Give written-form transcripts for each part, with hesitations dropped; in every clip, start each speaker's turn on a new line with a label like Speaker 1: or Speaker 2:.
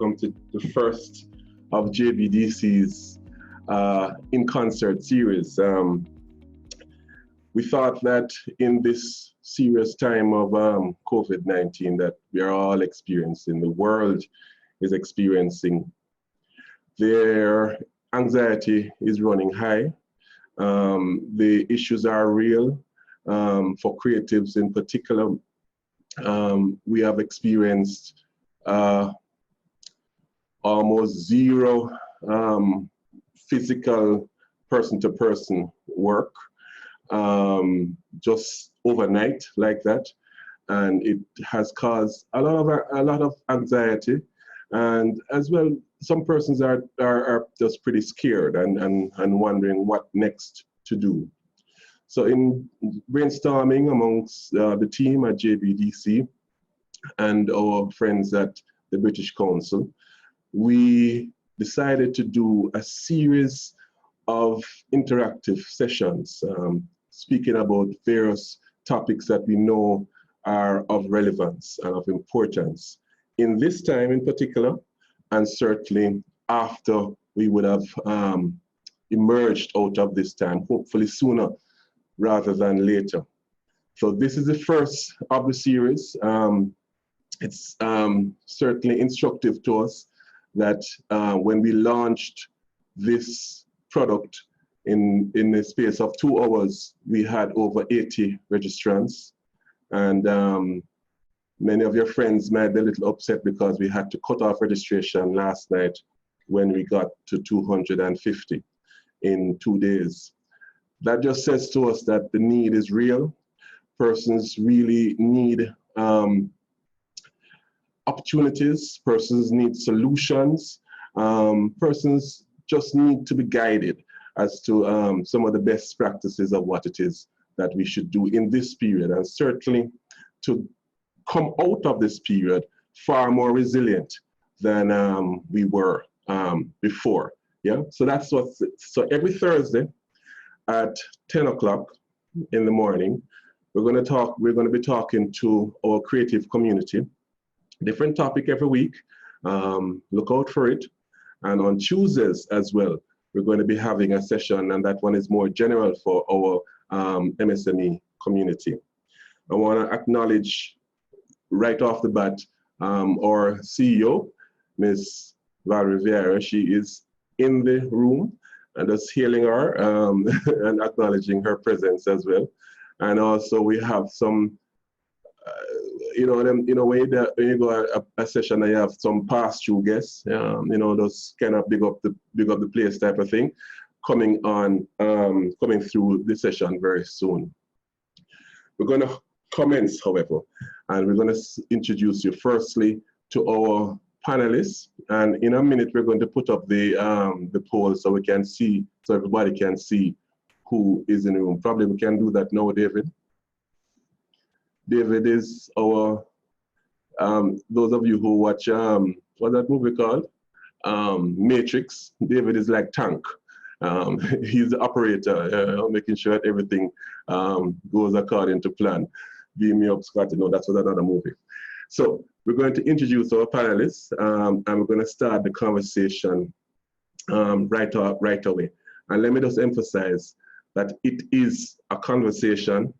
Speaker 1: welcome to the first of JBDC's In Concert series. We thought that in this serious time of COVID-19 that we are all experiencing, the world is experiencing, their anxiety is running high. The issues are real for creatives in particular. We have experienced almost zero physical person-to-person work just overnight like that, and it has caused a lot of anxiety, and as well some persons are just pretty scared and wondering what next to do. So in brainstorming amongst the team at JBDC and our friends at the British Council, we decided to do a series of interactive sessions, speaking about various topics that we know are of relevance and of importance in this time in particular, and certainly after we would have emerged out of this time, hopefully sooner rather than later. So this is the first of the series. It's certainly instructive to us that when we launched this product in the space of 2 hours, we had over 80 registrants. And many of your friends might be a little upset because we had to cut off registration last night when we got to 250 in 2 days. That just says to us that the need is real. Persons really need opportunities, persons need solutions, persons just need to be guided as to some of the best practices of what it is that we should do in this period, and certainly to come out of this period far more resilient than we were before. Yeah, so that's what's, so every Thursday at 10 o'clock in the morning, we're going to be talking to our creative community. Different topic every week. Look out for it. And on Tuesdays as well, we're going to be having a session, and that one is more general for our MSME community. I want to acknowledge right off the bat our CEO, Ms. Valerie Vieira. She is in the room, and just hailing her and acknowledging her presence as well. And also we have some, when you go a session and you have some pass-through guests, those kind of big up the place type of thing, coming through the session very soon. We're going to commence, however, and we're going to introduce you firstly to our panelists, and in a minute we're going to put up the poll so we can see, so everybody can see who is in the room. Probably we can do that now, David. David is our, those of you who watch, what's that movie called? Matrix. David is like Tank. He's the operator, making sure that everything goes according to plan. Beam me up, Scotty. No, that's another movie. So we're going to introduce our panelists, and we're going to start the conversation right away. And let me just emphasize that it is a conversation.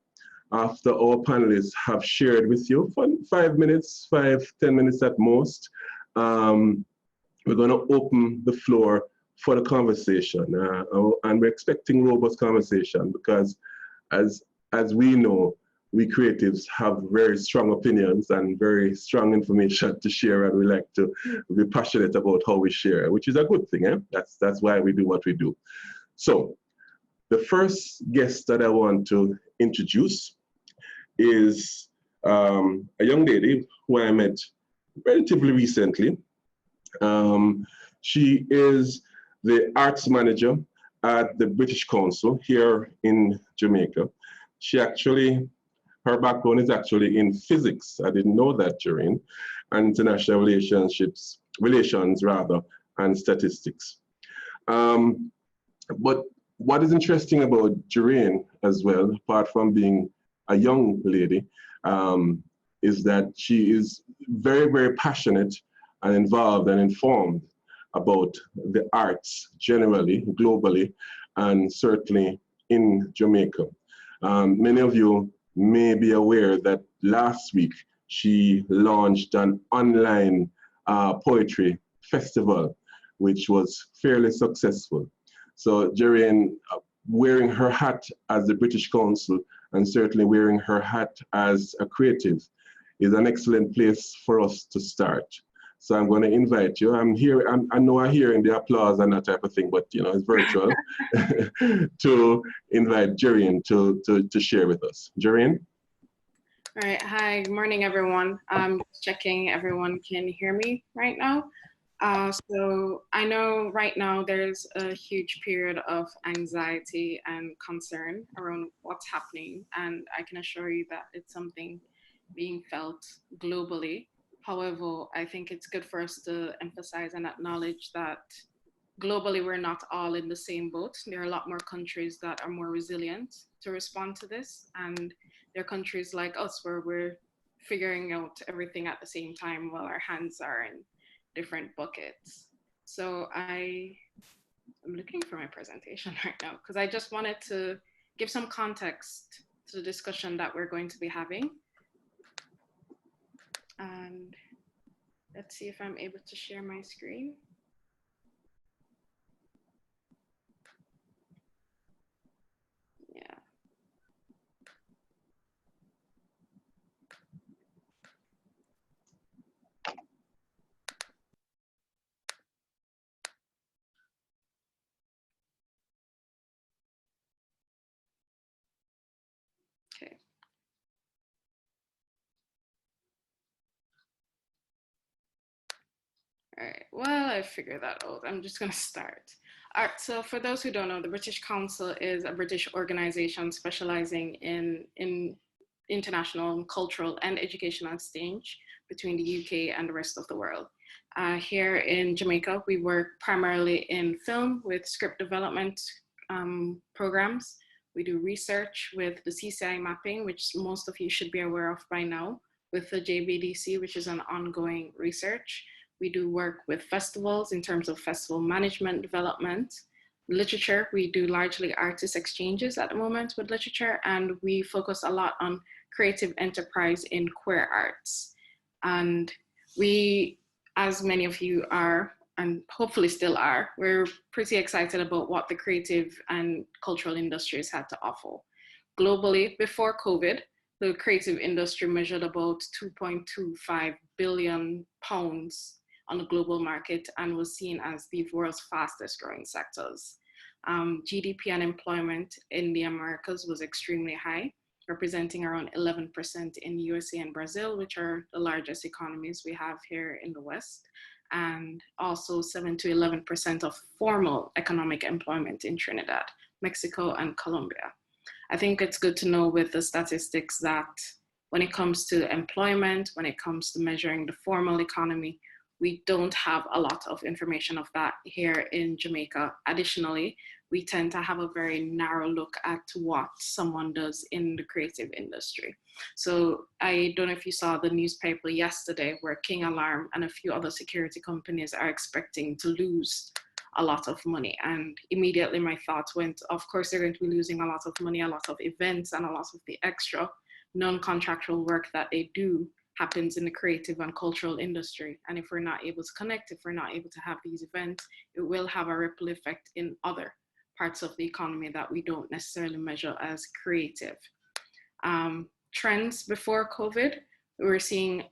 Speaker 1: After our panelists have shared with you for 5 minutes, 5-10 minutes at most, we're going to open the floor for the conversation. And we're expecting robust conversation because as we know, we creatives have very strong opinions and very strong information to share, and we like to be passionate about how we share, which is a good thing. Eh? That's why we do what we do. So the first guest that I want to introduce is a young lady who I met relatively recently. She is the arts manager at the British Council here in Jamaica. Her background is actually in physics. I didn't know that, Jareen, and international relations and statistics. But what is interesting about Jareen as well, apart from being a young lady, is that she is very, very passionate and involved and informed about the arts generally, globally, and certainly in Jamaica. Many of you may be aware that last week she launched an online poetry festival, which was fairly successful. So Jerian, wearing her hat as the British Council and certainly wearing her hat as a creative is an excellent place for us to start. So I'm going to invite you. I know I'm hearing the applause and that type of thing, but you know, it's virtual, to invite Jerian to share with us. Jerian?
Speaker 2: All right, hi, good morning, everyone. I'm just checking everyone can hear me right now. So I know right now there's a huge period of anxiety and concern around what's happening, and I can assure you that it's something being felt globally. However, I think it's good for us to emphasize and acknowledge that globally we're not all in the same boat. There are a lot more countries that are more resilient to respond to this, and there are countries like us where we're figuring out everything at the same time while our hands are in different buckets. So I'm looking for my presentation right now because I just wanted to give some context to the discussion that we're going to be having. And let's see if I'm able to share my screen. Yeah. Okay. All right, well, I figured that out. I'm just gonna start. All right, so for those who don't know, the British Council is a British organization specializing in international, cultural, and educational exchange between the UK and the rest of the world. Here in Jamaica, we work primarily in film with script development programs. We do research with the CCI mapping, which most of you should be aware of by now, with the JBDC, which is an ongoing research. We do work with festivals in terms of festival management development. Literature, we do largely artist exchanges at the moment with literature, and we focus a lot on creative enterprise in queer arts. And we, as many of you are, and hopefully still are, we're pretty excited about what the creative and cultural industries had to offer. Globally, before COVID, the creative industry measured about 2.25 billion pounds on the global market and was seen as the world's fastest growing sectors. GDP and employment in the Americas was extremely high, representing around 11% in USA and Brazil, which are the largest economies we have here in the West, and also 7 to 11% of formal economic employment in Trinidad, Mexico, and Colombia. I think it's good to know with the statistics that when it comes to employment, when it comes to measuring the formal economy, we don't have a lot of information of that here in Jamaica. Additionally, we tend to have a very narrow look at what someone does in the creative industry. So I don't know if you saw the newspaper yesterday where King Alarm and a few other security companies are expecting to lose a lot of money. And immediately my thoughts went, of course, they're going to be losing a lot of money, a lot of events, and a lot of the extra non-contractual work that they do happens in the creative and cultural industry. And if we're not able to connect, if we're not able to have these events, it will have a ripple effect in other parts of the economy that we don't necessarily measure as creative. Trends before COVID, we were seeing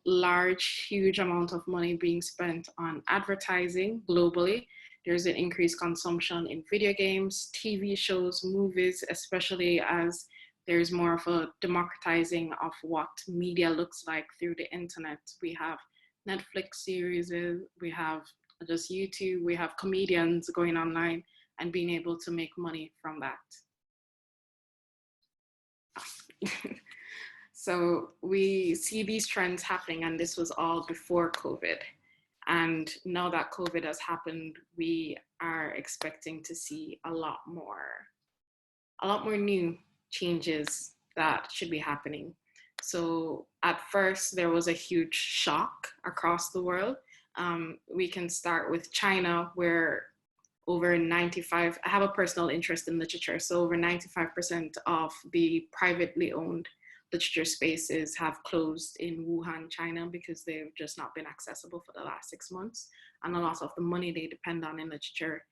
Speaker 2: huge amount of money being spent on advertising globally. There's an increased consumption in video games, TV shows, movies, especially as there's more of a democratizing of what media looks like through the internet. We have Netflix series, we have just YouTube, we have comedians going online and being able to make money from that. So we see these trends happening, and this was all before COVID. And now that COVID has happened, we are expecting to see a lot more new changes that should be happening. So at first there was a huge shock across the world, We can start with China, where over 95, I have a personal interest in literature, so over 95% of the privately owned literature spaces have closed in Wuhan, China, because they've just not been accessible for the last 6 months. And a lot of the money they depend on in literature,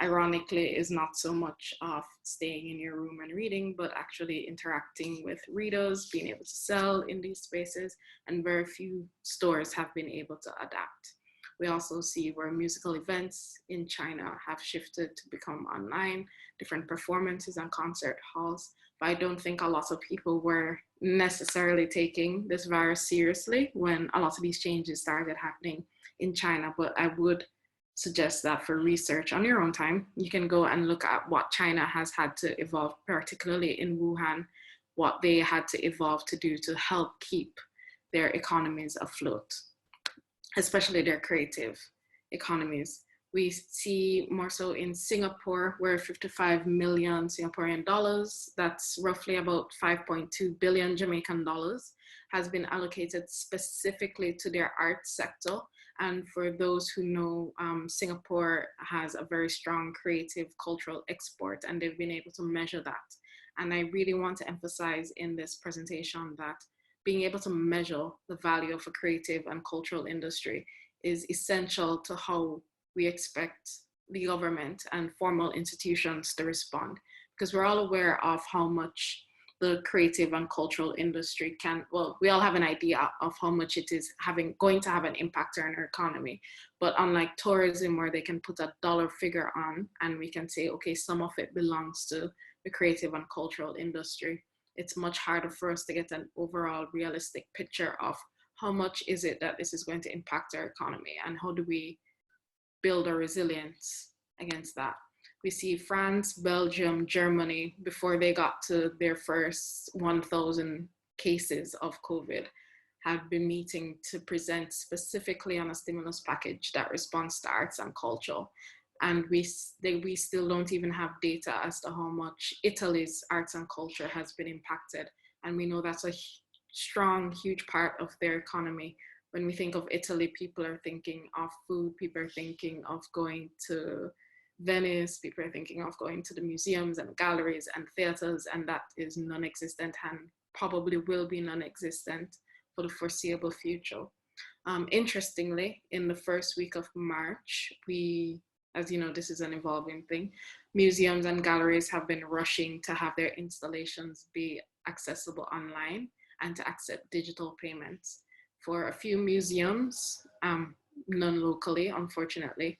Speaker 2: ironically, is not so much of staying in your room and reading, but actually interacting with readers, being able to sell in these spaces, and very few stores have been able to adapt. We also see where musical events in China have shifted to become online, different performances and concert halls. But I don't think a lot of people were necessarily taking this virus seriously when a lot of these changes started happening in China. But I would suggest that for research on your own time, you can go and look at what China has had to evolve, particularly in Wuhan, what they had to evolve to do to help keep their economies afloat, especially their creative economies. We see more so in Singapore, where 55 million Singaporean dollars, that's roughly about 5.2 billion Jamaican dollars, has been allocated specifically to their arts sector. And for those who know, Singapore has a very strong creative cultural export, and they've been able to measure that. And I really want to emphasize in this presentation that being able to measure the value of a creative and cultural industry is essential to how we expect the government and formal institutions to respond. Because we're all aware of how much the creative and cultural industry can, well, we all have an idea of how much it is going to have an impact on our economy. But unlike tourism, where they can put a dollar figure on and we can say, okay, some of it belongs to the creative and cultural industry, it's much harder for us to get an overall realistic picture of how much is it that this is going to impact our economy, and how do we build a resilience against that. We see France, Belgium, Germany, before they got to their first 1,000 cases of COVID, have been meeting to present specifically on a stimulus package that responds to arts and culture. And we still don't even have data as to how much Italy's arts and culture has been impacted. And we know that's a strong, huge part of their economy. When we think of Italy, people are thinking of food, people are thinking of going to Venice, people are thinking of going to the museums and galleries and theaters, and that is non-existent and probably will be non-existent for the foreseeable future. Interestingly, in the first week of March, as you know, this is an evolving thing, museums and galleries have been rushing to have their installations be accessible online and to accept digital payments. For a few museums, none locally, unfortunately,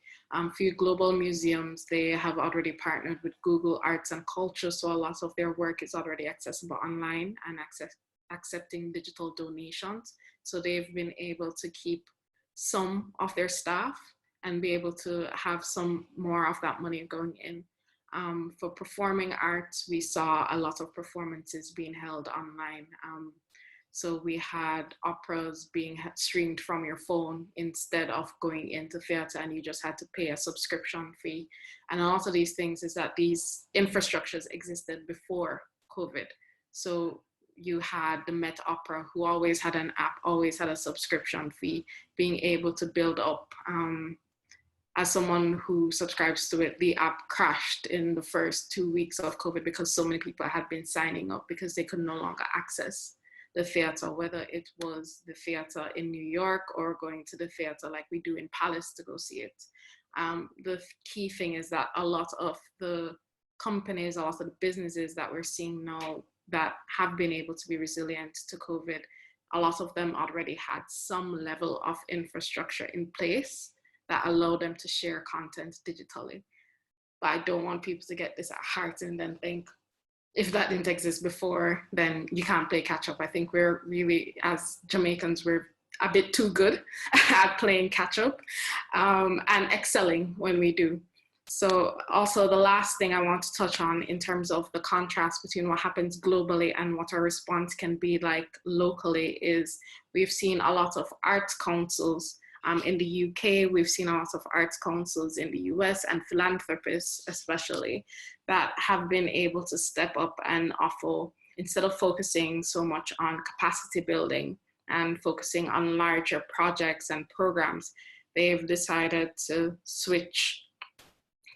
Speaker 2: few global museums, they have already partnered with Google Arts and Culture, so a lot of their work is already accessible online and accepting digital donations. So they've been able to keep some of their staff and be able to have some more of that money going in. For performing arts, we saw a lot of performances being held online. So we had operas being streamed from your phone instead of going into theater, and you just had to pay a subscription fee. And a lot of these things is that these infrastructures existed before COVID. So you had the Met Opera, who always had an app, always had a subscription fee, being able to build up. As someone who subscribes to it, the app crashed in the first 2 weeks of COVID because so many people had been signing up because they could no longer access the theater, whether it was the theater in New York or going to the theater like we do in Palace to go see it. The key thing is that a lot of the companies, a lot of the businesses that we're seeing now that have been able to be resilient to COVID, a lot of them already had some level of infrastructure in place that allow them to share content digitally. But I don't want people to get this at heart and then think, if that didn't exist before, then you can't play catch up. I think we're really, as Jamaicans, we're a bit too good at playing catch up and excelling when we do. So also the last thing I want to touch on in terms of the contrast between what happens globally and what our response can be like locally is we've seen a lot of arts councils in the UK, we've seen a lot of arts councils in the US and philanthropists especially that have been able to step up and offer, instead of focusing so much on capacity building and focusing on larger projects and programs, they've decided to switch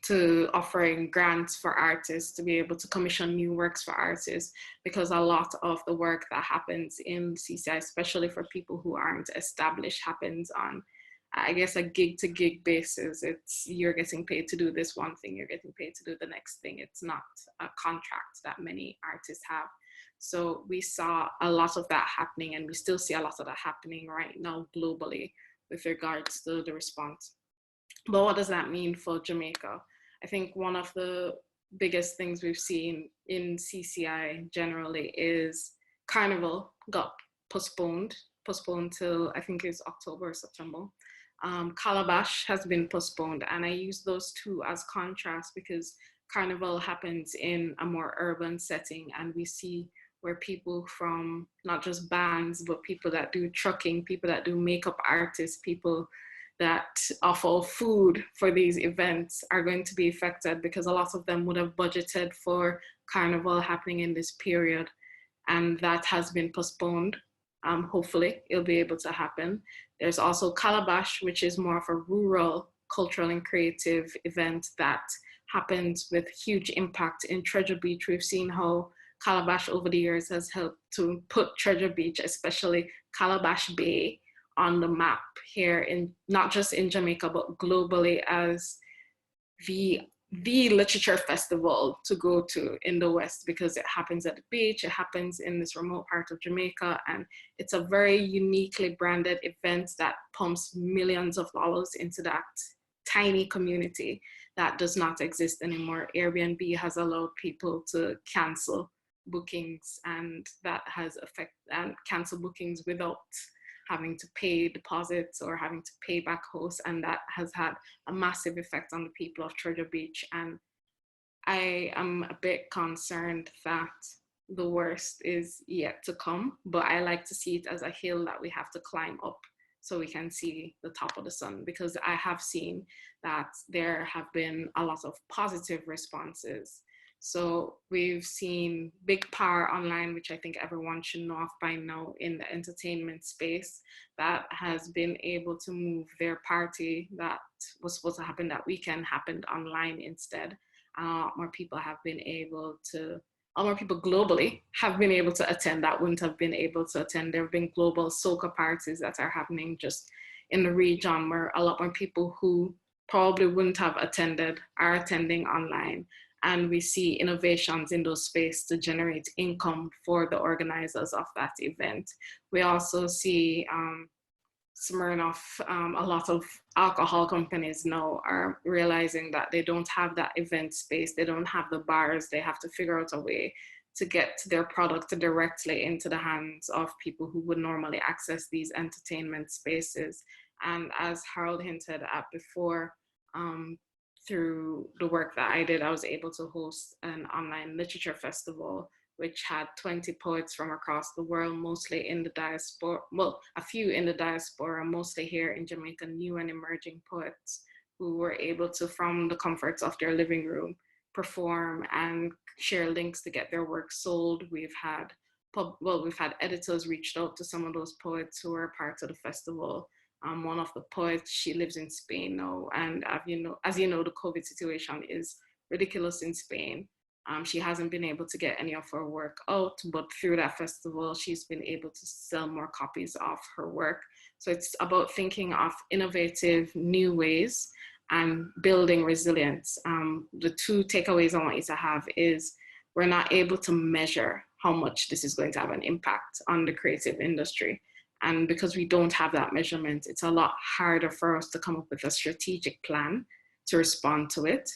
Speaker 2: to offering grants for artists to be able to commission new works for artists, because a lot of the work that happens in CCI, especially for people who aren't established, happens on, I guess, a gig to gig basis. It's, you're getting paid to do this one thing, you're getting paid to do the next thing. It's not a contract that many artists have. So we saw a lot of that happening, and we still see a lot of that happening right now globally with regards to the response. But what does that mean for Jamaica? I think one of the biggest things we've seen in CCI generally is Carnival got postponed till I think it's October or September. Calabash has been postponed, and I use those two as contrast because Carnival happens in a more urban setting, and we see where people from not just bands, but people that do trucking, people that do makeup artists, people that offer food for these events are going to be affected, because a lot of them would have budgeted for Carnival happening in this period, and that has been postponed. Hopefully it'll be able to happen. There's also Calabash, which is more of a rural cultural and creative event that happens with huge impact in Treasure Beach. We've seen how Calabash over the years has helped to put Treasure Beach, especially Calabash Bay, on the map here, in not just in Jamaica but globally, as the literature festival to go to in the West, because it happens at the beach, it happens in this remote part of Jamaica, and it's a very uniquely branded event that pumps millions of dollars into that tiny community that does not exist anymore. Airbnb has allowed people to cancel bookings, and that has affected, and cancel bookings without having to pay deposits or having to pay back hosts, and that has had a massive effect on the people of Treasure Beach. And I am a bit concerned that the worst is yet to come, but I like to see it as a hill that we have to climb up so we can see the top of the sun, because I have seen that there have been a lot of positive responses. So we've seen Big Power Online, which I think everyone should know of by now in the entertainment space, that has been able to move their party that was supposed to happen that weekend happened online instead. More people have been able to, more people globally have been able to attend that wouldn't have been able to attend. There have been global soca parties that are happening just in the region, where a lot more people who probably wouldn't have attended are attending online. And we see innovations in those spaces to generate income for the organizers of that event. We also see Smirnoff, a lot of alcohol companies now are realizing that they don't have that event space, they don't have the bars, they have to figure out a way to get their product directly into the hands of people who would normally access these entertainment spaces. And as Harold hinted at before, through the work that I did, I was able to host an online literature festival, which had 20 poets from across the world, mostly in the diaspora, well, a few in the diaspora, mostly here in Jamaica, new and emerging poets who were able to, from the comforts of their living room, perform and share links to get their work sold. We've had editors reached out to some of those poets who were part of the festival. One of the poets, she lives in Spain now, and as you know, the COVID situation is ridiculous in Spain. She hasn't been able to get any of her work out, but through that festival, she's been able to sell more copies of her work. So it's about thinking of innovative new ways and building resilience. The two takeaways I want you to have is we're not able to measure how much this is going to have an impact on the creative industry. And because we don't have that measurement, it's a lot harder for us to come up with a strategic plan to respond to it.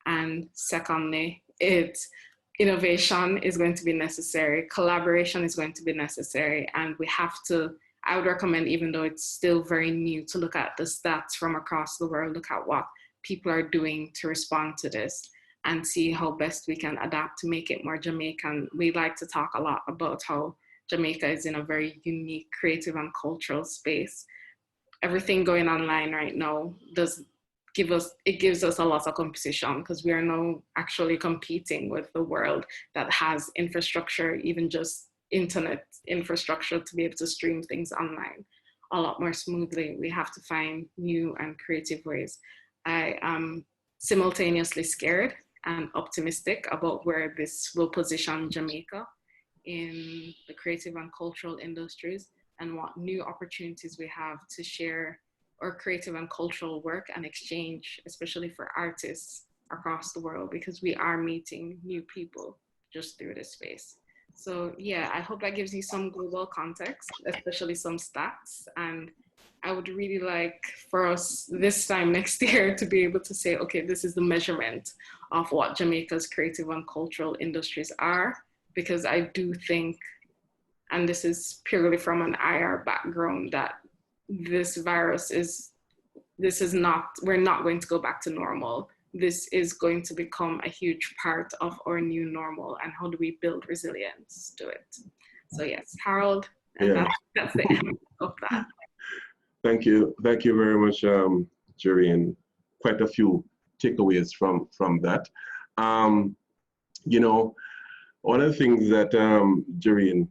Speaker 2: And secondly, innovation is going to be necessary, collaboration is going to be necessary, and we have to, I would recommend, even though it's still very new, to look at the stats from across the world, look at what people are doing to respond to this, and see how best we can adapt to make it more Jamaican. We like to talk a lot about how Jamaica is in a very unique creative and cultural space. Everything going online right now gives us a lot of competition, because we are now actually competing with the world that has infrastructure, even just internet infrastructure, to be able to stream things online. a lot more smoothly. We have to find new and creative ways. I am simultaneously scared and optimistic about where this will position Jamaica in the creative and cultural industries, and what new opportunities we have to share our creative and cultural work and exchange, especially for artists across the world, because we are meeting new people just through this space. So yeah, I hope that gives you some global context, especially some stats. And I would really like for us this time next year to be able to say, okay, this is the measurement of what Jamaica's creative and cultural industries are, because I do think, and this is purely from an IR background, that this virus is, we're not going to go back to normal. This is going to become a huge part of our new normal, and how do we build resilience to it? So yes, Harold, and that's the end of that.
Speaker 1: Thank you very much, Jerry, and quite a few takeaways from that. You know, one of the things that Jerry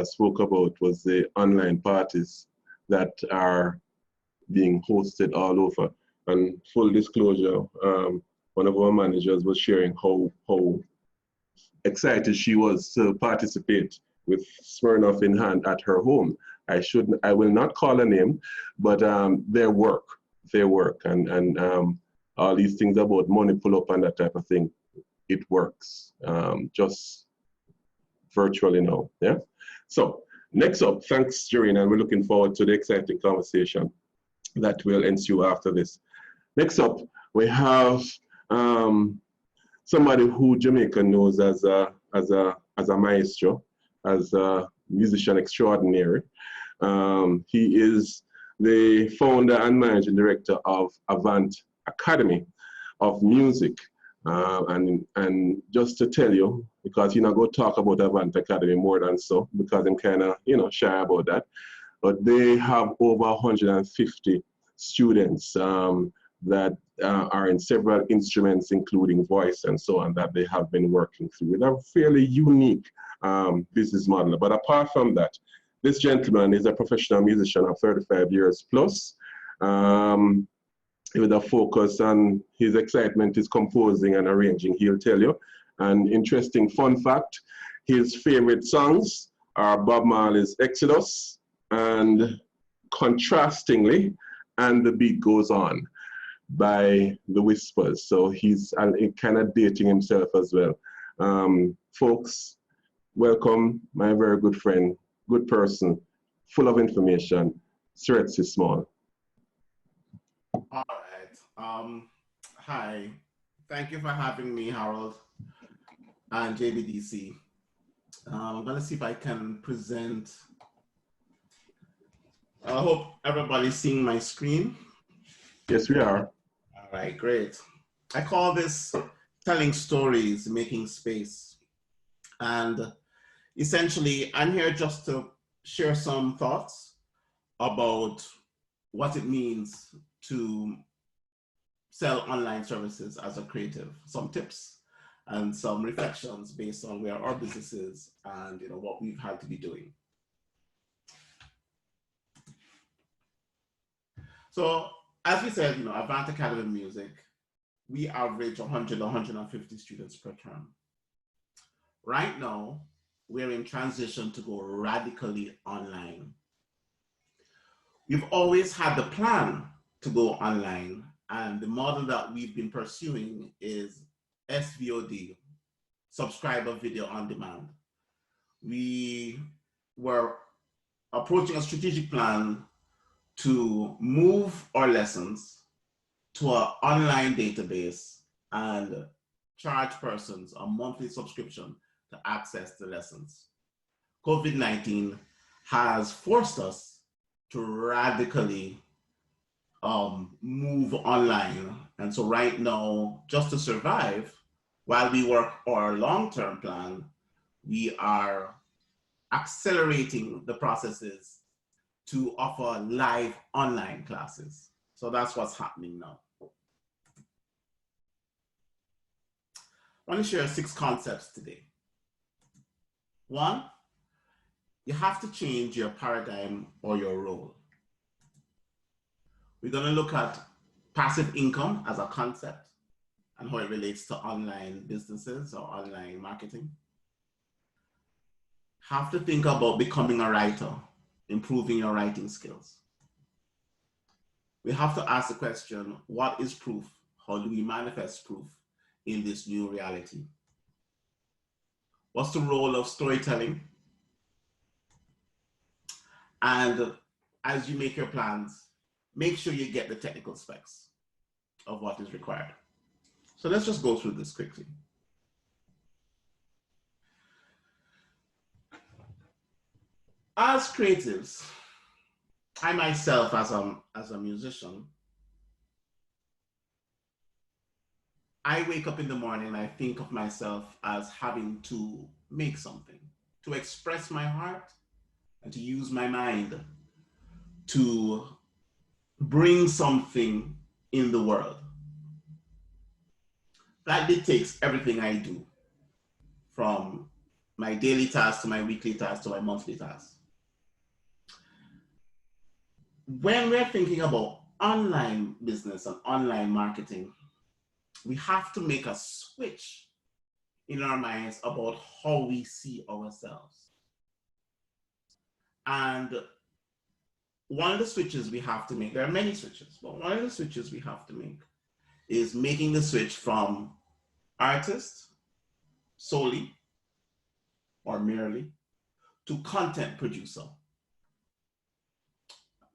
Speaker 1: spoke about was the online parties that are being hosted all over. And full disclosure, one of our managers was sharing how excited she was to participate with Smirnoff in hand at her home. I will not call a name, but their work, and all these things about money pull up and that type of thing, it works, just virtually now, yeah? So next up, thanks, Joreen, and we're looking forward to the exciting conversation that will ensue after this. Next up, we have somebody who Jamaica knows as a maestro, as a musician extraordinary. He is the founder and managing director of Avant Academy of Music. And just to tell you, because you're not going to talk about Avant Academy more than so, because I'm kind of, shy about that. But they have over 150 students that are in several instruments, including voice and so on, that they have been working through with a fairly unique business model. But apart from that, this gentleman is a professional musician of 35 years plus, with a focus on his excitement is composing and arranging, he'll tell you. An interesting fun fact, his favorite songs are Bob Marley's Exodus and Contrastingly, and The Beat Goes On by The Whispers. So he's kind of dating himself as well. Folks, welcome my very good friend, good person, full of information, Seretse Small.
Speaker 3: All right. Hi. Thank you for having me, Harold, and JBDC. I'm going to see if I can present. I hope everybody's seeing my screen.
Speaker 1: Yes, we are.
Speaker 3: All right, great. I call this telling stories, making space. And essentially, I'm here just to share some thoughts about what it means to sell online services as a creative, some tips and some reflections based on where our business is and what we've had to be doing. So as we said, Avant Academy of Music, we average 100, 150 students per term. Right now, we're in transition to go radically online. We've always had the plan to go online, and the model that we've been pursuing is SVOD, subscriber video on demand. We were approaching a strategic plan to move our lessons to an online database and charge persons a monthly subscription to access the lessons. COVID-19 has forced us to radically move online. And so right now, just to survive, while we work our long-term plan, we are accelerating the processes to offer live online classes. So that's what's happening now. I want to share 6 concepts today. 1, you have to change your paradigm or your role. We're going to look at passive income as a concept and how it relates to online businesses or online marketing. Have to think about becoming a writer, improving your writing skills. We have to ask the question, what is proof? How do we manifest proof in this new reality? What's the role of storytelling? And as you make your plans, make sure you get the technical specs of what is required. So let's just go through this quickly. As creatives, I myself as a musician, I wake up in the morning and I think of myself as having to make something, to express my heart and to use my mind to bring something in the world. That dictates everything I do, from my daily tasks to my weekly tasks to my monthly tasks. When we're thinking about online business and online marketing, we have to make a switch in our minds about how we see ourselves. And one of the switches we have to make, there are many switches, but one of the switches we have to make is making the switch from artist solely or merely to content producer.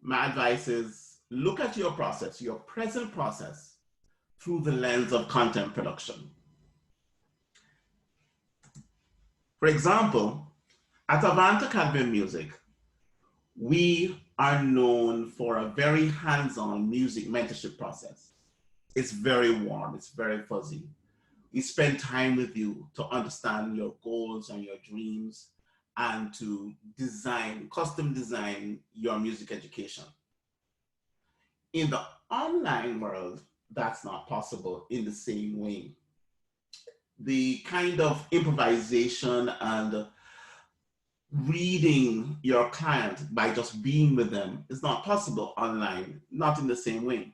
Speaker 3: My advice is look at your process, your present process, through the lens of content production. For example, at Avant Academy Music, we are known for a very hands-on music mentorship process. It's very warm, it's very fuzzy. We spend time with you to understand your goals and your dreams and to design, custom design your music education. In the online world, that's not possible in the same way. The kind of improvisation and reading your client by just being with them is not possible online, not in the same way.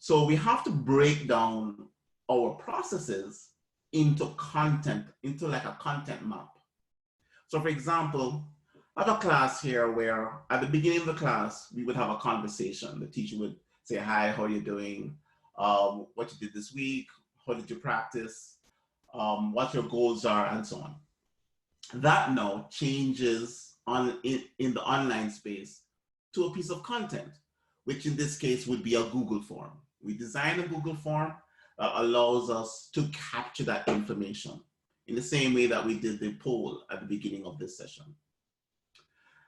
Speaker 3: So we have to break down our processes into content, into like a content map. So for example, I have a class here where at the beginning of the class, we would have a conversation. The teacher would say, hi, how are you doing? What you did this week? How did you practice? What your goals are, and so on. That now changes in the online space to a piece of content, which in this case would be a Google form. We design a Google form that allows us to capture that information in the same way that we did the poll at the beginning of this session.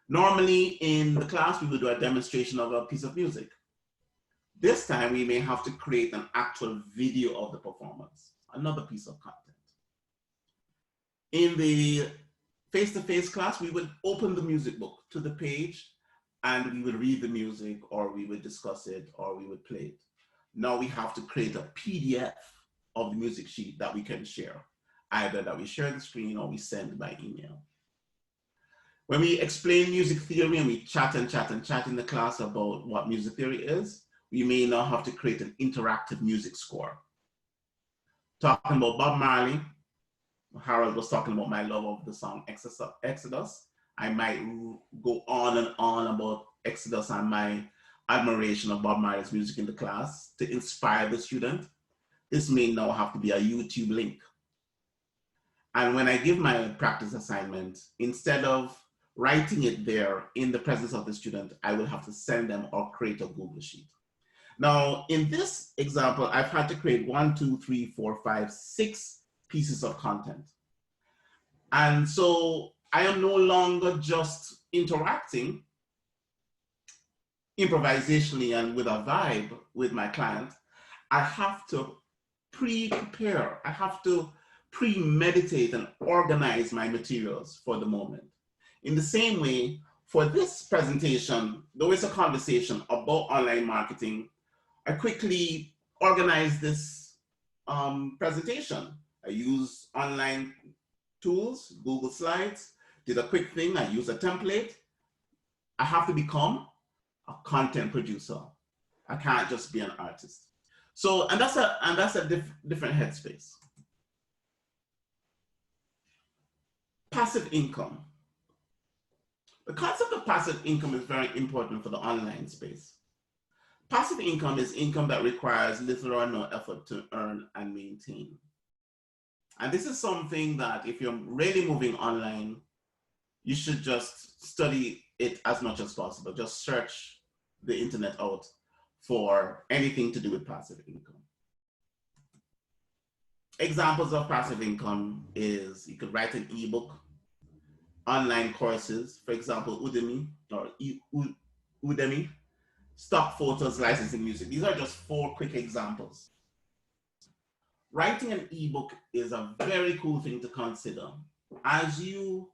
Speaker 3: Normally in the class, we would do a demonstration of a piece of music. This time we may have to create an actual video of the performance, another piece of content. In the face-to-face class, we would open the music book to the page and we would read the music, or we would discuss it, or we would play it. Now we have to create a PDF of the music sheet that we can share, either that we share the screen or we send by email. When we explain music theory and we chat and chat and chat in the class about what music theory is, we may now have to create an interactive music score. Talking about Bob Marley, Harold was talking about my love of the song Exodus. I might go on and on about Exodus and my admiration of Bob Marley's music in the class to inspire the student. This may now have to be a YouTube link. And when I give my practice assignment, instead of writing it there in the presence of the student, I will have to send them or create a Google Sheet. Now, in this example, I've had to create 1, 2, 3, 4, 5, 6 pieces of content. And so I am no longer just interacting improvisationally and with a vibe with my client. I have to pre-prepare, I have to premeditate and organize my materials for the moment. In the same way, for this presentation, though it's a conversation about online marketing, I quickly organized this presentation. I use online tools, Google Slides, did a quick thing, I use a template. I have to become a content producer. I can't just be an artist. So, and that's a different headspace. Passive income. The concept of passive income is very important for the online space. Passive income is income that requires little or no effort to earn and maintain. And this is something that if you're really moving online, you should just study it as much as possible. Just search the internet out for anything to do with passive income. Examples of passive income is you could write an ebook, online courses, for example, Udemy, stock photos, licensing music. These are just 4 quick examples. Writing an ebook is a very cool thing to consider. As you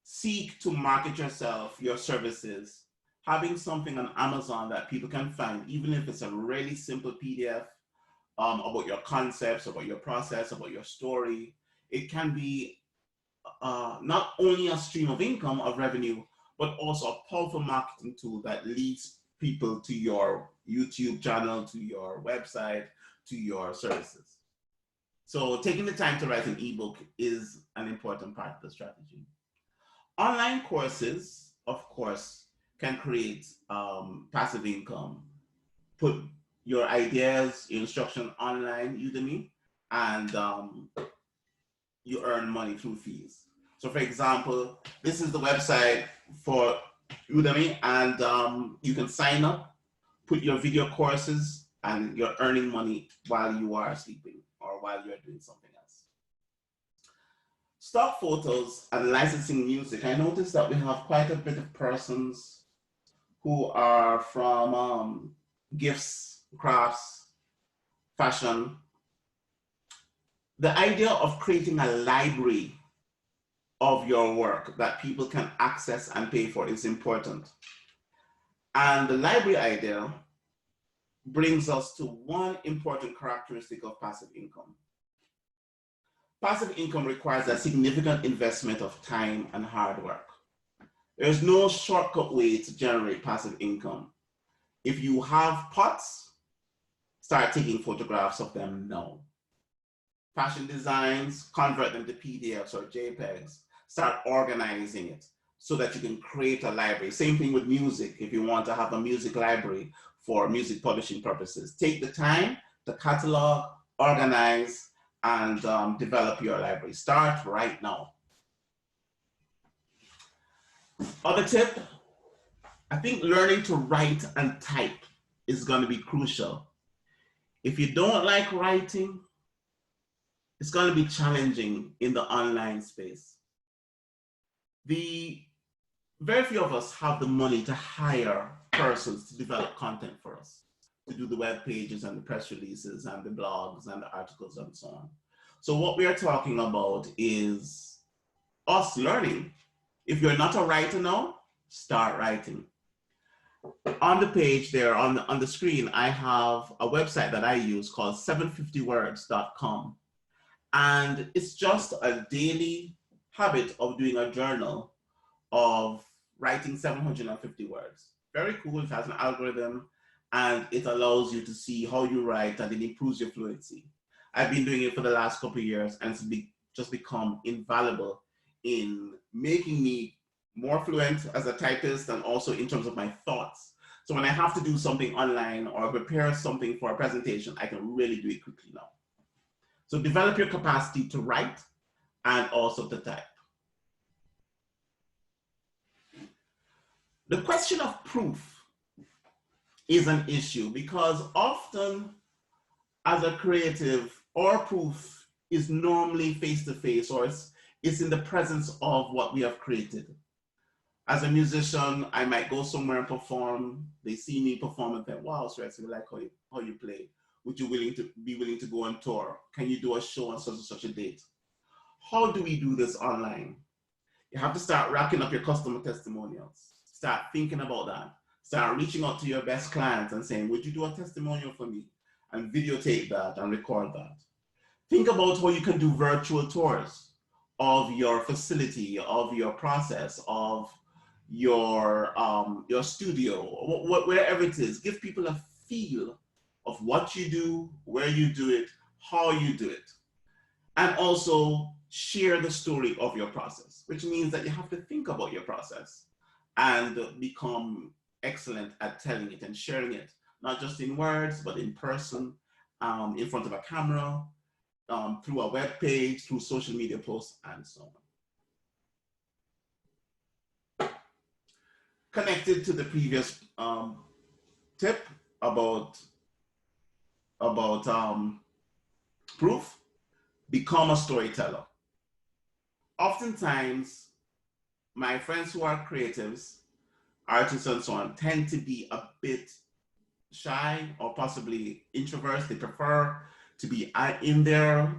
Speaker 3: seek to market yourself, your services, having something on Amazon that people can find, even if it's a really simple PDF about your concepts, about your process, about your story, it can be not only a stream of income, of revenue, but also a powerful marketing tool that leads people to your YouTube channel, to your website, to your services. So taking the time to write an ebook is an important part of the strategy. Online courses, of course, can create passive income. Put your ideas, your instruction online, Udemy, and you earn money through fees. So for example, this is the website for Udemy, and you can sign up, put your video courses, and you're earning money while you are sleeping or while you're doing something else. Stock photos and licensing music. I noticed that we have quite a bit of persons who are from gifts, crafts, fashion. The idea of creating a library of your work that people can access and pay for is important. And the library idea brings us to one important characteristic of passive income. Passive income requires a significant investment of time and hard work. There's no shortcut way to generate passive income. If you have pots, start taking photographs of them now. Fashion designs, convert them to PDFs or JPEGs, start organizing it so that you can create a library. Same thing with music. If you want to have a music library for music publishing purposes, take the time to catalog, organize, and develop your library. Start right now. Other tip, I think learning to write and type is going to be crucial. If you don't like writing, it's going to be challenging in the online space. Very few of us have the money to hire persons to develop content for us, to do the web pages and the press releases and the blogs and the articles and so on. So what we are talking about is us learning. If you're not a writer now, start writing. On the page there, on the screen, I have a website that I use called 750words.com. And it's just a daily habit of doing a journal of writing 750 words. Very cool, it has an algorithm and it allows you to see how you write and it improves your fluency. I've been doing it for the last couple of years and it's just become invaluable in making me more fluent as a typist and also in terms of my thoughts. So when I have to do something online or prepare something for a presentation, I can really do it quickly now. So develop your capacity to write and also to type. The question of proof is an issue because often as a creative, our proof is normally face-to-face or it's in the presence of what we have created. As a musician, I might go somewhere and perform. They see me perform and think, wow, Stress, we like how you play. Would you be willing to go on tour? Can you do a show on such and such a date? How do we do this online? You have to start racking up your customer testimonials. Start thinking about that. Start reaching out to your best clients and saying, would you do a testimonial for me? And videotape that and record that. Think about how you can do virtual tours of your facility, of your process, of your studio, wherever it is. Give people a feel of what you do, where you do it, how you do it. And also share the story of your process, which means that you have to think about your process and become excellent at telling it and sharing it, not just in words, but in person, in front of a camera, through a web page, through social media posts, and so on. Connected to the previous tip about proof, become a storyteller. Oftentimes, my friends who are creatives, artists and so on, tend to be a bit shy or possibly introverts. They prefer to be in their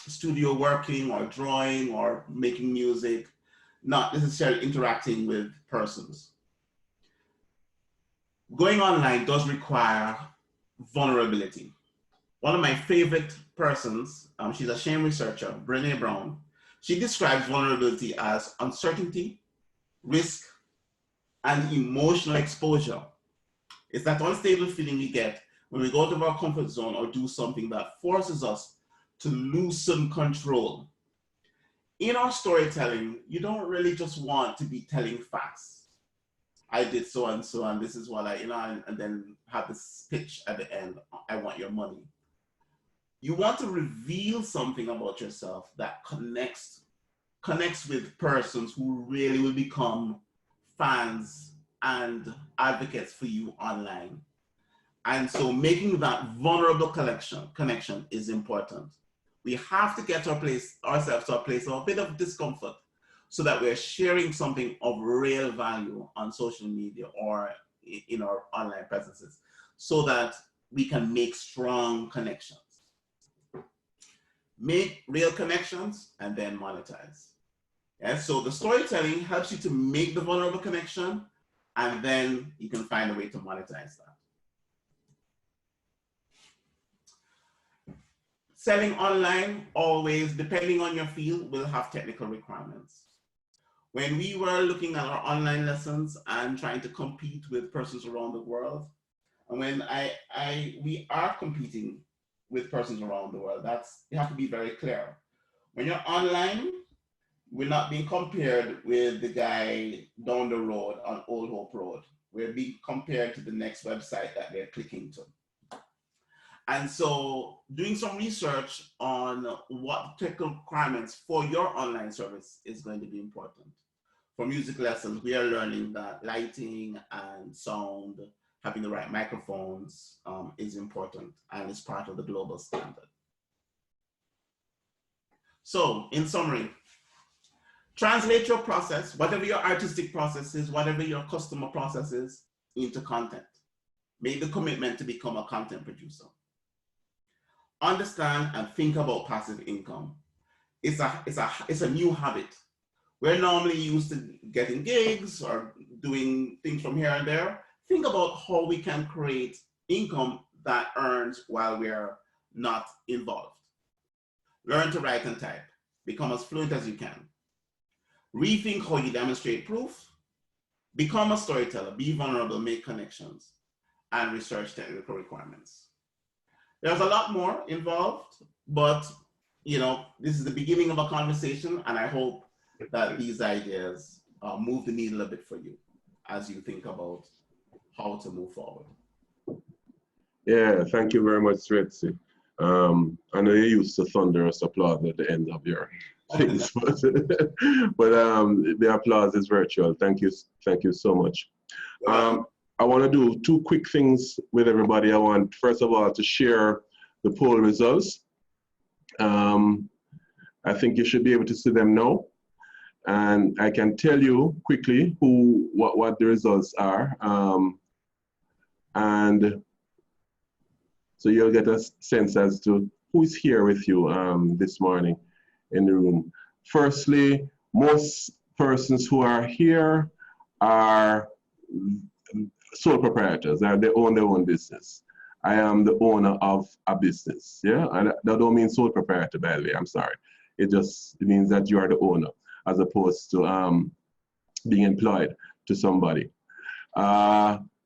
Speaker 3: studio working or drawing or making music, not necessarily interacting with persons. Going online does require vulnerability. One of my favorite persons, she's a shame researcher, Brené Brown. She describes vulnerability as uncertainty, risk, and emotional exposure. It's that unstable feeling we get when we go out of our comfort zone or do something that forces us to loosen control. In our storytelling, you don't really just want to be telling facts. I did so and so, and this is what and then have this pitch at the end, I want your money. You want to reveal something about yourself that connects with persons who really will become fans and advocates for you online. And so making that vulnerable connection is important. We have to get ourselves to a place of a bit of discomfort so that we're sharing something of real value on social media or in our online presences so that we can make strong connections. Make real connections and then monetize. Yeah, so the storytelling helps you to make the vulnerable connection, and then you can find a way to monetize that. Selling online, always, depending on your field, will have technical requirements. When we were looking at our online lessons and trying to compete with persons around the world, and when we are competing with persons around the world, you have to be very clear. When you're online, we're not being compared with the guy down the road on Old Hope Road. We're being compared to the next website that they're clicking to. And so doing some research on what technical requirements for your online service is going to be important. For music lessons, we are learning that lighting and sound, having the right microphones is important and is part of the global standard. So in summary, translate your process, whatever your artistic process is, whatever your customer process is, into content. Make the commitment to become a content producer. Understand and think about passive income. It's a new habit. We're normally used to getting gigs or doing things from here and there. Think about how we can create income that earns while we're not involved. Learn to write and type. Become as fluent as you can. Rethink how you demonstrate proof. Become a storyteller. Be vulnerable, make connections, and research technical requirements. There's a lot more involved, but this is the beginning of a conversation, and I hope that these ideas move the needle a bit for you as you think about how to move forward.
Speaker 1: Yeah, thank you very much, Retzi. I know you used to thunderous applause at the end of your things, but the applause is virtual. Thank you so much. I want to do two quick things with everybody. I want, first of all, to share the poll results. I think you should be able to see them now. And I can tell you quickly what the results are. And so you'll get a sense as to who is here with you this morning in the room. Firstly, most persons who are here are sole proprietors. They own their own business. I am the owner of a business. Yeah, and that don't mean sole proprietor, by the way. I'm sorry. It means that you are the owner, as opposed to being employed to somebody.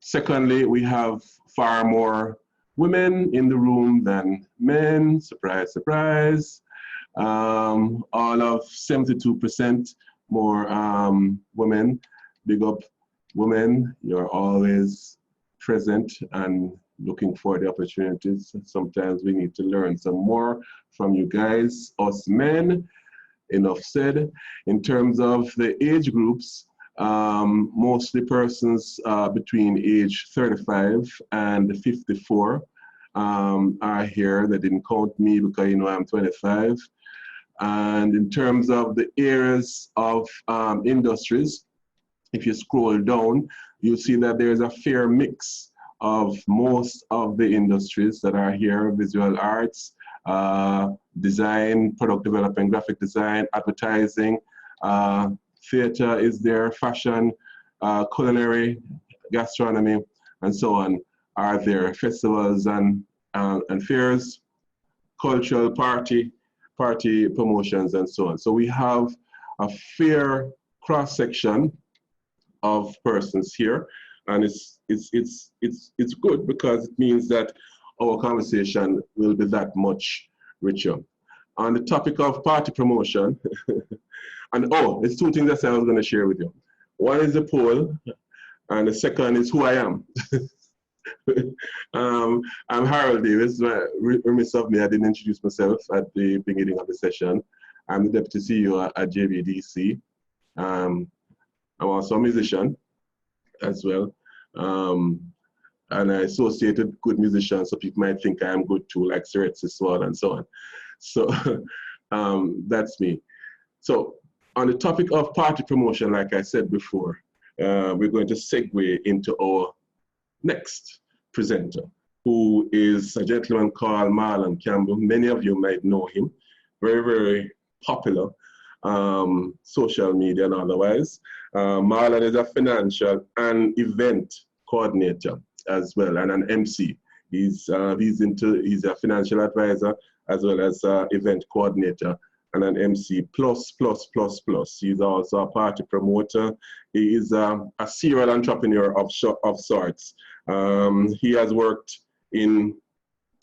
Speaker 1: Secondly, we have far more women in the room than men. Surprise, surprise. All of 72% more women. Big up women. You're always present and looking for the opportunities. Sometimes we need to learn some more from you guys, us men. Enough said. In terms of the age groups, mostly persons between age 35 and 54 are here. They didn't count me because you know I'm 25. And in terms of the areas of industries, if you scroll down, you'll see that there's a fair mix of most of the industries that are here: visual arts, design, product development, graphic design, advertising, theater is there, fashion, culinary, gastronomy, and so on are there. Festivals and fairs, cultural party promotions, and so on. So we have a fair cross section of persons here, and it's good because it means that our conversation will be that much richer. On the topic of party promotion, and there's two things that I was going to share with you. One is the poll, and the second is who I am. I'm Harold Davis. Remiss of me, I didn't introduce myself at the beginning of the session. I'm the Deputy CEO at JBDC. I'm also a musician as well. And I associated good musicians, so people might think I am good too, like Sir Siswell and so on. So that's me. So on the topic of party promotion, like I said before, we're going to segue into our next presenter, who is a gentleman called Marlon Campbell. Many of you might know him. Very, very popular, social media and otherwise. Marlon is a financial and event coordinator as well, and an MC. He's a financial advisor as well as event coordinator and an MC plus. He's also a party promoter. He is a serial entrepreneur of sorts. He has worked in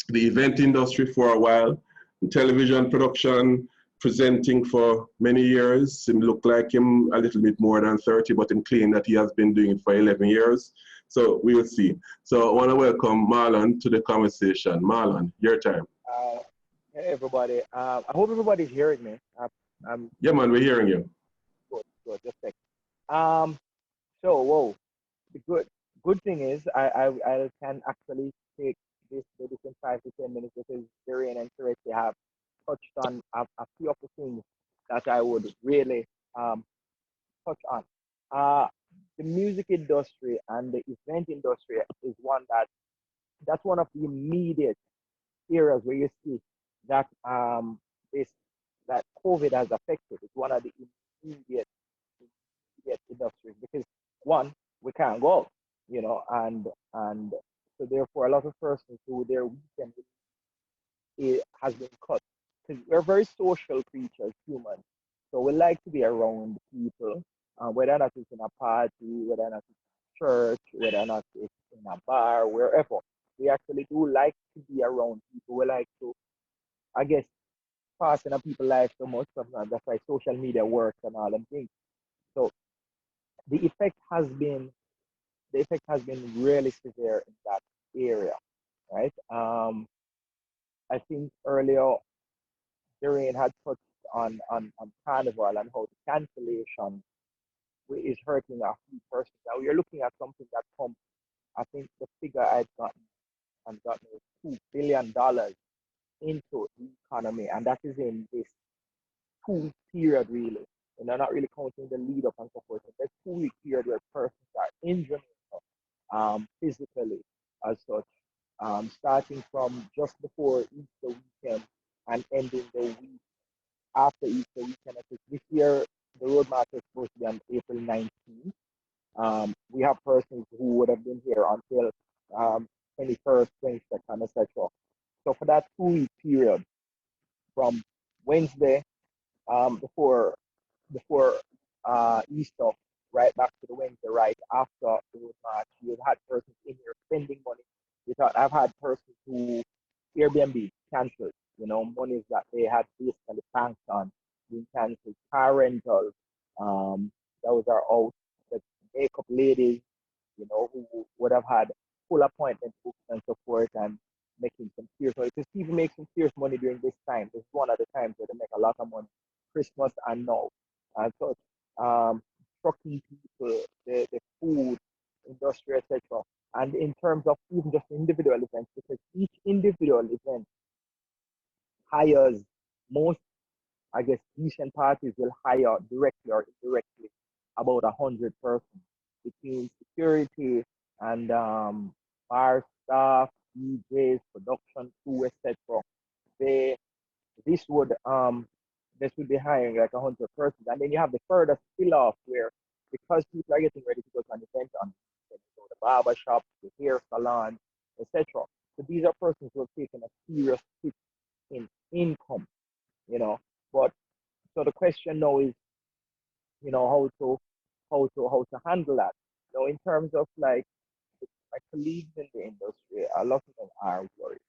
Speaker 1: the event industry for a while, in television production, presenting for many years. Him look like him a little bit more than 30, but him claim that he has been doing it for 11 years. So we will see. So I want to welcome Marlon to the conversation. Marlon, your time.
Speaker 4: Hey everybody. I hope everybody's hearing me.
Speaker 1: Yeah, man, we're hearing you.
Speaker 4: Good. Just a second. So whoa, the good thing is I can actually take this maybe in 5 to 10 minutes because Darian and Teresa have touched on a few of the things that I would really touch on. The music industry and the event industry is that's one of the immediate areas where you see that that COVID has affected. It's one of the immediate industries because one, we can't go out, and so therefore a lot of persons who their weekend it has been cut because we're very social creatures, humans. So we like to be around people, whether or not it's in a party, whether or not it's in a church, whether or not it's in a bar, wherever. We actually do like to be around people. We like to, I guess, pass in a people's life so much. Sometimes that's why social media works and all them things. So the effect has been really severe in that area, right? I think earlier Darian had touched on carnival and how the cancellation is hurting a few persons. Now you're looking at something that comes. I think the figure I'd gotten was $2 billion into the economy, and that is in this 2-week period, really. And they're not really counting the lead up and so forth. There's 2-week period where persons are injured physically as such, starting from just before Easter weekend and ending the week after Easter weekend. I think this year the roadmap is supposed to be on April 19th. We have persons who would have been here until 21st, 22nd, etc. So for that 2-week period, from Wednesday before Easter right back to the Wednesday right after the March. You've had persons in here spending money. I've had persons who Airbnb canceled, monies that they had basically banked on being canceled. Car rentals, those are out. The makeup ladies, who would have had full appointment books and so forth and making some serious money. Because people make some serious money during this time. This is one of the times where they make a lot of money, Christmas and now. And so, trucking people, the food industry, etc. And in terms of even just individual events, because each individual event hires most, I guess, decent parties will hire directly or indirectly about 100 persons between security and bar staff, DJs, production crew, etc. They this would this would be hiring like 100 persons, and then you have the further spill off where because people are getting ready to go to an event on the barber shop, the hair salon, etc. So these are persons who have taken a serious hit in income, But so the question now is, how to handle that. In terms of like my colleagues in the industry, a lot of them are worried.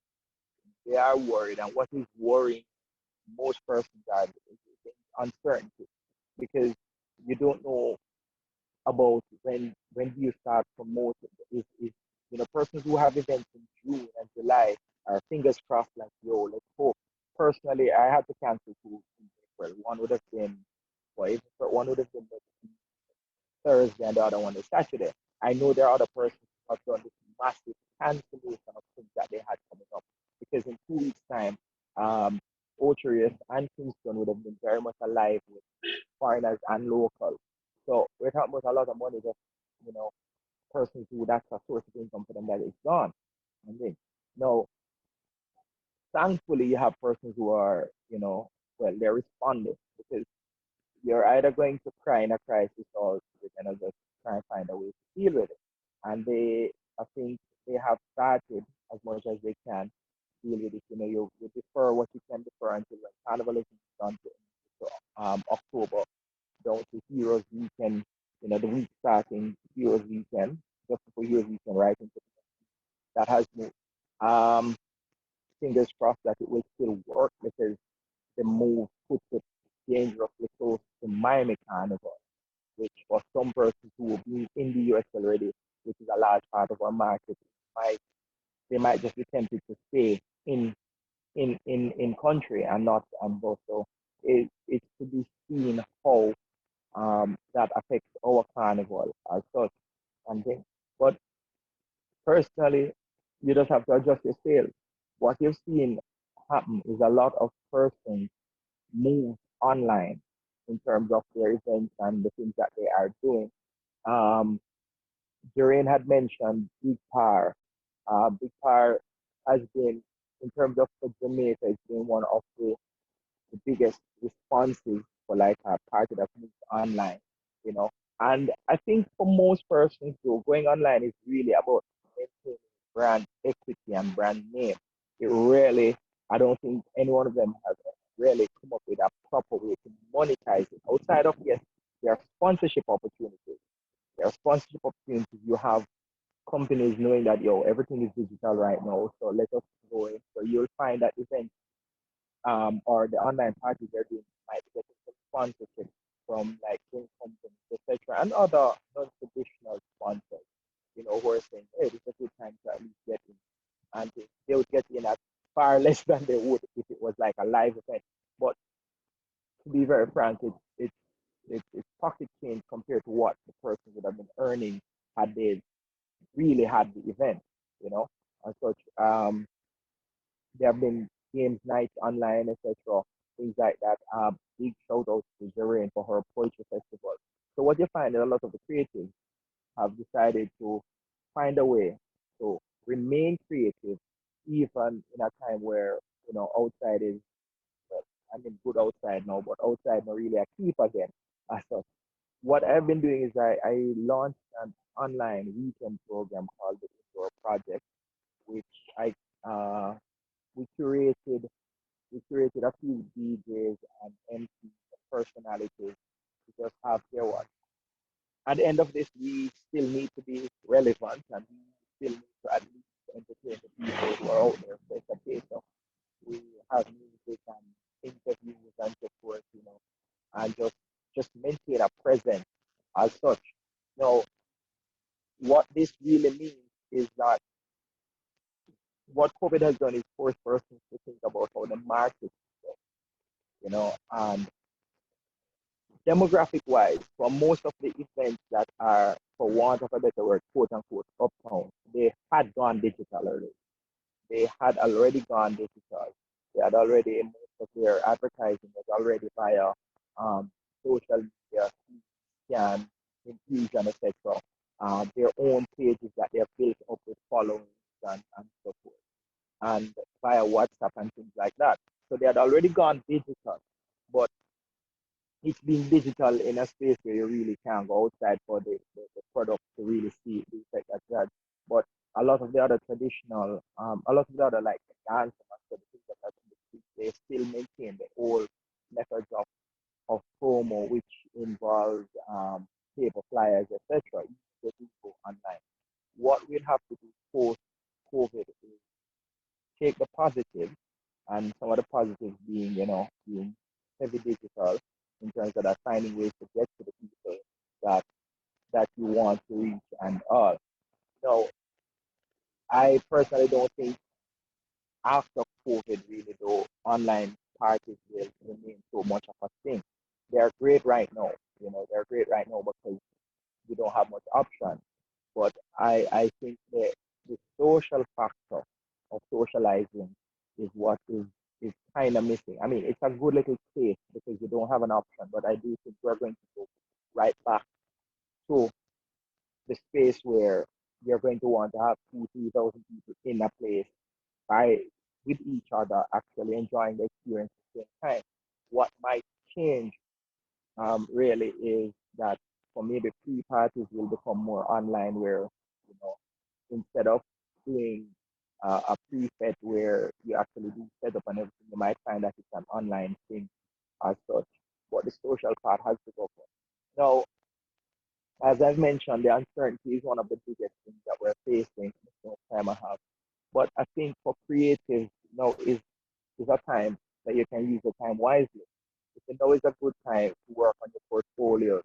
Speaker 4: They are worried, and what is worrying most persons are is uncertainty because you don't know about when do you start promoting. Is persons who have events in June and July are fingers crossed like let's hope. Personally, I had to cancel two in April. One would have been one would have been Thursday and the other one is Saturday. I know there are other persons who have done this massive cancellation of things that they had coming up because in 2 weeks' time, Ocherius and Kingston would have been very much alive with foreigners and local. So we're talking about a lot of money that, persons who that's a source of income for them that is gone. And then, now, thankfully, you have persons who are, they're responding because you're either going to cry in a crisis or you're going to just try and find a way to deal with it. And I think they have started as much as they can deal with it. You defer what you can defer until when carnival is done to October, down to Heroes Weekend, the week starting Heroes Weekend, just before Heroes Weekend, right into that has moved. Fingers crossed that it will still work because the move puts it dangerously close to Miami Carnival, which for some persons who will be in the US already, which is a large part of our market, they might just be tempted to stay in country and not and go. So it's to be seen how that affects our carnival as such and things. But personally, you just have to adjust your sales. What you've seen happen is a lot of persons move online in terms of their events and the things that they are doing. Doreen had mentioned Big Par. Big Par has been, in terms of for Jamaica, it's been one of the biggest responses for like a party that moves online, And I think for most persons, though, going online is really about maintaining brand equity and brand name. It really, I don't think any one of them has really come up with a proper way to monetize it. Outside of, yes, there are sponsorship opportunities. There are sponsorship opportunities. You have companies knowing that, everything is digital right now, so let us go in. So you'll find that events or the online parties they're doing might get some sponsorship from like drink companies, etc., and other non-traditional sponsors, who are saying, hey, this is a good time to at least get in. And they would get in at far less than they would if it was like a live event. But to be very frank, it's pocket change compared to what the person would have been earning had they really had the event, and such. There have been games nights online, etc., things like that. Big shout out to Zerain for her poetry festival. So what you find is a lot of the creatives have decided to find a way to remain creative, even in a time where outside is, well, I mean, good outside now, but outside not really a keep again. As such, what I've been doing is I launched an online weekend program called the Indoor Project, which I we curated we curated a few DJs and MCs and personalities to just have their one. And the end of this, we still need to be relevant, and we still need to at least entertain the people who are out there. So it's a case of we have music and interviews and so forth, and just maintain a presence as such. Now, what this really means is that what COVID has done is force persons to think about how the market is, and demographic wise, for most of the events that are, for want of a better word, quote unquote, uptown, they had gone digital already. They had already gone digital. They had already, most of their advertising was already via social media, scan, infusion, etc. Their own pages that they have built up with followings and so forth, and via WhatsApp and things like that. So they had already gone digital, but it's being digital in a space where you really can't go outside for the product to really see the effect that it has. But a lot of the other traditional, a lot of the other like the dance and the things that are in the street, they still maintain the old methods of promo, which involves paper flyers, etc. They do go online. What we'll have to do post COVID is take the positive, and some of the positives being, being heavy digital in terms of that finding ways to get to the people that you want to reach and all. So I personally don't think after COVID really though online parties will remain so much of a thing. They're great right now, they're great right now because we don't have much option. But I think the social factor of socializing is what is kind of missing. I mean, it's a good little space because you don't have an option, but I do think we're going to go right back to the space where you're going to want to have 2,000, 3,000 people in a place by with each other, actually enjoying the experience at the same time. What might change really is that for me, the pre-parties will become more online where, instead of doing a pre-set where you actually do set up and everything, you might find that it's an online thing as such. But the social part has to go for. Now, as I've mentioned, the uncertainty is one of the biggest things that we're facing in this time I have. But I think for creatives, is a time that you can use the time wisely. You know it's a good time to work on your portfolio. I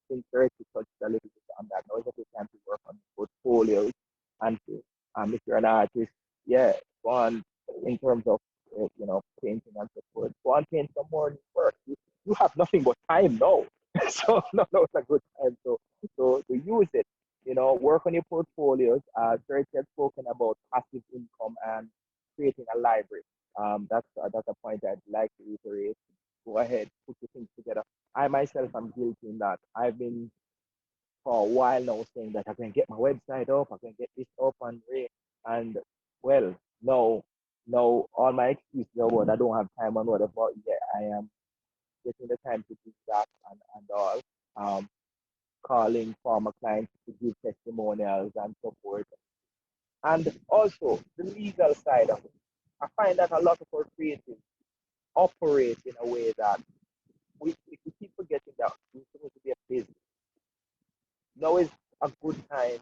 Speaker 4: think Eric touched a little bit on that. Now is a good time to work on your portfolios and to, if you're an artist, yeah, go on in terms of painting and so forth. Go on paint some more work. You have nothing but time now, so no, it's a good time to use it. Work on your portfolios. Eric has spoken about passive income and creating a library. That's a point I'd like to reiterate. Go ahead, put your things together. I myself am guilty in that. I've been for a while now saying that I can get my website up, I can get this up and well, no, all my excuses are what I don't have time and whatever. Yeah, I am getting the time to do that and all. Calling former clients to give testimonials and so forth. And also the legal side of it. I find that a lot of our creatives operate in a way that we keep forgetting that we're supposed to be a business. Now is a good time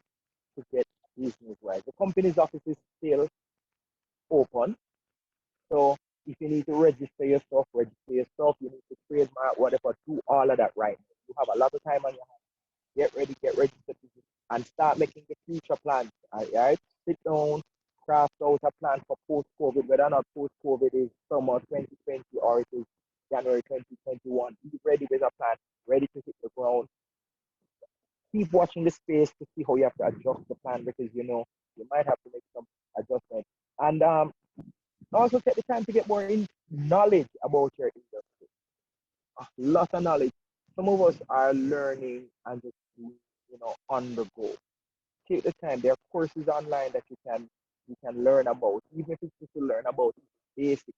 Speaker 4: to get business wise. The company's office is still open. So if you need to register your stuff. You need to trademark, whatever, do all of that right now. You have a lot of time on your hands. Get ready, get registered, and start making the future plans. All right? Sit down, craft out a plan for post-COVID, whether or not post-COVID is summer 2020 or it is January 2021. Be ready with a plan, ready to hit the ground. Keep watching the space to see how you have to adjust the plan because you might have to make some adjustments. And also take the time to get more knowledge about your industry. A lot of knowledge. Some of us are learning and just on the go. Take the time. There are courses online that you can learn about, even if it's just to learn about basic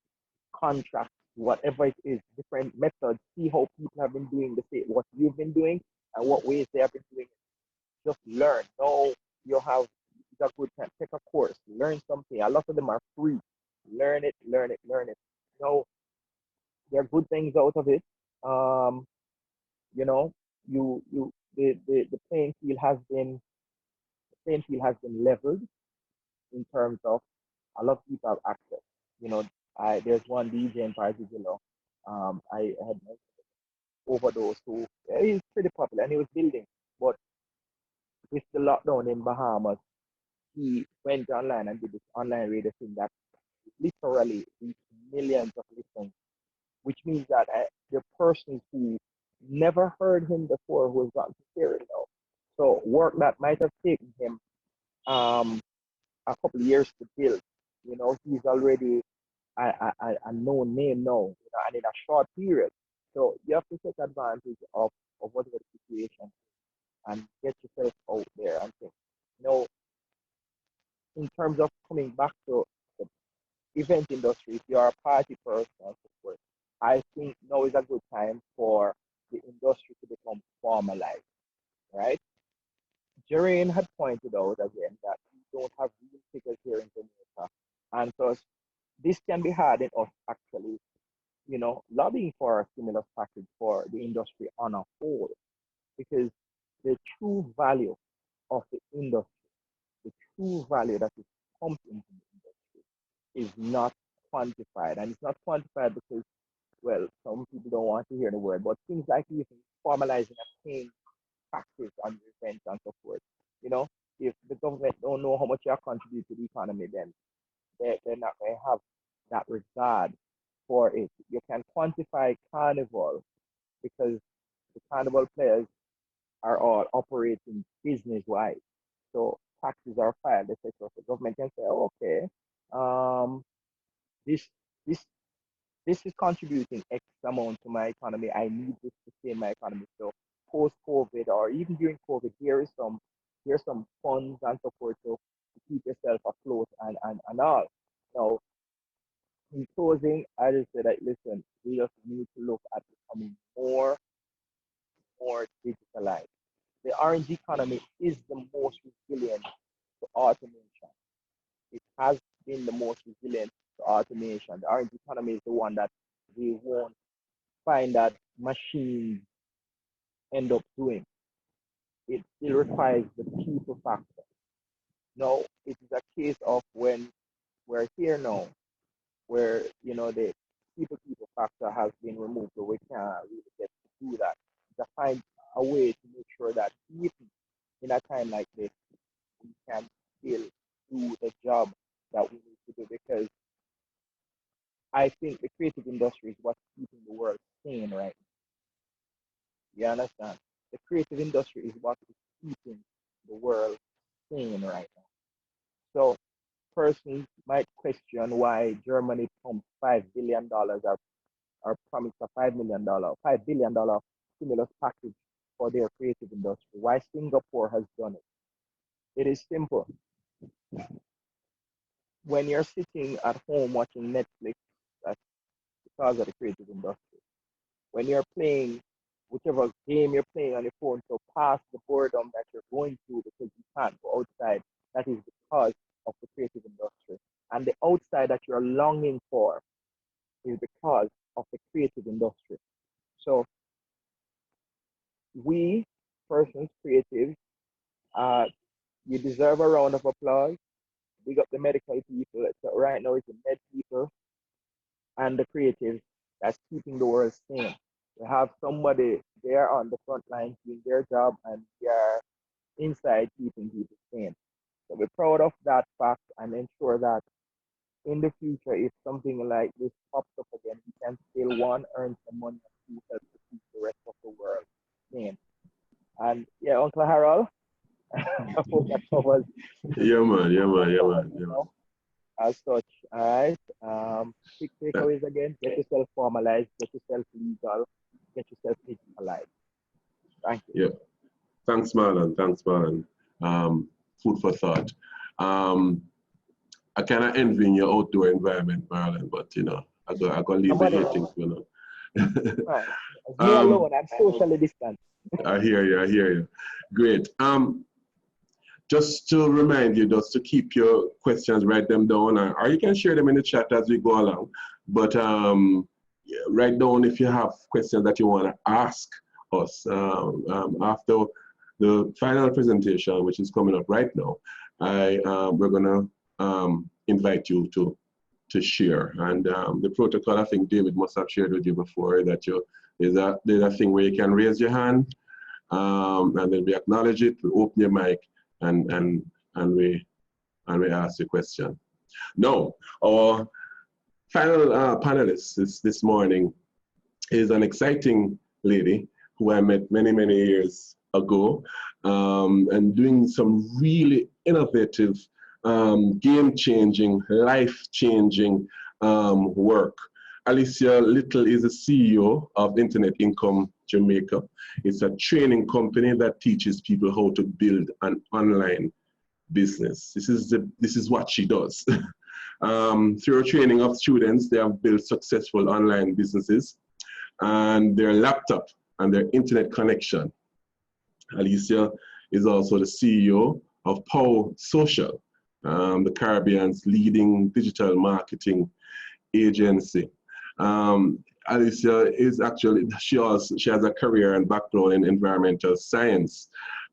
Speaker 4: contracts, whatever it is, different methods. See how people have been doing what you've been doing and what ways they have been doing it. Just learn. No, it's a good time. Take a course, learn something. A lot of them are free. Learn it. No, there are good things out of it. You the playing field has been leveled in terms of a lot of people have access. You know, there's one DJ in particular. I had overdose who he's pretty popular and he was building, but with the lockdown in Bahamas, he went online and did this online radio thing that literally reached millions of listeners, which means that the persons who never heard him before who has gotten to hear it now. So work that might have taken him a couple of years to build, you know, he's already a known name now, you know, and in a short period. So you have to take advantage of whatever the situation and get yourself out there and think. You know, in terms of coming back to the event industry, if you're a party person and so forth, I think now is a good time for the industry to become formalized, right? Jerain had pointed out again that we don't have real figures here in Jamaica. And so this can be hard in us actually, you know, lobbying for a stimulus package for the industry on a whole, because the true value of the industry, the true value that is pumped into the industry is not quantified. And it's not quantified because, well, some people don't want to hear the word, but things like even formalizing a paying taxes on your events and so forth. You know, if the government don't know how much you contribute to the economy, then they're not going to have that regard for it. You can quantify carnival because the carnival players are all operating business-wise. So taxes are filed, etc. So the government can say, oh, okay, this this this is contributing X amount to my economy. I need this to stay in my economy. So post-COVID or even during COVID, here's some funds and support to keep yourself afloat and all. Now, in closing, I just say that listen, we just need to look at becoming more digitalized. The orange economy is the most resilient to automation. It has been the most resilient to automation. The orange economy is the one that we won't find that machines end up doing. It still requires the people factor. Now, it is a case of when we're here now, where you know the people factor has been removed, so we can't really get to do that. To find a way to make sure that even in a time like this, we can still do the job that we need to do, because I think the creative industry is what's keeping the world sane right now. You understand? The creative industry is what is keeping the world sane right now. So persons might question why Germany pumped $5 billion or promised a $5 billion stimulus package for their creative industry. Why Singapore has done it? It is simple. When you're sitting at home watching Netflix, that's because of the creative industry. When you're playing whichever game you're playing on your phone, so past the boredom that you're going through because you can't go outside, that is because of the creative industry. And the outside that you're longing for is because of the creative industry. So we, persons, creative, you deserve a round of applause. Big up the medical people. So right now it's the med people and the creatives that's keeping the world sane. We have somebody there on the front line doing their job, and we are inside keeping people sane. So we're proud of that fact and ensure that in the future, if something like this pops up again, we can still one, earn some money, and two, help to keep the rest of the world sane. And yeah, Uncle Harold, I hope that covers.
Speaker 1: Yeah, man.
Speaker 4: As such, all right. Quick takeaways again: get yourself formalized, get yourself legal, get yourself digitalized. Thank you.
Speaker 1: Yeah. Thanks, Marlon. Food for thought. I kind of envy in your outdoor environment, Marlon, but you know, I go leave the hating, you know.
Speaker 4: Right. Me alone, I'm socially distant.
Speaker 1: I hear you. Great. Just to remind you, just to keep your questions, write them down, or you can share them in the chat as we go along. But write down if you have questions that you want to ask us. After the final presentation, which is coming up right now, we're gonna invite you to share. And the protocol, I think David must have shared with you before, that there's a thing where you can raise your hand, and then we acknowledge it, we open your mic, and we ask the question. Now, our final panelist this morning is an exciting lady who I met many, many years ago, and doing some really innovative, game-changing, life-changing work. Alicia Little is the CEO of Internet Income Jamaica. It's a training company that teaches people how to build an online business. This is what she does. Through training of students, they have built successful online businesses, and their laptop and their internet connection. Alicia is also the CEO of Pow Social, the Caribbean's leading digital marketing agency. Alicia is actually, she has a career and background in environmental science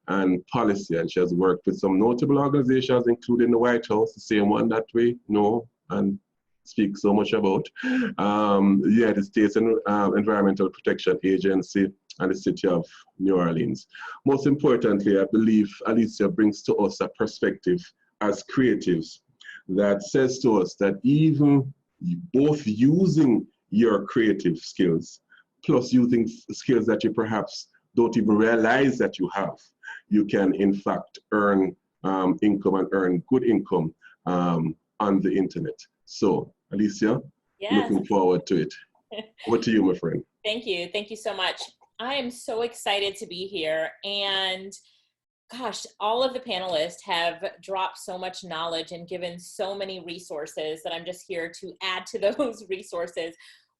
Speaker 1: and policy, and she has worked with some notable organizations, including the White House, the same one that we know and speak so much about, the United States Environmental Protection Agency, and the city of New Orleans. Most importantly, I believe Alicia brings to us a perspective as creatives that says to us that even both using your creative skills, plus using skills that you perhaps don't even realize that you have, you can in fact earn income, and earn good income on the internet. So, Alicia,
Speaker 5: yes.
Speaker 1: Looking forward to it. Over to you, my friend.
Speaker 5: Thank you. Thank you so much. I am so excited to be here. And gosh, all of the panelists have dropped so much knowledge and given so many resources that I'm just here to add to those resources.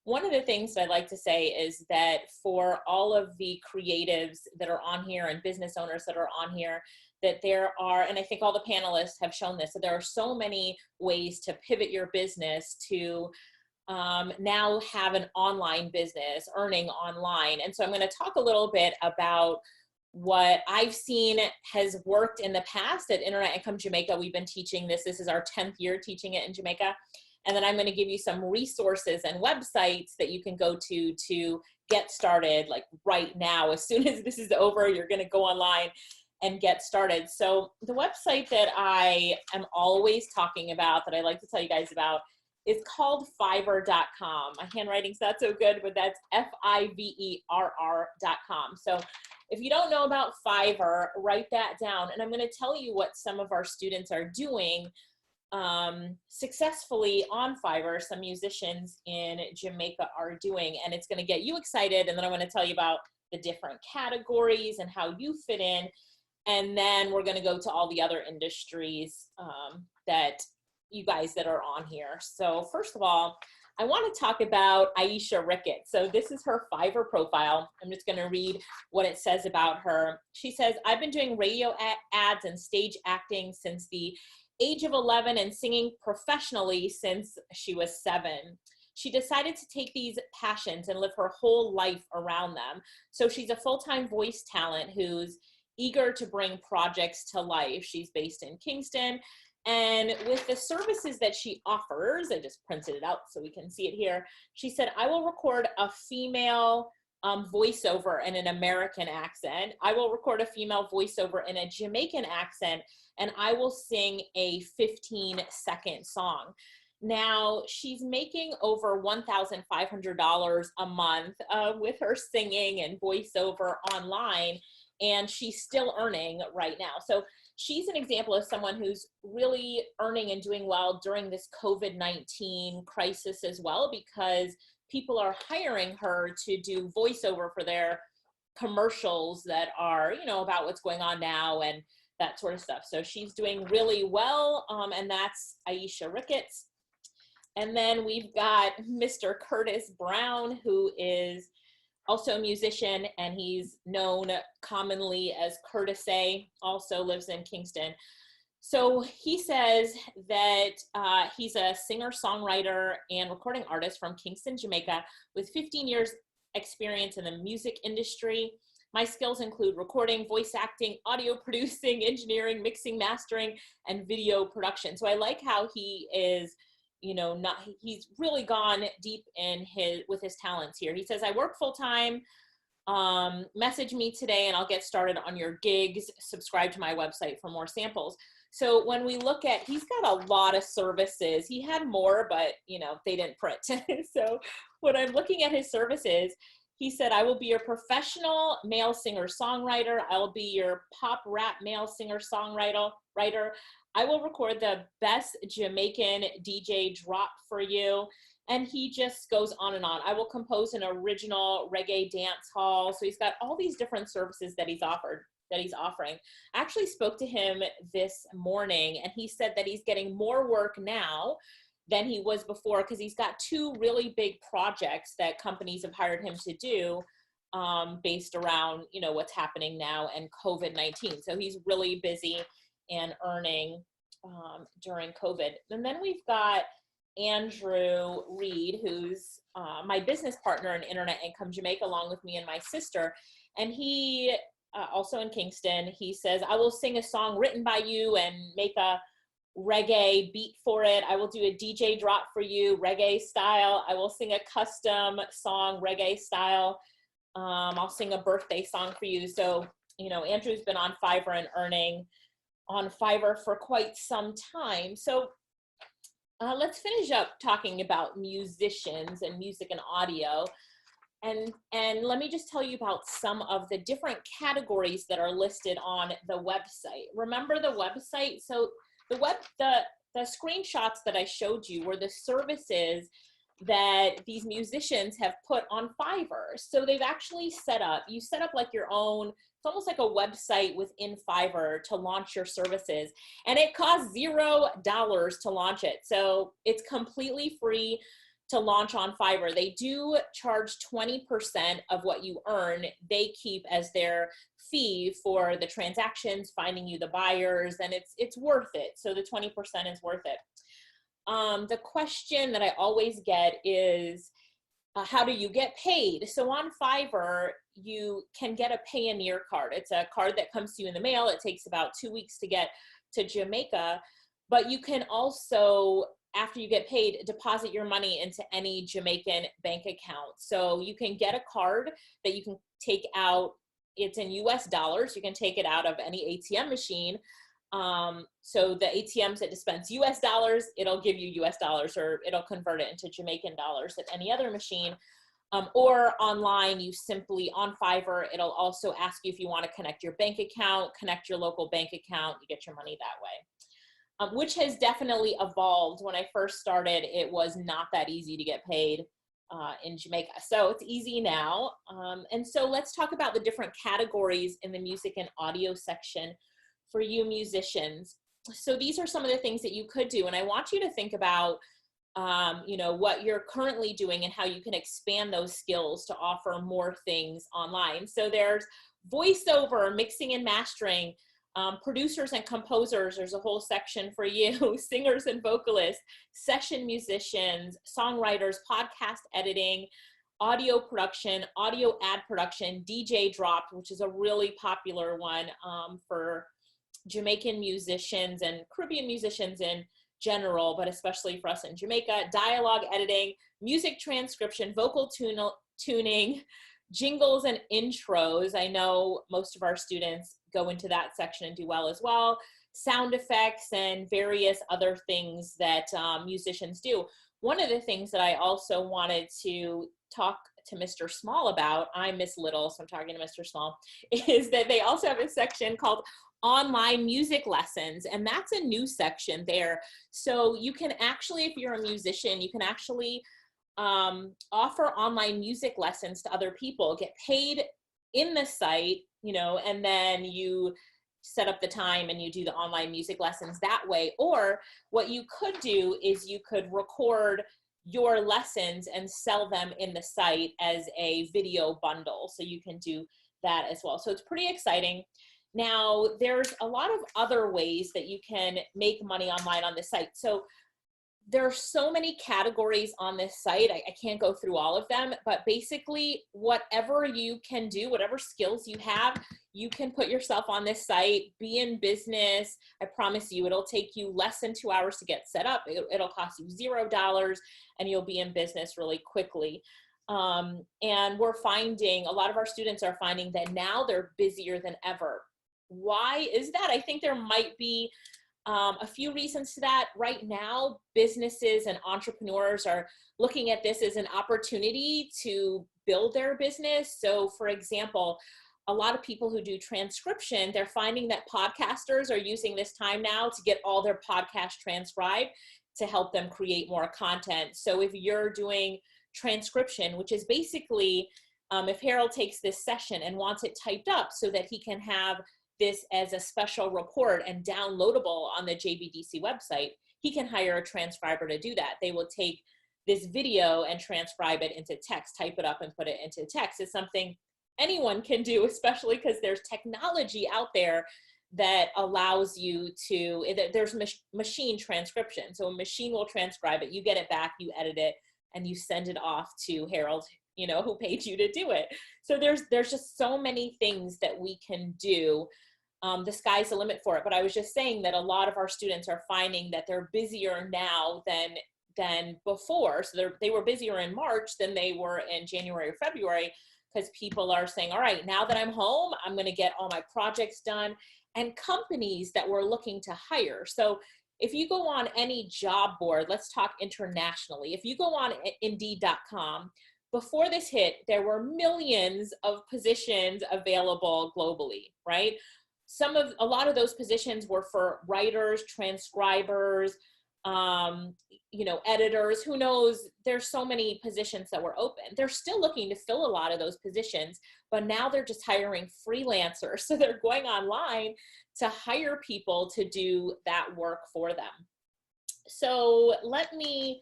Speaker 5: One of the things that I'd like to say is that for all of the creatives that are on here and business owners that are on here, that there are, and I think all the panelists have shown this, that there are so many ways to pivot your business to now have an online business, earning online. And so I'm going to talk a little bit about what I've seen has worked in the past at Internet Income Jamaica. We've been teaching this. This is our 10th year teaching it in Jamaica. And then I'm going to give you some resources and websites that you can go to get started, like right now. As soon as this is over, you're going to go online and get started. So the website that I am always talking about, that I like to tell you guys about, is called Fiverr.com. My handwriting's not so good, but that's Fiverr.com. So if you don't know about Fiverr, write that down. And I'm going to tell you what some of our students are doing successfully on Fiverr. Some musicians in Jamaica are doing, and it's going to get you excited. And then I'm going to tell you about the different categories and how you fit in. And then we're going to go to all the other industries that you guys that are on here. So first of all, I want to talk about Aisha Ricketts. So this is her Fiverr profile. I'm just going to read what it says about her. She says, I've been doing radio ads and stage acting since the age of 11 and singing professionally since she was 7. She decided to take these passions and live her whole life around them. So she's a full-time voice talent who's eager to bring projects to life. She's based in Kingston. And with the services that she offers, I just printed it out so we can see it here. She said, I will record a female voiceover in an American accent. I will record a female voiceover in a Jamaican accent, and I will sing a 15-second song. Now, she's making over $1,500 a month with her singing and voiceover online, and she's still earning right now. So she's an example of someone who's really earning and doing well during this COVID-19 crisis as well, because people are hiring her to do voiceover for their commercials that are, you know, about what's going on now and that sort of stuff. So she's doing really well, and that's Aisha Ricketts. And then we've got Mr. Curtis Brown, who is also a musician, and he's known commonly as Curtis A, also lives in Kingston. So he says that he's a singer-songwriter and recording artist from Kingston, Jamaica, with 15 years experience in the music industry. My skills include recording, voice acting, audio producing, engineering, mixing, mastering, and video production. So I like how he is, you know, he's really gone deep in with his talents here. He says, I work full time. Message me today and I'll get started on your gigs. Subscribe to my website for more samples. So when we look at, he's got a lot of services. He had more, but you know, they didn't print. So when I'm looking at his services, he said, I will be your professional male singer-songwriter. I will be your pop rap male singer-songwriter. I will record the best Jamaican DJ drop for you. And he just goes on and on. I will compose an original reggae dance hall. So he's got all these different services that he's offering. I actually spoke to him this morning and he said that he's getting more work now than he was before because he's got 2 really big projects that companies have hired him to do based around, you know, what's happening now and COVID-19. So he's really busy and earning during COVID. And then we've got Andrew Reed, who's my business partner in Internet Income Jamaica, along with me and my sister. And he, also in Kingston, he says, I will sing a song written by you and make a reggae beat for it. I will do a DJ drop for you, reggae style. I will sing a custom song, reggae style. I'll sing a birthday song for you. So, you know, Andrew's been on Fiverr and earning on Fiverr for quite some time. So let's finish up talking about musicians and music and audio. And let me just tell you about some of the different categories that are listed on the website. Remember the website? So the screenshots that I showed you were the services that these musicians have put on Fiverr. So they've actually you set up like your own, it's almost like a website within Fiverr to launch your services. And it costs $0 to launch it. So it's completely free to launch on Fiverr. They do charge 20% of what you earn. They keep as their fee for the transactions, finding you the buyers, and it's worth it. So the 20% is worth it. The question that I always get is, how do you get paid? So on Fiverr, you can get a Payoneer card. It's a card that comes to you in the mail. It takes about 2 weeks to get to Jamaica, but you can also, after you get paid, deposit your money into any Jamaican bank account. So you can get a card that you can take out. It's in US dollars. You can take it out of any ATM machine. So the ATMs that dispense US dollars, it'll give you US dollars, or it'll convert it into Jamaican dollars at any other machine. Or online, you simply, on Fiverr, it'll also ask you if you want to connect your bank account, connect your local bank account, you get your money that way. Which has definitely evolved. When I first started, it was not that easy to get paid in Jamaica. So it's easy now. And so let's talk about the different categories in the music and audio section for you musicians. So these are some of the things that you could do. And I want you to think about, you know, what you're currently doing and how you can expand those skills to offer more things online. So there's voiceover, mixing and mastering, producers and composers, there's a whole section for you, singers and vocalists, session musicians, songwriters, podcast editing, audio production, audio ad production, DJ drop, which is a really popular one for Jamaican musicians and Caribbean musicians in general, but especially for us in Jamaica, dialogue editing, music transcription, vocal tuning, jingles and intros. I know most of our students go into that section and do well as well. Sound effects and various other things that musicians do. One of the things that I also wanted to talk to Mr. Small about, I'm Miss Little, so I'm talking to Mr. Small, is that they also have a section called online music lessons, and that's a new section there. So you can actually, if you're a musician, you can actually offer online music lessons to other people, get paid in the site, you know, and then you set up the time and you do the online music lessons that way. Or what you could do is you could record your lessons and sell them in the site as a video bundle. So you can do that as well. So it's pretty exciting. Now, there's a lot of other ways that you can make money online on the site. So there are so many categories on this site. I can't go through all of them, but basically whatever you can do, whatever skills you have, you can put yourself on this site, be in business. I promise you, it'll take you less than 2 hours to get set up. It'll cost you $0 and you'll be in business really quickly. And we're finding, a lot of our students are finding that now they're busier than ever. Why is that? I think there might be a few reasons to that. Right now, businesses and entrepreneurs are looking at this as an opportunity to build their business. So for example, a lot of people who do transcription, they're finding that podcasters are using this time now to get all their podcasts transcribed to help them create more content. So if you're doing transcription, which is basically, if Harold takes this session and wants it typed up so that he can have this as a special report and downloadable on the JBDC website, he can hire a transcriber to do that. They will take this video and transcribe it into text, type it up and put it into text. It's something anyone can do, especially because there's technology out there that allows you to, there's machine transcription. So a machine will transcribe it, you get it back, you edit it, and you send it off to Harold, you know, who paid you to do it. So there's just so many things that we can do. The sky's the limit for it. But I was just saying that a lot of our students are finding that they're busier now than before. So they were busier in March than they were in January or February, because people are saying, all right, now that I'm home, I'm going to get all my projects done. And companies that we're looking to hire. So if you go on any job board, let's talk internationally. If you go on Indeed.com, before this hit, there were millions of positions available globally, right? A lot of those positions were for writers, transcribers, you know, editors, who knows, there's so many positions that were open. They're still looking to fill a lot of those positions, but now they're just hiring freelancers. So they're going online to hire people to do that work for them. So let me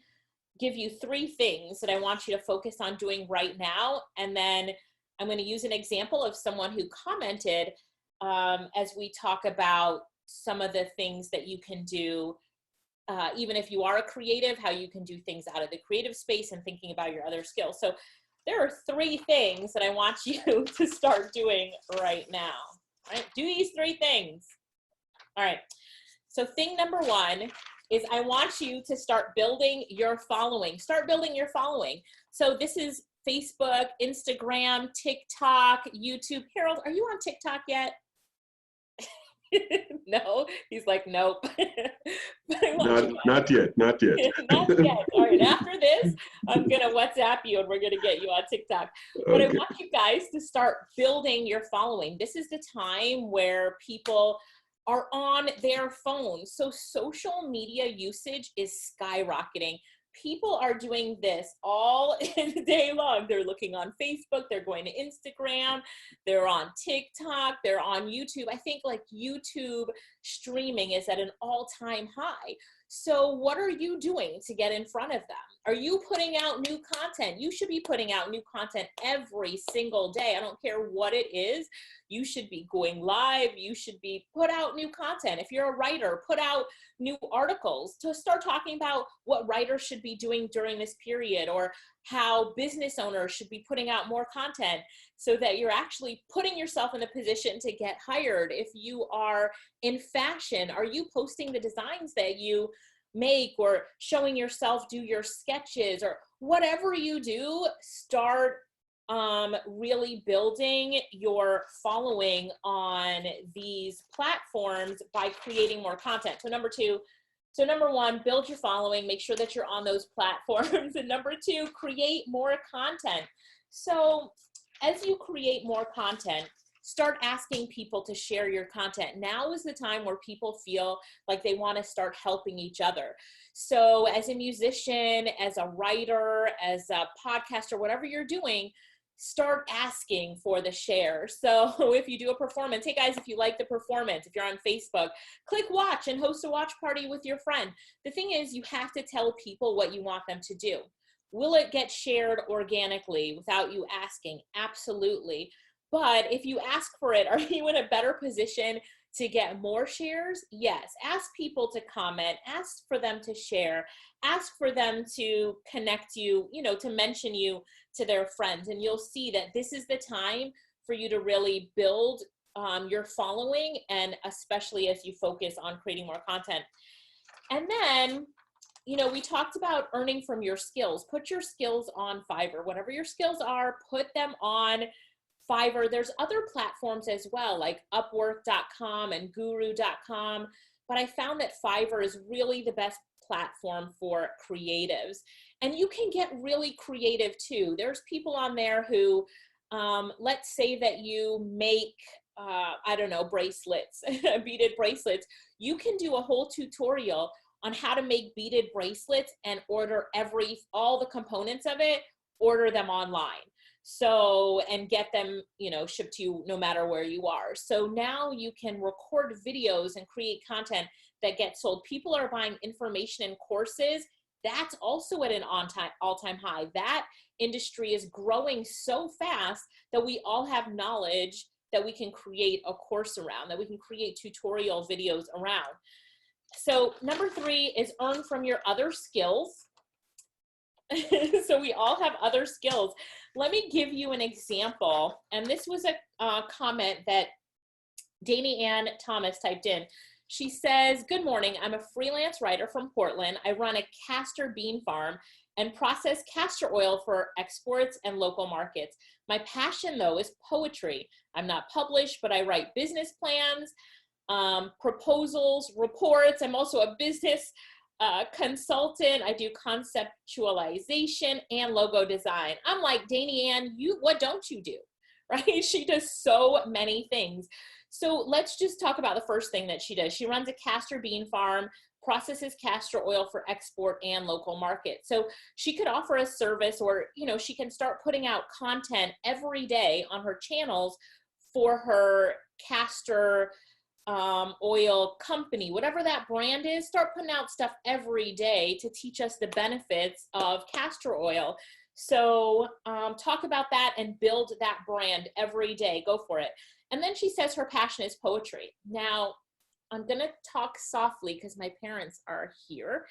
Speaker 5: give you 3 things that I want you to focus on doing right now. And then I'm going to use an example of someone who commented as we talk about some of the things that you can do, even if you are a creative, how you can do things out of the creative space and thinking about your other skills. So there are 3 things that I want you to start doing right now. All right, do these 3 things. All right, so thing number 1 is I want you to start building your following. Start building your following. So this is Facebook, Instagram, TikTok, YouTube. Harold, are you on TikTok yet? No, he's like, nope.
Speaker 1: Not yet.
Speaker 5: Not yet. All right, after this, I'm gonna WhatsApp you and we're gonna get you on TikTok. But I want you guys to start building your following. This is the time where people are on their phones. So social media usage is skyrocketing. People are doing this all day long. They're looking on Facebook, they're going to Instagram, they're on TikTok, they're on YouTube. I think like YouTube streaming is at an all-time high. So what are you doing to get in front of them? Are you putting out new content? You should be putting out new content every single day. I don't care what it is. You should be going live. You should be put out new content. If you're a writer, put out new articles to start talking about what writers should be doing during this period, or how business owners should be putting out more content so that you're actually putting yourself in a position to get hired. If you are in fashion, are you posting the designs that you make, or showing yourself do your sketches, or whatever you do? Start really building your following on these platforms by creating more content. So number 1, build your following, make sure that you're on those platforms. And number 2, create more content. So as you create more content, start asking people to share your content. Now is the time where people feel like they want to start helping each other. So as a musician, as a writer, as a podcaster, whatever you're doing, start asking for the share. So if you do a performance, hey guys, if you like the performance, if you're on Facebook, click watch and host a watch party with your friend. The thing is, you have to tell people what you want them to do. Will it get shared organically without you asking? Absolutely. But if you ask for it, are you in a better position to get more shares? Yes. Ask people to comment, ask for them to share, ask for them to connect you, you know, to mention you to their friends. And you'll see that this is the time for you to really build your following, and especially as you focus on creating more content. And then, you know, we talked about earning from your skills. Put your skills on Fiverr. Whatever your skills are, put them on Fiverr. There's other platforms as well, like Upwork.com and Guru.com. But I found that Fiverr is really the best platform for creatives. And you can get really creative too. There's people on there who, let's say that you make, I don't know, bracelets, beaded bracelets. You can do a whole tutorial on how to make beaded bracelets and order all the components of it, order them online. So, and get them, you know, shipped to you no matter where you are. So now you can record videos and create content that gets sold. People are buying information and courses. That's also at an all-time high. That industry is growing so fast that we all have knowledge that we can create a course around, that we can create tutorial videos around. So number 3 is earn from your other skills. So we all have other skills. Let me give you an example. And this was a comment that Danny Ann Thomas typed in. She says, good morning. I'm a freelance writer from Portland. I run a castor bean farm and process castor oil for exports and local markets. My passion, though, is poetry. I'm not published, but I write business plans, proposals, reports. I'm also a business consultant. I do conceptualization and logo design. I'm like, Danny Ann, what don't you do? Right? She does so many things. So let's just talk about the first thing that she does. She runs a castor bean farm, processes castor oil for export and local markets. So she could offer a service, or, you know, she can start putting out content every day on her channels for her castor oil company, whatever that brand is. Start putting out stuff every day to teach us the benefits of castor oil. So talk about that and build that brand every day. Go for it. And then she says her passion is poetry. Now, I'm going to talk softly because my parents are here,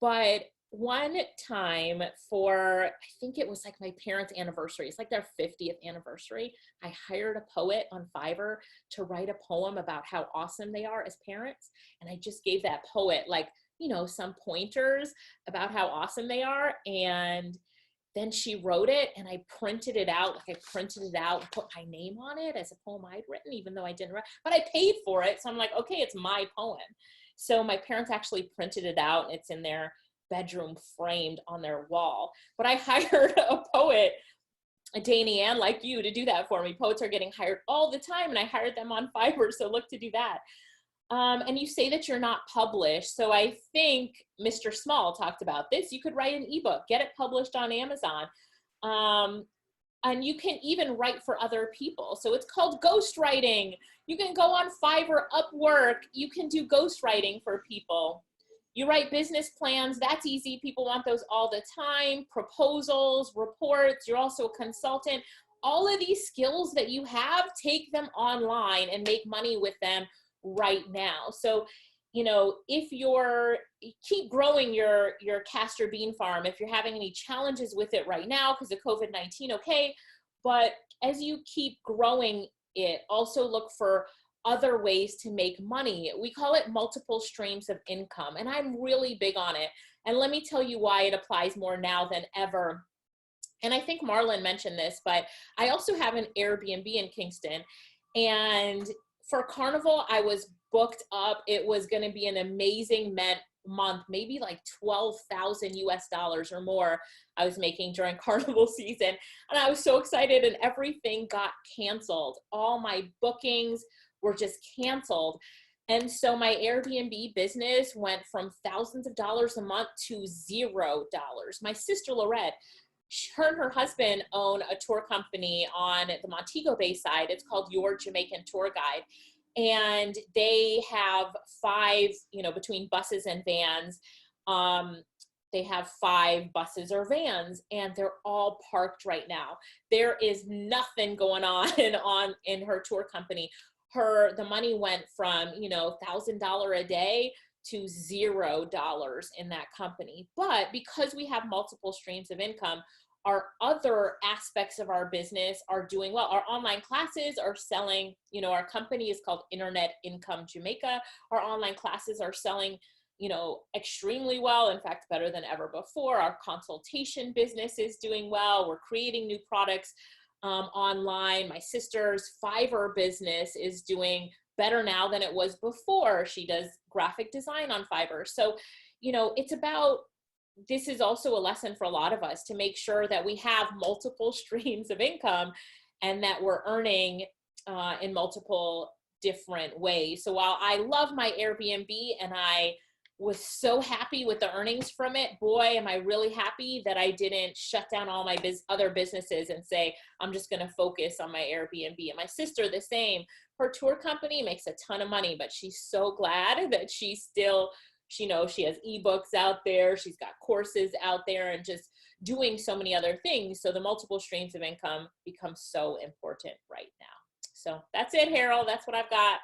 Speaker 5: but one time for, I think it was like my parents' anniversary, it's like their 50th anniversary, I hired a poet on Fiverr to write a poem about how awesome they are as parents. And I just gave that poet, like, you know, some pointers about how awesome they are. And then she wrote it, and I printed it out. Like, I printed it out and put my name on it as a poem I'd written, even though I didn't write, but I paid for it. So I'm like, okay, it's my poem. So my parents actually printed it out, and it's in their bedroom framed on their wall. But I hired a poet, a Danny Ann like you, to do that for me. Poets are getting hired all the time, and I hired them on Fiverr, so look to do that. And you say that you're not published. So I think Mr. Small talked about this. You could write an ebook, get it published on Amazon. And you can even write for other people. So it's called ghostwriting. You can go on Fiverr, Upwork. You can do ghostwriting for people. You write business plans. That's easy. People want those all the time. Proposals, reports. You're also a consultant. All of these skills that you have, take them online and make money with them right now. So, you know, if keep growing your castor bean farm, if you're having any challenges with it right now because of COVID-19, okay, but as you keep growing it, also look for other ways to make money. We call it multiple streams of income, and I'm really big on it. And let me tell you why it applies more now than ever. And I think Marlon mentioned this, but I also have an Airbnb in Kingston, and for Carnival, I was booked up. It was going to be an amazing month, maybe like $12,000 US or more I was making during Carnival season. And I was so excited, and everything got canceled. All my bookings were just canceled. And so my Airbnb business went from thousands of dollars a month to $0. My sister Lorette, her and her husband own a tour company on the Montego Bay side. It's called Your Jamaican Tour Guide. And they have 5, you know, between buses and vans, they have 5 buses or vans, and they're all parked right now. There is nothing going on in her tour company. the money went from, you know, $1,000 a day to $0 in that company. But because we have multiple streams of income, our other aspects of our business are doing well. Our online classes are selling, you know, our company is called Internet Income Jamaica. Our online classes are selling, you know, extremely well. In fact, better than ever before. Our consultation business is doing well. We're creating new products online. My sister's Fiverr business is doing better now than it was before. She does graphic design on Fiverr. So, you know, it's about, this is also a lesson for a lot of us to make sure that we have multiple streams of income and that we're earning in multiple different ways. So while I love my Airbnb and I was so happy with the earnings from it, boy, am I really happy that I didn't shut down all my other businesses and say, I'm just going to focus on my Airbnb. And my sister, the same. Her tour company makes a ton of money, but she's so glad that she still, she knows she has ebooks out there, she's got courses out there, and just doing so many other things. So the multiple streams of income become so important right now. So that's it, Harold. That's what I've got.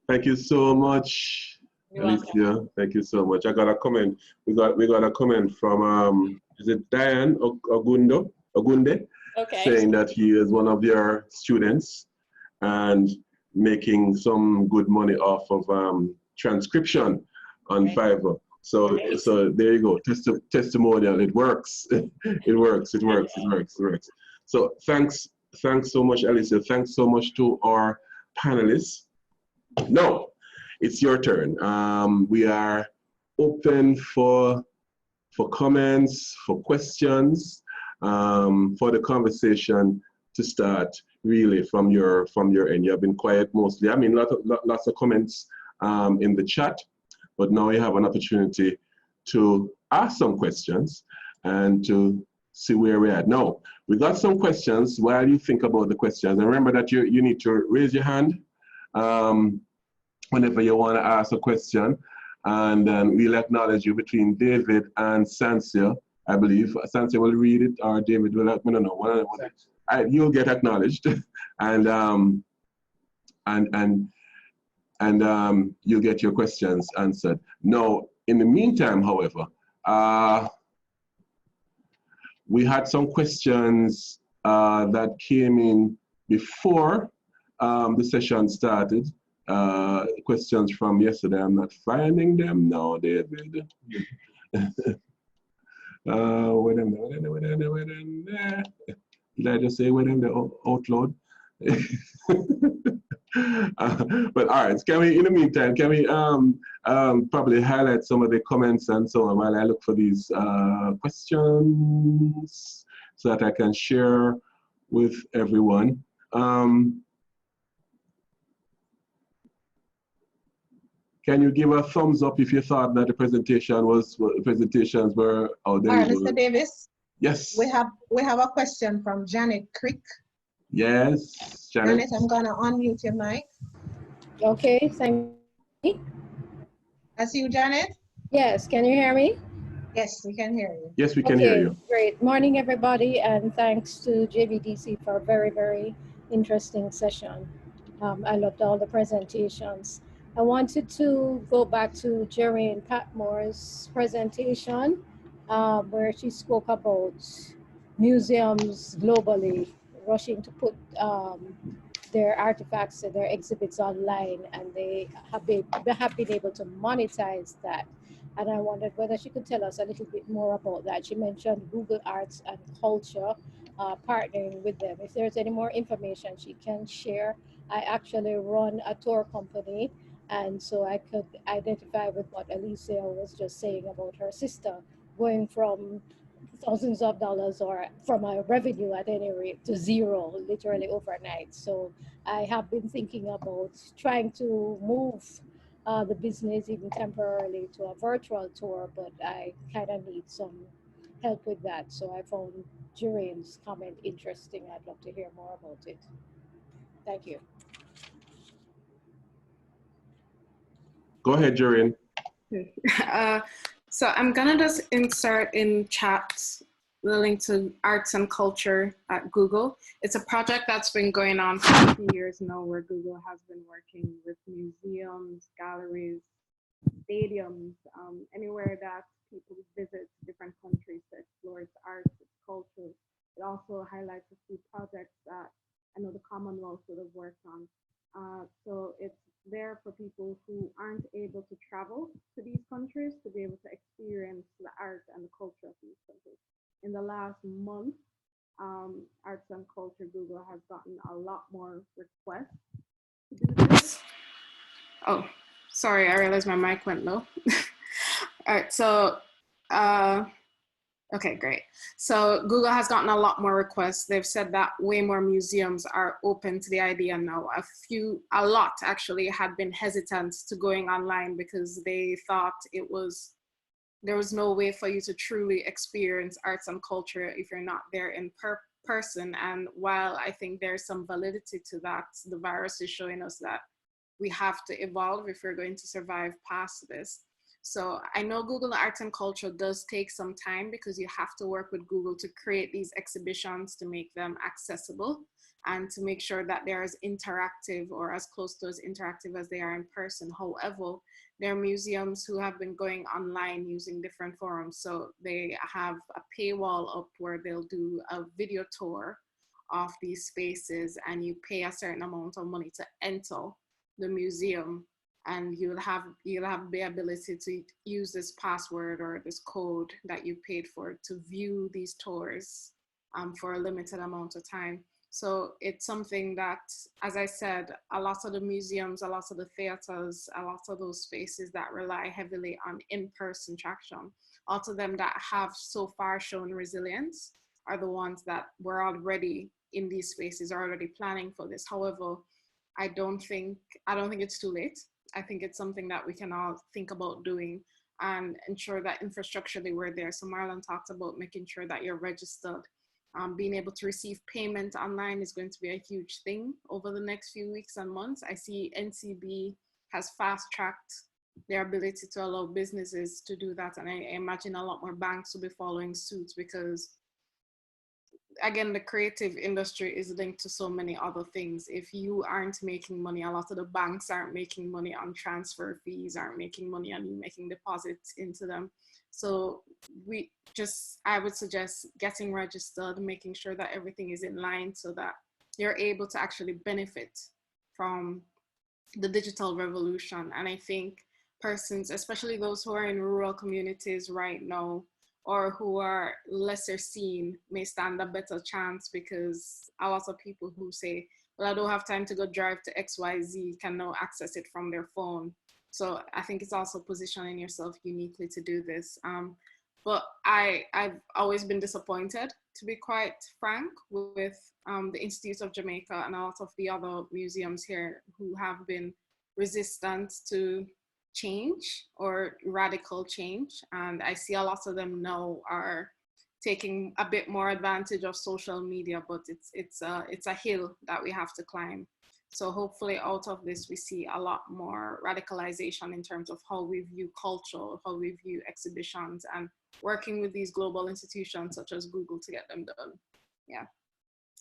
Speaker 1: Thank you so much,
Speaker 5: You're
Speaker 1: Alicia.
Speaker 5: welcome.
Speaker 1: Thank you so much. I got a comment. We got a comment from is it Diane Ogunde,
Speaker 5: Okay.
Speaker 1: saying that he is one of their students and making some good money off of transcription on Fiverr. So there you go. Testimonial. It works. It works. So thanks so much, Alicia. Thanks so much to our panelists. No, it's your turn. We are open for comments, for questions, for the conversation to start really from your end. You have been quiet mostly. I mean, lots of comments in the chat, but now you have an opportunity to ask some questions and to see where we're at. Now, we got some questions. While you think about the questions, and remember that you need to raise your hand whenever you want to ask a question, and then we'll acknowledge you between David and Sansia. I believe Sansia will read it, or David will. I don't know. One of them. You'll get acknowledged, and you'll get your questions answered. Now, in the meantime, however, we had some questions that came in before the session started. Questions from yesterday. I'm not finding them now, David. Where them there? Did I just say where them there out loud? But all right, can we, in the meantime, can we probably highlight some of the comments and so on while I look for these questions so that I can share with everyone. Can you give a thumbs up if you thought that the presentations were out there?
Speaker 6: All right, Mr. Davis.
Speaker 1: Yes.
Speaker 6: We have a question from Janet Crick.
Speaker 1: Yes, Janet.
Speaker 6: Janet, I'm gonna unmute your mic.
Speaker 7: Okay, thank you.
Speaker 6: I see you, Janet.
Speaker 7: Yes, can you hear me?
Speaker 6: Yes, we can hear you.
Speaker 1: Yes, we can hear you.
Speaker 7: Great. Morning, everybody, and thanks to JBDC for a very, very interesting session. I loved all the presentations. I wanted to go back to Jerry Patmore's presentation where she spoke about museums globally rushing to put their artifacts and their exhibits online, and they have been able to monetize that. And I wondered whether she could tell us a little bit more about that. She mentioned Google Arts and Culture partnering with them. If there's any more information she can share. I actually run a tour company, and so I could identify with what Alicia was just saying about her sister going from thousands of dollars, or from a revenue at any rate, to zero literally overnight. So I have been thinking about trying to move the business even temporarily to a virtual tour, but I kind of need some help with that. So I found Jerine's comment interesting. I'd love to hear more about it. Thank you.
Speaker 1: Go ahead, Jerine.
Speaker 2: So I'm gonna just insert in chat the link to arts and culture at Google. It's a project that's been going on for a few years now, where Google has been working with museums, galleries, stadiums, anywhere that people visit different countries to explore its arts, its culture. It also highlights a few projects that I know the Commonwealth would have worked on. So it's there for people who aren't able to travel to these countries to be able to experience the art and the culture of these countries. In the last month, Arts and Culture Google has gotten a lot more requests to do this. Oh, sorry, I realized my mic went low. All right, so, okay, great. So Google has gotten a lot more requests. They've said that way more museums are open to the idea now. A lot actually had been hesitant to going online because they thought there was no way for you to truly experience arts and culture if you're not there in person. And while I think there's some validity to that, the virus is showing us that we have to evolve if we're going to survive past this. So I know Google Arts and Culture does take some time because you have to work with Google to create these exhibitions, to make them accessible and to make sure that they're as interactive or as close to as interactive as they are in person. However, there are museums who have been going online using different forums. So they have a paywall up where they'll do a video tour of these spaces and you pay a certain amount of money to enter the museum, and you'll have the ability to use this password or this code that you paid for to view these tours for a limited amount of time. So it's something that, as I said, a lot of the museums, a lot of the theaters, a lot of those spaces that rely heavily on in-person traction, a lot of them that have so far shown resilience are the ones that were already in these spaces, are already planning for this. However, I don't think it's too late. I think it's something that we can all think about doing and ensure that infrastructurally we're there. So Marlon talked about making sure that you're registered. Being able to receive payment online is going to be a huge thing over the next few weeks and months. I see NCB has fast-tracked their ability to allow businesses to do that. And I imagine a lot more banks will be following suit because, again, the creative industry is linked to so many other things. If you aren't making money, a lot of the banks aren't making money on transfer fees, aren't making money on you making deposits into them. So I would suggest getting registered, making sure that everything is in line so that you're able to actually benefit from the digital revolution. And I think persons, especially those who are in rural communities right now, or who are lesser seen, may stand a better chance because a lot of people who say, well, I don't have time to go drive to XYZ can now access it from their phone. So I think it's also positioning yourself uniquely to do this. But I've always been disappointed, to be quite frank, with the Institute of Jamaica and a lot of the other museums here who have been resistant to change or radical change. And I see a lot of them now are taking a bit more advantage of social media, but it's a hill that we have to climb. So hopefully out of this, we see a lot more radicalization in terms of how we view culture, how we view exhibitions, and working with these global institutions such as Google to get them done. Yeah.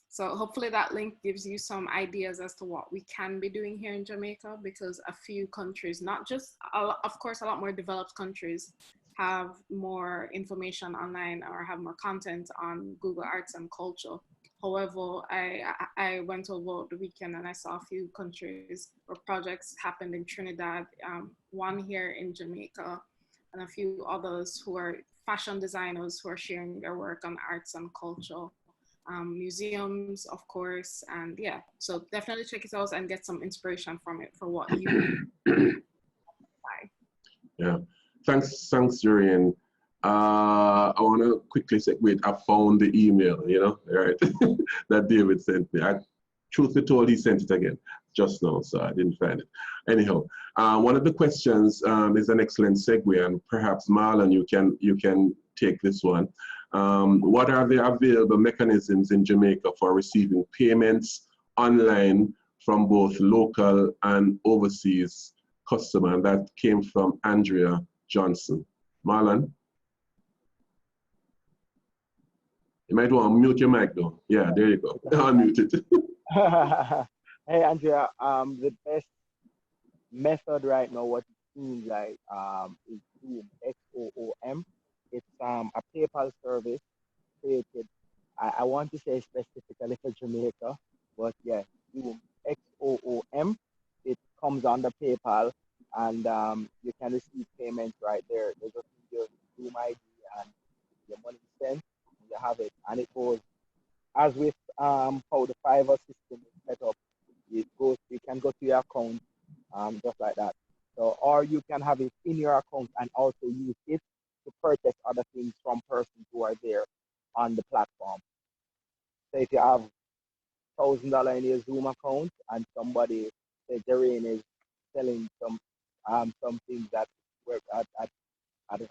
Speaker 2: So hopefully that link gives you some ideas as to what we can be doing here in Jamaica, because a few countries, not just, of course, a lot more developed countries have more information online or have more content on Google Arts and Culture. However, I went over the weekend and I saw a few countries where projects happened in Trinidad, one here in Jamaica, and a few others who are fashion designers who are sharing their work on arts and culture. Museums, of course, and yeah, so definitely check it out and get some inspiration from it for what you buy.
Speaker 1: Yeah, thanks, Jurian. I want to quickly say, wait, I found the email, right, that David sent me. Truth be told, he sent it again just now, so I didn't find it. Anyhow, one of the questions is an excellent segue, and perhaps Marlon, you can take this one. What are the available mechanisms in Jamaica for receiving payments online from both local and overseas customers? And that came from Andrea Johnson. Marlon? You might want to mute your mic though. Yeah, there you go. Unmute it.
Speaker 4: Hey, Andrea, the best method right now, what it seems like, is Zoom, XOOM. It's a PayPal service created, I want to say specifically for Jamaica, but yeah, Zoom, XOOM. It comes under PayPal, and you can receive payments right there. They just need your Zoom ID and your money sent, you have it, and it goes as with how the Fiverr system is set up. It goes, you can go to your account, just like that. So, or you can have it in your account and also use it to purchase other things from persons who are there on the platform. So if you have $1,000 in your Zoom account and somebody, say Jareen, is selling some things that work at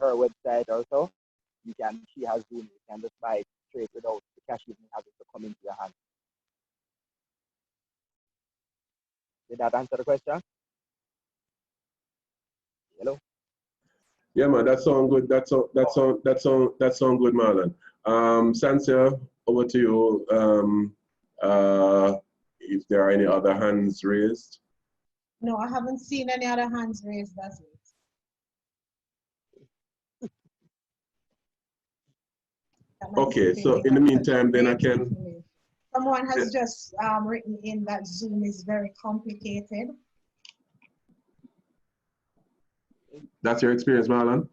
Speaker 4: her website or so, she has Zoom, you can just buy it straight without the cash even having to come into your hand. Did that answer the question? Hello?
Speaker 1: Yeah, man, that sound good. That sound good, Marlon. Sansia, over to you. If there are any other hands raised.
Speaker 6: No, I haven't seen any other hands raised, that's it.
Speaker 1: Okay, so in the meantime, then I can.
Speaker 6: Someone has just written in that Zoom is very complicated.
Speaker 1: That's your experience, Marlon?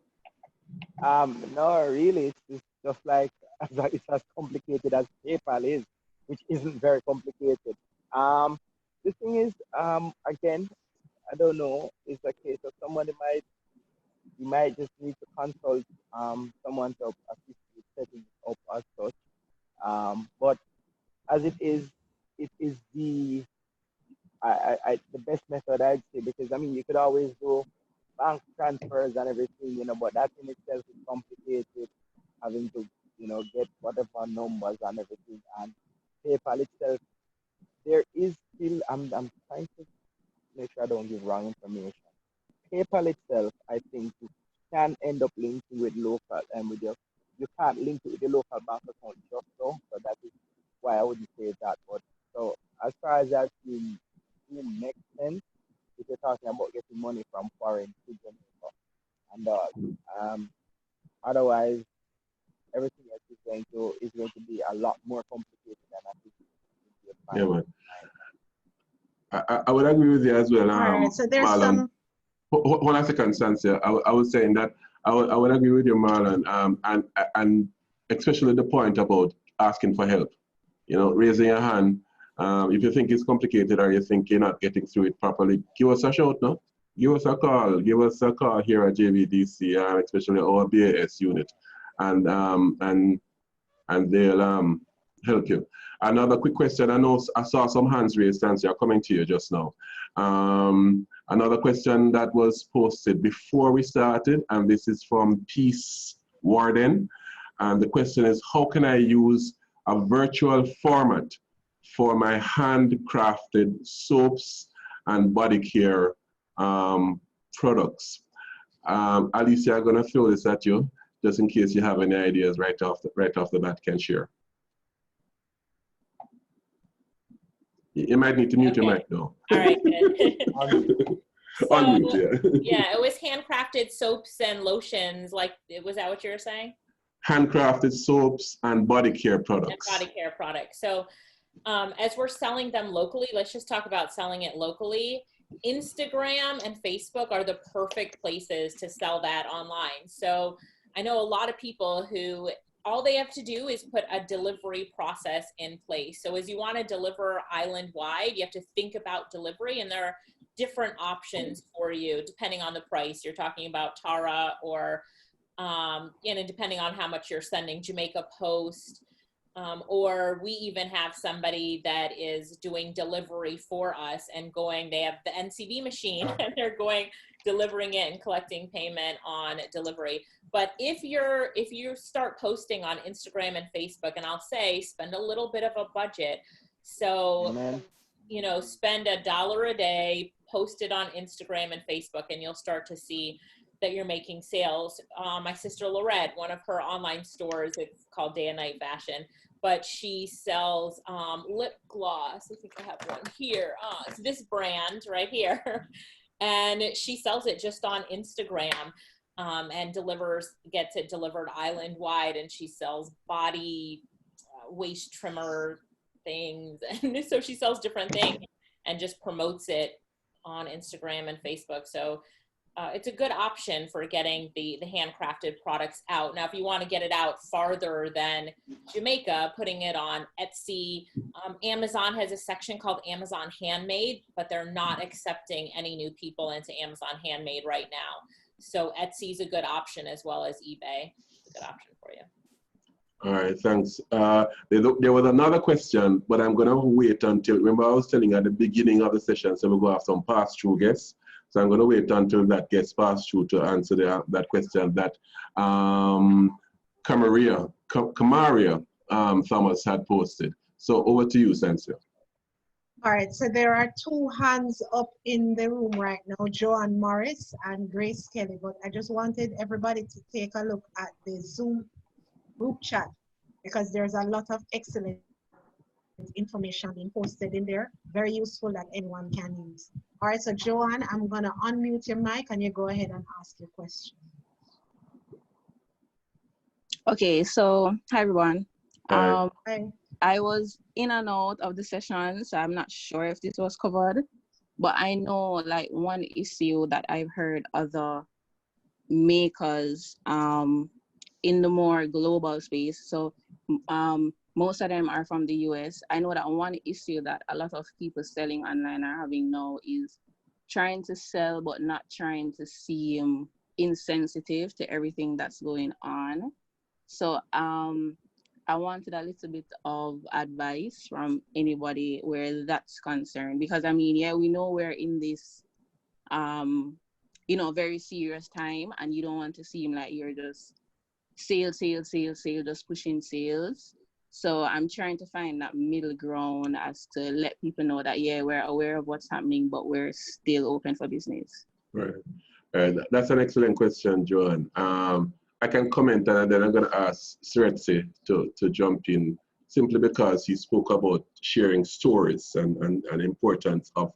Speaker 4: No, really, it's just like, it's as complicated as PayPal is, which isn't very complicated. The thing is, again, I don't know, it's a case of you might just need to consult someone to assist with setting it up as such. But as it is the best method, I'd say, because I mean, you could always do bank transfers and everything, but that in itself is complicated, having to, get whatever numbers and everything. And PayPal itself, there is still, I'm trying to make sure I don't give wrong information. PayPal itself, I think, you can end up linking with local, and you can't link it with the local bank account just so that is why I wouldn't say that. But so as far as that makes sense, if you're talking about getting money from foreign to Jamaica, and otherwise everything else is going to be a lot more complicated than I think.
Speaker 1: Yeah, man. I would agree with you as well.
Speaker 6: All right, so there's
Speaker 1: Marlon. Hold on a second, Sansia. I was saying that I would agree with you, Marlon, and especially the point about asking for help. Raising your hand. If you think it's complicated or you think you're not getting through it properly, give us a shout, no? Give us a call. Give us a call here at JBDC, especially our BAS unit, and they'll help you. Another quick question. I know I saw some hands raised, Sansia, coming to you just now. Another question that was posted before we started, and this is from Peace Warden. And the question is, how can I use a virtual format for my handcrafted soaps and body care products? Alicia, I'm gonna throw this at you, just in case you have any ideas right off the bat, can share. You might need to mute your mic though.
Speaker 5: All right, good.
Speaker 1: Unmute,
Speaker 5: yeah, it was handcrafted soaps and lotions. Was that what you were saying?
Speaker 1: Handcrafted soaps and body care products.
Speaker 5: And body care products. So as we're selling them locally, let's just talk about selling it locally. Instagram and Facebook are the perfect places to sell that online. So I know a lot of people who all they have to do is put a delivery process in place. So as you want to deliver island-wide, you have to think about delivery, and there are different options for you depending on the price. You're talking about Tara or, depending on how much you're sending, Jamaica Post, or we even have somebody that is doing delivery for us and they have the NCB machine and they're delivering it and collecting payment on delivery. But if you start posting on Instagram and Facebook, and I'll say, spend a little bit of a budget. So, spend $1 a day, post it on Instagram and Facebook, and you'll start to see that you're making sales. My sister Lorette, one of her online stores, it's called Day and Night Fashion, but she sells lip gloss. I think I have one here. It's this brand right here. And she sells it just on Instagram and gets it delivered island wide. And she sells body waist trimmer things. And so she sells different things and just promotes it on Instagram and Facebook. So it's a good option for getting the handcrafted products out. Now, if you want to get it out farther than Jamaica, putting it on Etsy, Amazon has a section called Amazon Handmade, but they're not accepting any new people into Amazon Handmade right now. So Etsy is a good option as well as eBay. It's a good option for you.
Speaker 1: All right, thanks. There was another question, but I'm going to wait until, remember I was telling you at the beginning of the session, so we're going to have some pass-through guests. So I'm going to wait until that gets passed through to answer that question that Kamaria Thomas had posted. So over to you, Sansia.
Speaker 6: All right, so there are 2 hands up in the room right now, Joanne Morris and Grace Kelly, but I just wanted everybody to take a look at the Zoom group chat because there's a lot of excellent information being posted in there, very useful that anyone can use. All right, so Joanne, I'm gonna unmute your mic and you go ahead and ask your question.
Speaker 8: Okay, so hi everyone.
Speaker 1: Hi.
Speaker 8: I was in and out of the session, so I'm not sure if this was covered, but I know like one issue that I've heard other makers in the more global space. So most of them are from the US. I know that one issue that a lot of people selling online are having now is trying to sell, but not trying to seem insensitive to everything that's going on. So I wanted a little bit of advice from anybody where that's concerned, because I mean, yeah, we know we're in this, very serious time, and you don't want to seem like you're just sales, just pushing sales. So I'm trying to find that middle ground as to let people know that, yeah, we're aware of what's happening, but we're still open for business.
Speaker 1: Right. That's an excellent question, Joanne. I can comment and then I'm going to ask Siretsi to jump in, simply because he spoke about sharing stories and importance of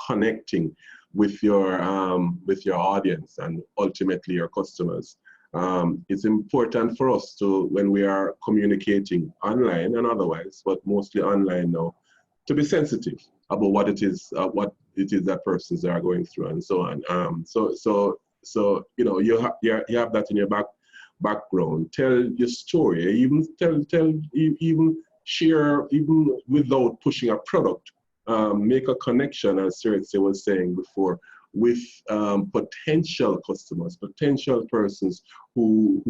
Speaker 1: connecting with your audience and ultimately your customers. It's important for us to, when we are communicating online and otherwise, but mostly online now, to be sensitive about what it is that persons are going through and so on. So you have that in your background. Tell your story. Even share, even without pushing a product. Make a connection, as Siretsi was saying before, with potential customers, potential persons who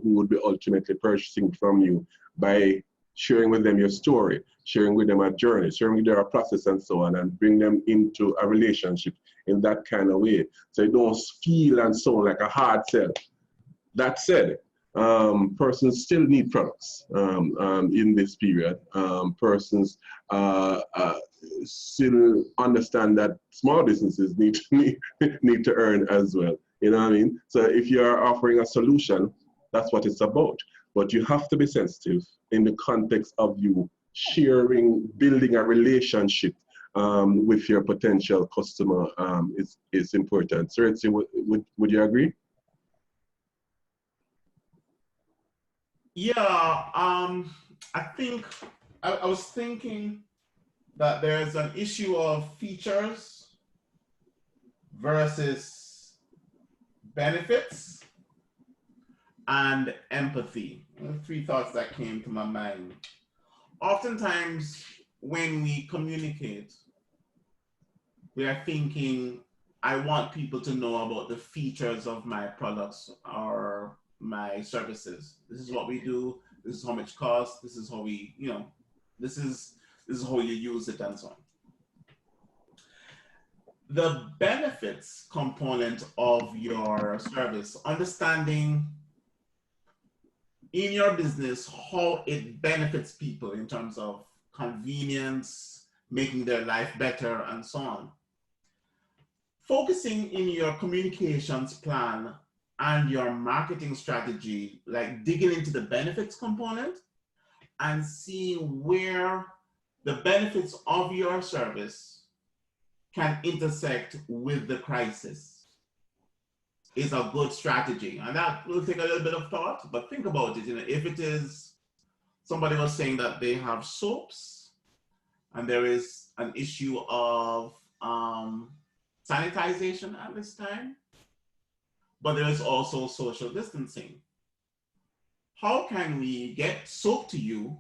Speaker 1: would be ultimately purchasing from you by sharing with them your story, sharing with them a journey, sharing with them a process and so on, and bring them into a relationship in that kind of way. So it don't feel and sound like a hard sell. That said, persons still need products in this period. Persons still understand that small businesses need to earn as well. You know what I mean? So if you're offering a solution, that's what it's about. But you have to be sensitive in the context of you sharing, building a relationship with your potential customer is important. Siretsi, would you agree?
Speaker 3: Yeah, I think I was thinking that there's an issue of features versus benefits and empathy. 3 thoughts that came to my mind. Oftentimes, when we communicate, we are thinking, I want people to know about the features of my products or my services. This is what we do. This is how much it costs. This is how we, this is how you use it and so on. The benefits component of your service, understanding in your business how it benefits people in terms of convenience, making their life better, and so on. focusing in your communications plan and your marketing strategy, like digging into the benefits component and seeing where the benefits of your service can intersect with the crisis is a good strategy. And that will take a little bit of thought, but think about it. You know, if it is, somebody was saying that they have soaps and there is an issue of sanitization at this time, but there is also social distancing. How can we get soap to you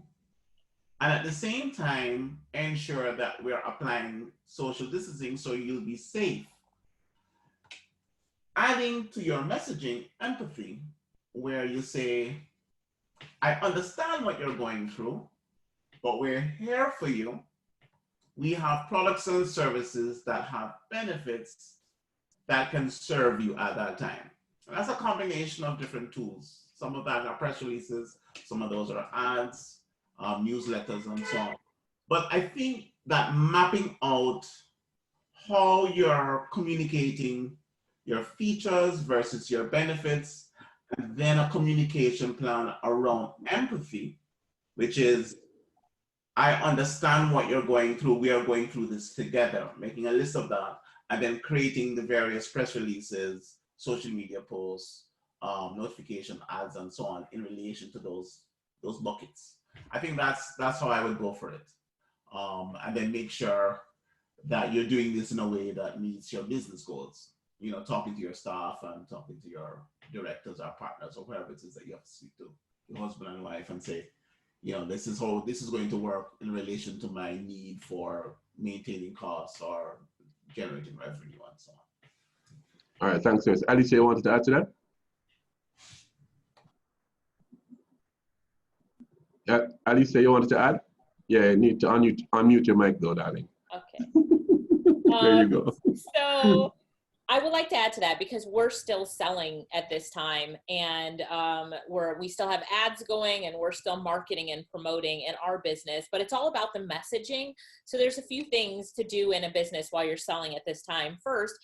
Speaker 3: and at the same time ensure that we're applying social distancing so you'll be safe? Adding to your messaging empathy, where you say, I understand what you're going through, but we're here for you. We have products and services that have benefits that can serve you at that time. And that's a combination of different tools. Some of that are press releases, some of those are ads, newsletters, and so on. But I think that mapping out how you're communicating your features versus your benefits, and then a communication plan around empathy, which is, I understand what you're going through. We are going through this together, making a list of that, and then creating the various press releases, social media posts, notification ads, and so on in relation to those buckets. I think that's how I would go for it. And then make sure that you're doing this in a way that meets your business goals. You know, talking to your staff and talking to your directors or partners or whoever it is that you have to speak to, your husband and wife, and say, you know, this is how this is going to work in relation to my need for maintaining costs or generating revenue and so on.
Speaker 1: All right, thanks, Chris. Alicia, you wanted to add to that? Yeah, Alicia, you wanted to add? Yeah, you need to unmute your mic though, darling.
Speaker 5: Okay.
Speaker 1: There you go.
Speaker 5: So I would like to add to that because we're still selling at this time, and we still have ads going, and we're still marketing and promoting in our business, but it's all about the messaging. So there's a few things to do in a business while you're selling at this time. First,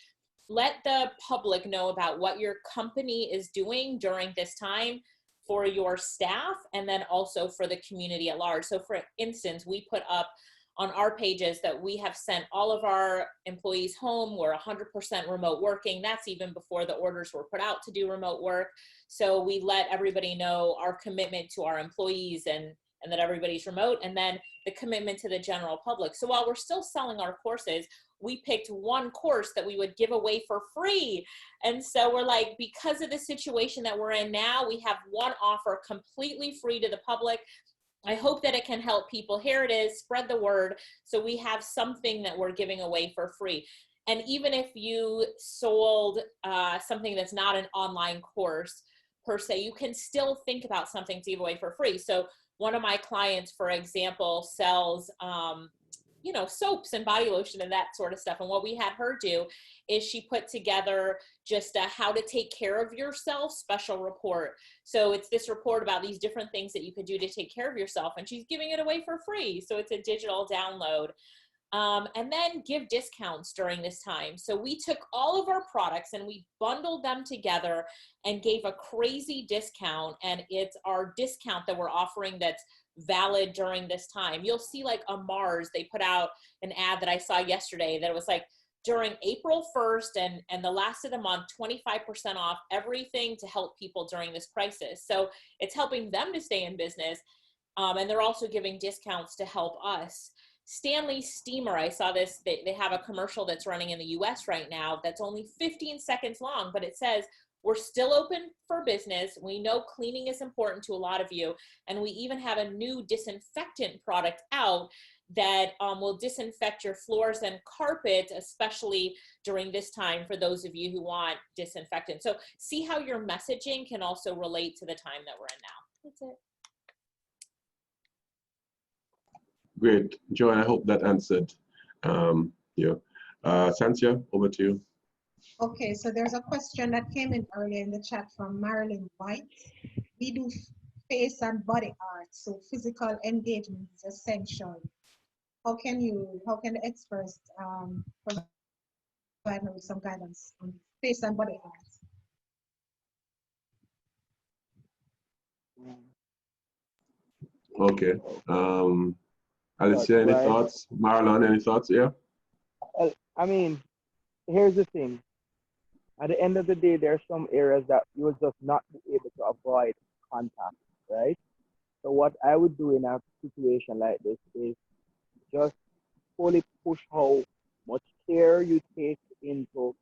Speaker 5: let the public know about what your company is doing during this time for your staff, and then also for the community at large. So for instance, we put up on our pages that we have sent all of our employees home. We're 100% remote working. That's even before the orders were put out to do remote work. So we let everybody know our commitment to our employees and that everybody's remote, and then the commitment to the general public. So while we're still selling our courses, we picked one course that we would give away for free. And so we're like, because of the situation that we're in now, we have one offer completely free to the public. I hope that it can help people. Here it is, spread the word. So we have something that we're giving away for free. And even if you sold something that's not an online course per se, you can still think about something to give away for free. So one of my clients, for example, sells you know, soaps and body lotion and that sort of stuff. And what we had her do is she put together just a how to take care of yourself special report. So it's this report about these different things that you could do to take care of yourself. And she's giving it away for free. So it's a digital download. And then give discounts during this time. So we took all of our products and we bundled them together and gave a crazy discount. And it's our discount that we're offering that's valid during this time. You'll see like a Mars, they put out an ad that I saw yesterday that was like during April 1st and the last of the month, 25% off everything to help people during this crisis. So it's helping them to stay in business. And they're also giving discounts to help us. Stanley Steamer, I saw this, they have a commercial that's running in the US right now that's only 15 seconds long, but it says, we're still open for business. We know cleaning is important to a lot of you. And we even have a new disinfectant product out that will disinfect your floors and carpet, especially during this time for those of you who want disinfectant. So see how your messaging can also relate to the time that we're in now. That's it.
Speaker 1: Great, Joanne, I hope that answered you. Santia, over to you.
Speaker 6: Okay, so there's a question that came in earlier in the chat from Marilyn White. We do face and body art, so physical engagement is essential. How can the experts provide provide her with some guidance on face and body arts.
Speaker 1: Okay. Alicia, any thoughts? Marlon, any thoughts? Yeah.
Speaker 4: I mean, here's the thing. At the end of the day, there are some areas that you will just not be able to avoid contact, right? So what I would do in a situation like this is just fully push how much care you take into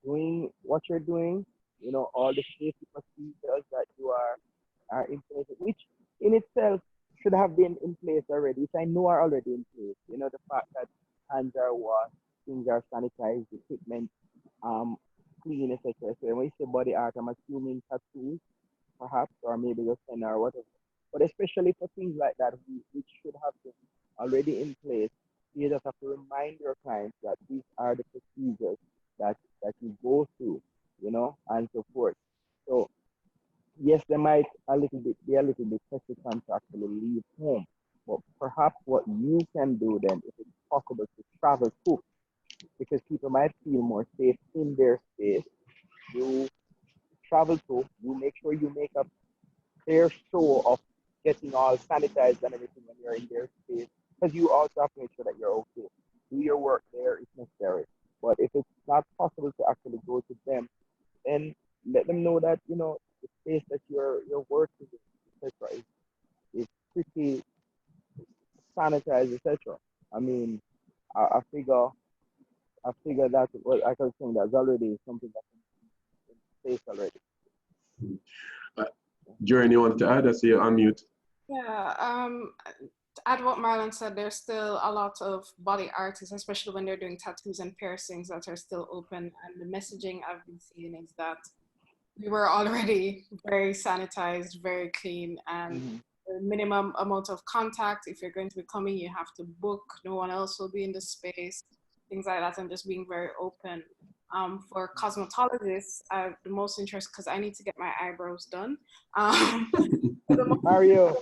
Speaker 4: doing what you're doing, you know, all the safety procedures that you are implementing, which in itself should have been in place already, which I know are already in place. You know, the fact that hands are washed, things are sanitized, equipment clean, etc. So when you say body art, I'm assuming tattoos, perhaps, or maybe just pen or whatever. But especially for things like that, which should have been already in place, you just have to remind your clients that these are the procedures that you go through, you know, and so forth. So yes, they might be a little bit hesitant to actually leave home, but perhaps what you can do then, if it's possible to travel to, because people might feel more safe in their space. You travel to, you make sure you make a fair show of getting all sanitized and everything when you're in their space, because you also have to make sure that you're okay. Do your work there if necessary. But if it's not possible to actually go to them, then let them know that, you know, the space that you're working in, etc., is pretty sanitized, etc. I mean, I figure that what I can say that's already something that's in place already.
Speaker 1: Jordan, you want to add? I see you unmute.
Speaker 2: Yeah, add what Marlon said, there's still a lot of body artists, especially when they're doing tattoos and piercings, that are still open. And the messaging I've been seeing is that we were already very sanitized, very clean, and the minimum amount of contact, if you're going to be coming, you have to book, no one else will be in the space, things like that, and just being very open. For cosmetologists, the most interest, because I need to get my eyebrows done.
Speaker 4: Mario.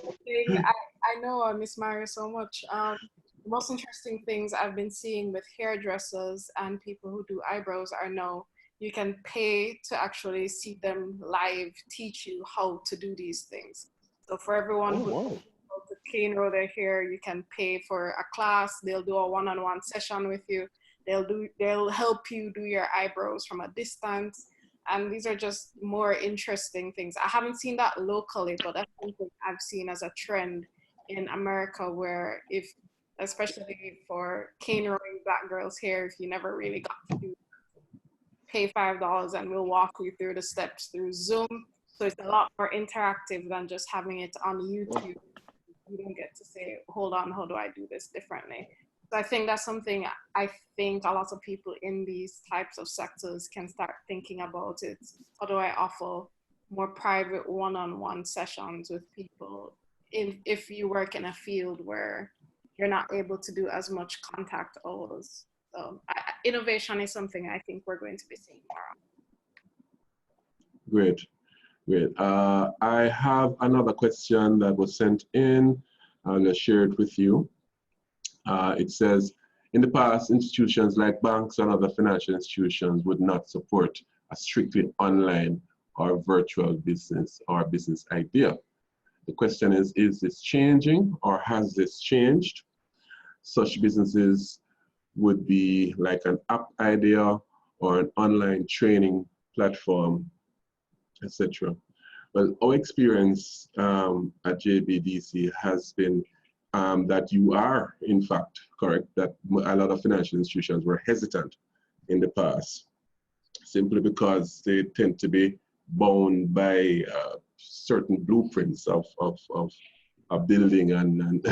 Speaker 2: I know I miss Mario so much. The most interesting things I've been seeing with hairdressers and people who do eyebrows are now you can pay to actually see them live teach you how to do these things. So for everyone who wants to clean roll their hair, you can pay for a class. They'll do a one-on-one session with you. They'll help you do your eyebrows from a distance. And these are just more interesting things. I haven't seen that locally, but that's something I've seen as a trend in America, where especially for cane rolling black girls' hair, if you never really got to do, pay $5 and we'll walk you through the steps through Zoom. So it's a lot more interactive than just having it on YouTube. You don't get to say, hold on, how do I do this differently? So I think that's something I think a lot of people in these types of sectors can start thinking about. It's how do I offer more private one-on-one sessions with people if you work in a field where you're not able to do as much contact hours. So innovation is something I think we're going to be seeing more of.
Speaker 1: Great. I have another question that was sent in. I'm going to share it with you. It says, in the past, institutions like banks and other financial institutions would not support a strictly online or virtual business or business idea. The question is this changing or has this changed? Such businesses would be like an app idea or an online training platform, etc. Well, our experience at JBDC has been that you are, in fact, correct, that a lot of financial institutions were hesitant in the past, simply because they tend to be bound by certain blueprints of building and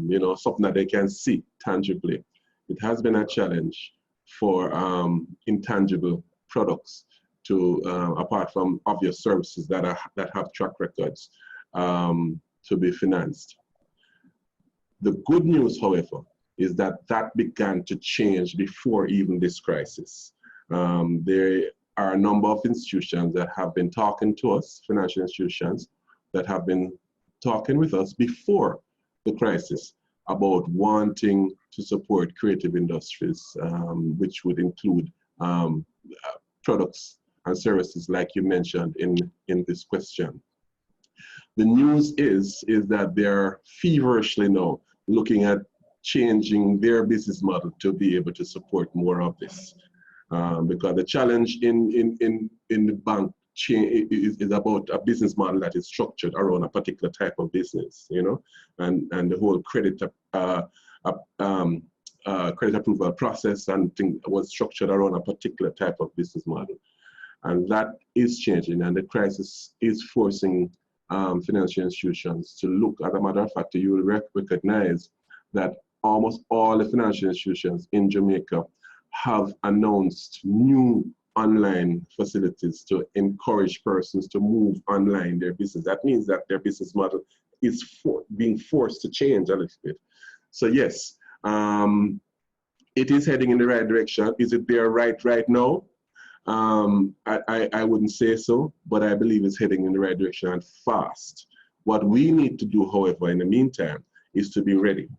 Speaker 1: you know, something that they can see tangibly. It has been a challenge for intangible products to, apart from obvious services that have track records, to be financed. The good news, however, is that began to change before even this crisis. There are a number of institutions that have been talking to us, financial institutions, that have been talking with us before the crisis about wanting to support creative industries, which would include products and services like you mentioned in this question. The news is that they're feverishly now looking at changing their business model to be able to support more of this. Because the challenge in the bank chain is about a business model that is structured around a particular type of business, you know, and the whole credit approval process and thing was structured around a particular type of business model. And that is changing, and the crisis is forcing financial institutions to look. As a matter of fact, you will recognize that almost all the financial institutions in Jamaica have announced new online facilities to encourage persons to move online their business. That means that their business model is being forced to change a little bit. So yes, it is heading in the right direction. Is it there right now? I wouldn't say so, but I believe it's heading in the right direction and fast. What we need to do, however, in the meantime, is to be ready,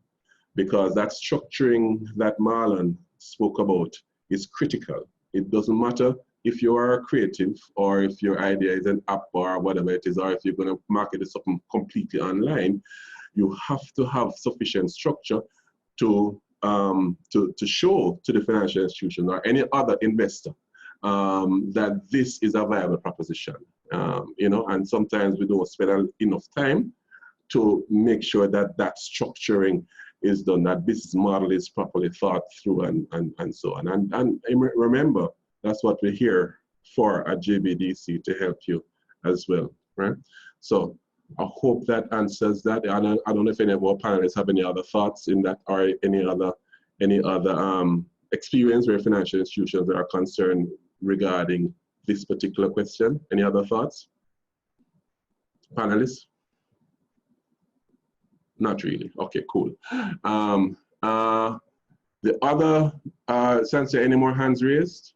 Speaker 1: because that structuring that Marlon spoke about is critical. It doesn't matter if you are a creative or if your idea is an app or whatever it is, or if you're going to market something completely online. You have to have sufficient structure to show to the financial institution or any other investor that this is a viable proposition, you know, and sometimes we don't spend enough time to make sure that that structuring is done, that business model is properly thought through and so on. And remember, that's what we're here for at JBDC, to help you as well, right? So I hope that answers that. I don't know if any of our panelists have any other thoughts in that, or any other experience where financial institutions are concerned regarding this particular question. Any other thoughts? Panelists? Not really. Okay, cool. The other, Sansia, any more hands raised?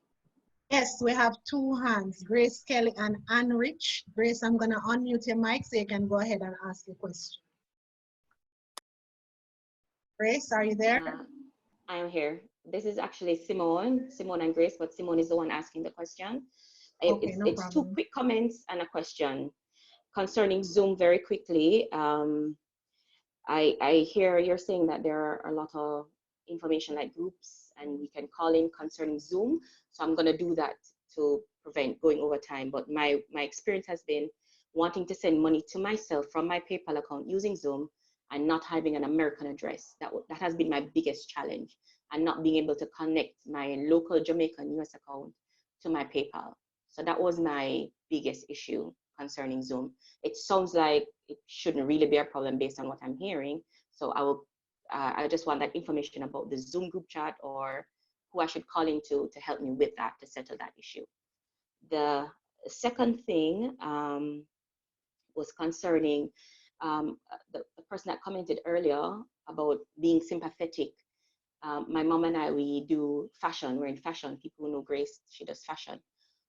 Speaker 6: Yes, we have two hands, Grace Kelly and Ann Rich. Grace, I'm gonna unmute your mic so you can go ahead and ask your question. Grace, are you there?
Speaker 9: I am here. This is actually Simone and Grace, but Simone is the one asking the question.
Speaker 6: Okay,
Speaker 9: it's two quick comments and a question concerning Zoom very quickly. I hear you're saying that there are a lot of information like groups and we can call in concerning Zoom. So I'm going to do that to prevent going over time. But my experience has been wanting to send money to myself from my PayPal account using Zoom and not having an American address. That has been my biggest challenge, and not being able to connect my local Jamaican US account to my PayPal. So that was my biggest issue concerning Zoom. It sounds like it shouldn't really be a problem based on what I'm hearing. So I just want that information about the Zoom group chat, or who I should call into to help me with that, to settle that issue. The second thing was concerning the person that commented earlier about being sympathetic. My mom and I, we do fashion. We're in fashion. People who know Grace, she does fashion.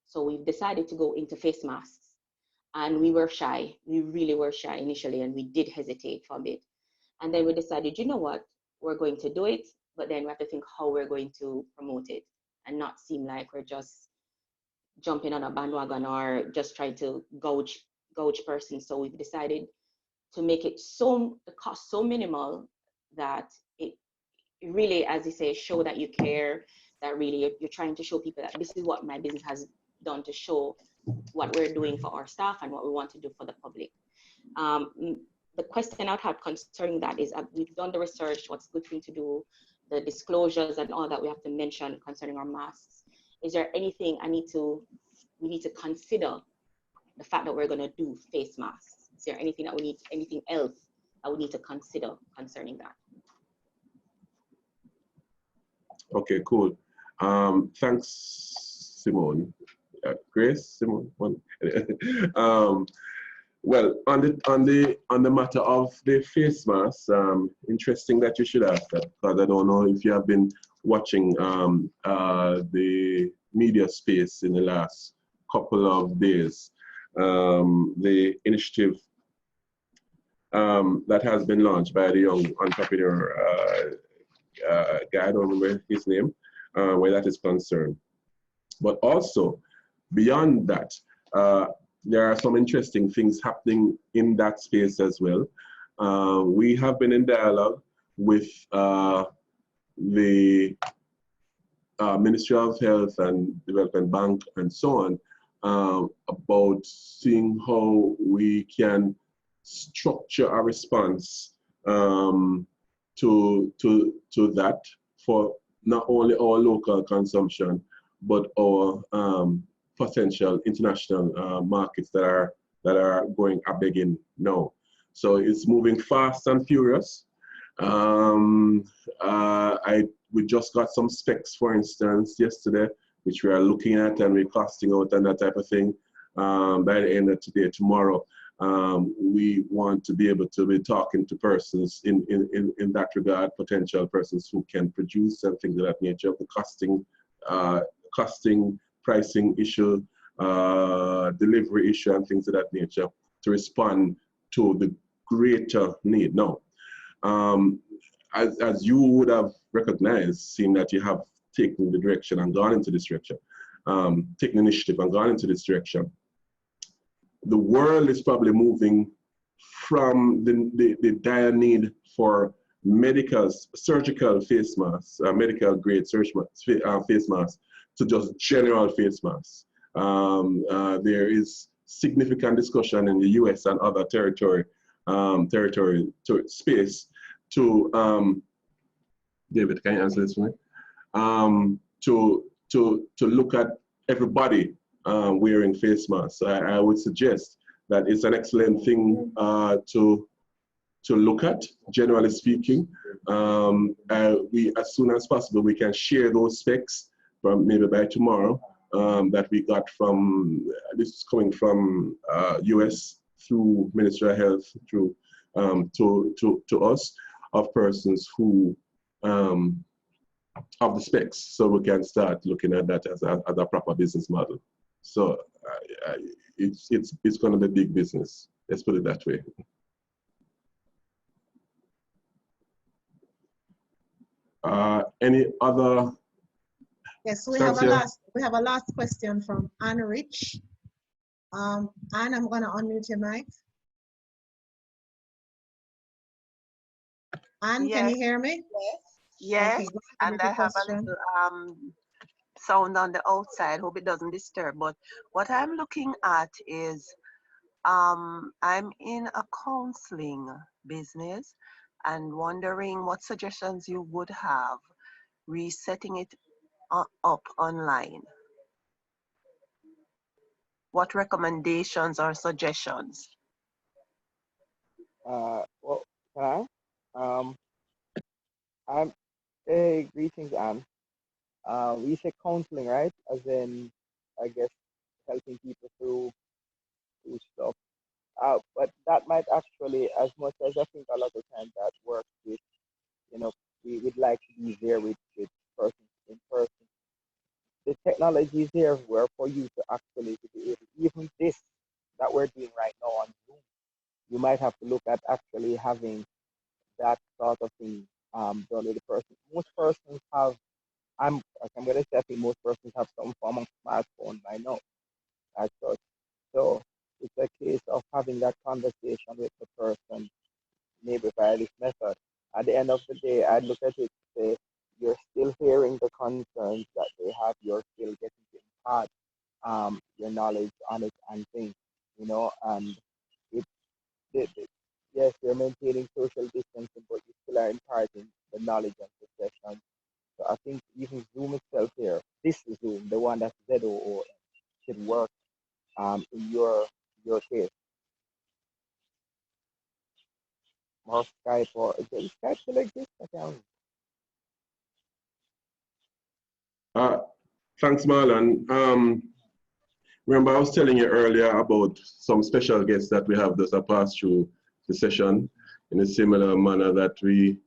Speaker 9: So we've decided to go into face masks. And we were shy. We really were shy initially, and we did hesitate for a bit. And then we decided, you know what, we're going to do it, but then we have to think how we're going to promote it and not seem like we're just jumping on a bandwagon or just trying to gouge persons. So we've decided to make it the cost so minimal that it really, as you say, show that you care, that really you're trying to show people that this is what my business has done to show what we're doing for our staff and what we want to do for the public. The question I'd have concerning that is, we've done the research, what's a good thing to do, the disclosures and all that we have to mention concerning our masks. Is there anything we need to consider the fact that we're going to do face masks? Is there anything else that we need to consider concerning that? Okay,
Speaker 1: cool. Thanks, Simone. Grace, Simone. Well, on the matter of the face mask, interesting that you should ask that, because I don't know if you have been watching the media space in the last couple of days. The initiative that has been launched by the young entrepreneur guy, I don't remember his name, where that is concerned. But also, beyond that, there are some interesting things happening in that space as well. We have been in dialogue with the Ministry of Health and Development Bank and so on about seeing how we can structure a response to that for not only our local consumption, but our potential international markets that are going a begging now. So it's moving fast and furious. We just got some specs, for instance, yesterday, which we are looking at and we're costing out and that type of thing. By the end of today, tomorrow, we want to be able to be talking to persons in that regard, potential persons who can produce and things of that nature, the costing, pricing issue, delivery issue, and things of that nature to respond to the greater need. Now, as you would have recognized, seeing that you have taken the direction and gone into this direction, taken initiative and gone into this direction, the world is probably moving from the dire need for surgical face masks, medical grade face masks, to just general face masks. There is significant discussion in the US and other territory space to, David, can you answer this for me? To look at everybody wearing face masks. I would suggest that it's an excellent thing to look at, generally speaking. We, as soon as possible, we can share those specs from maybe by tomorrow that we got from, this is coming from US through Ministry of Health through to us, of persons who of the specs, so we can start looking at that as a proper business model. So it's going to be big business. Let's put it that way. Any other?
Speaker 6: Yes, we have a last question from Anne Rich. Anne, I'm going to unmute your mic. Anne,
Speaker 10: Yes.
Speaker 6: can you hear me?
Speaker 10: Yes,
Speaker 6: Okay,
Speaker 10: and I have a little sound on the outside. Hope it doesn't disturb. But what I'm looking at is I'm in a counseling business and wondering what suggestions you would have resetting it up online. What recommendations or suggestions?
Speaker 4: Well, can I? Greetings, Anne. We say counseling, right? As in, I guess, helping people through stuff. But that might actually, as much as I think a lot of times that works with, we would like to be there with persons in person. The technology is there where for you to actually be able, even this that we're doing right now on Zoom, you might have to look at actually having that sort of thing done with the person. Most persons have, I'm going to say, I think most persons have some form of smartphone by now. As such. So it's a case of having that conversation with the person, maybe via this method. At the end of the day, I'd look at it and say, you're still hearing the concerns that they have, you're still getting to impart your knowledge on it and things, and yes, you're maintaining social distancing, but you still are imparting the knowledge and the session. So I think even Zoom itself here, this Zoom, the one that's ZOO, should work in your case. Or Skype, or is Skype still exist? I can't.
Speaker 1: Thanks, Marlon. Remember, I was telling you earlier about some special guests that we have that are passed through the session in a similar manner that we